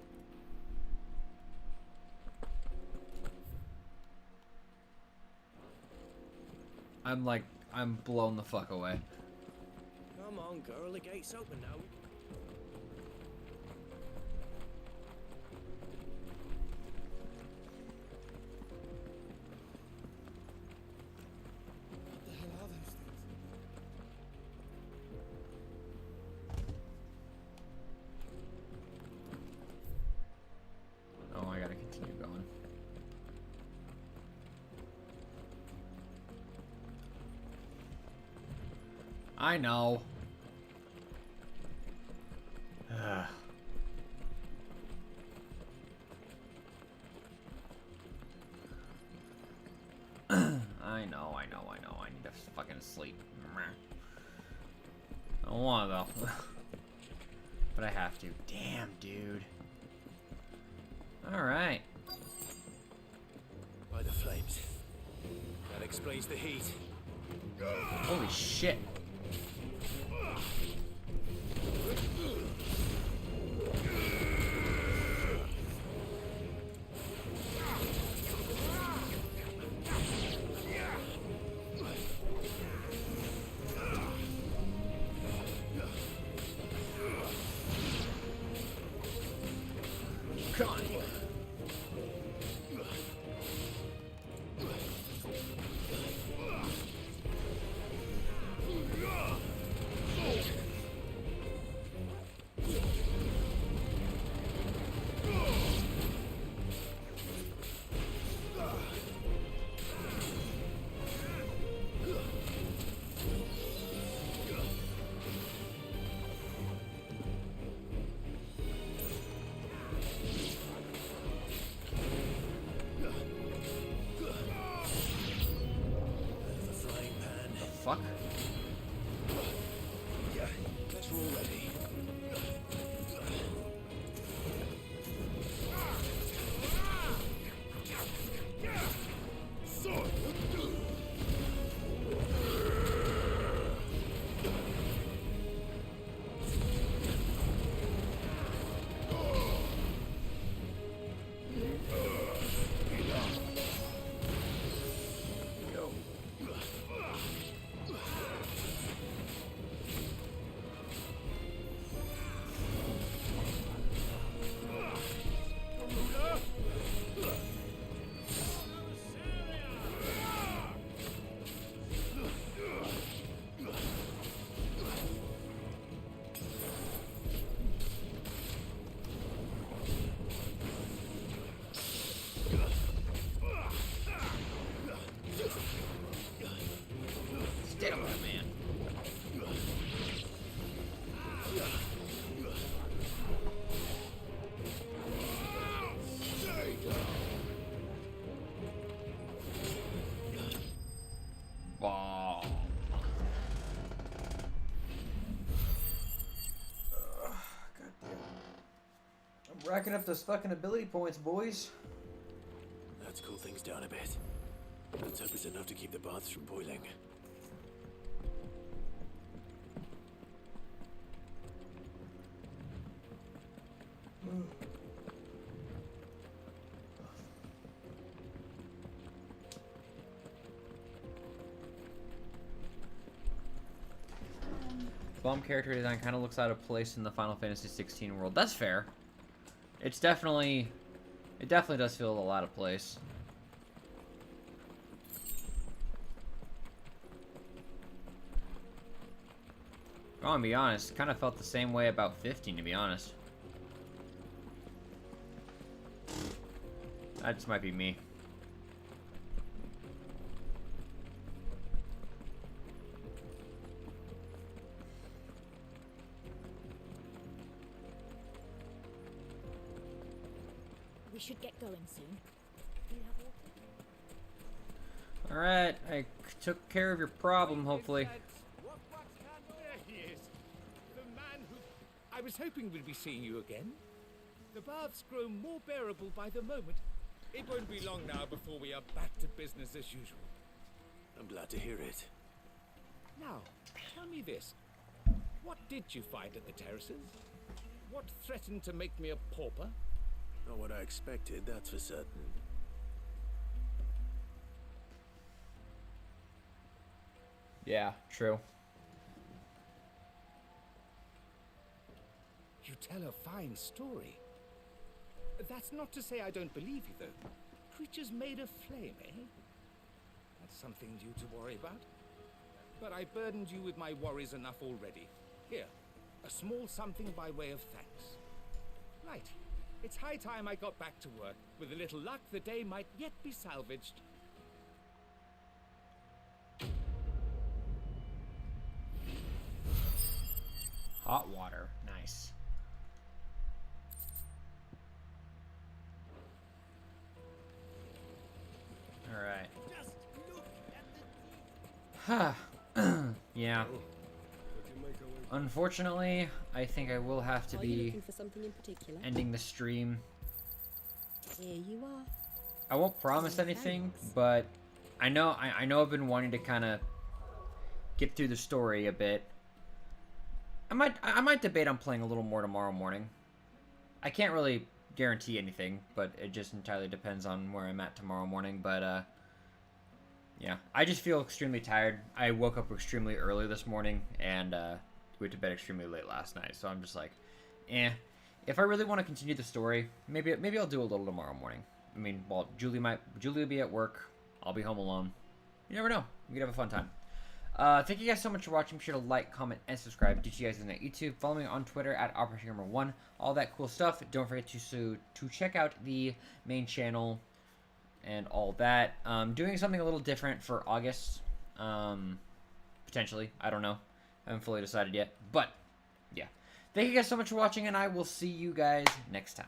S1: I'm blown the fuck away.
S11: Come on, girl, the gate's open now. What the hell are those things?
S1: Oh, I gotta continue going. I know. Ugh. I know. I need to fucking sleep. I don't want to though. But I have to. Damn, dude. Alright.
S2: By the flames. That explains the heat.
S1: Holy shit. Come on. Fuck?
S2: Guess we're all ready. Stay away, man. Bomb. I'm racking up those fucking ability points, boys. Let's cool things down a bit. Let's hope it's enough to keep the baths from boiling.
S1: Bum character design kind of looks out of place in the Final Fantasy XVI world. That's fair. It's definitely... It definitely does feel a lot out of place. Oh, I'll be honest, kind of felt the same way about 15, to be honest. That just might be me.
S8: We should get going soon. Do you have water?
S1: Alright, I took care of your problem, hopefully.
S12: There he is. The man who... I was hoping we'd be seeing you again. The baths grow more bearable by the moment. It won't be long now before we are back to business as usual.
S2: I'm glad to hear it.
S12: Now, tell me this. What did you find at the terraces? What threatened to make me a pauper?
S2: Not what I expected, that's for certain.
S1: Yeah, true.
S12: You tell a fine story. That's not to say I don't believe you, though. Creatures made of flame, eh? That's something new to worry about. But I burdened you with my worries enough already. Here, a small something by way of thanks. Right. It's high time I got back to work. With a little luck, the day might yet be salvaged.
S1: Hot water. Nice. Alright. Yeah. Unfortunately, I think I will have to be
S13: for something in particular?
S1: ending the stream.
S13: Here you are.
S1: I won't promise anything, but I know I've been wanting to kind of get through the story a bit. I might debate on playing a little more tomorrow morning. I can't really guarantee anything, but it just entirely depends on where I'm at tomorrow morning. But yeah, I just feel extremely tired. I woke up extremely early this morning and went to bed extremely late last night. So I'm just like, if I really want to continue the story, maybe I'll do a little tomorrow morning. I mean, well, Julie will be at work. I'll be home alone. You never know. We could have a fun time. Thank you guys so much for watching. Be sure to like, comment, and subscribe. Did you guys on YouTube? Follow me on Twitter at OperationGamer1. All that cool stuff. Don't forget to check out the main channel and all that. Doing something a little different for August. Potentially. I don't know. I haven't fully decided yet. But, yeah. Thank you guys so much for watching, and I will see you guys next time.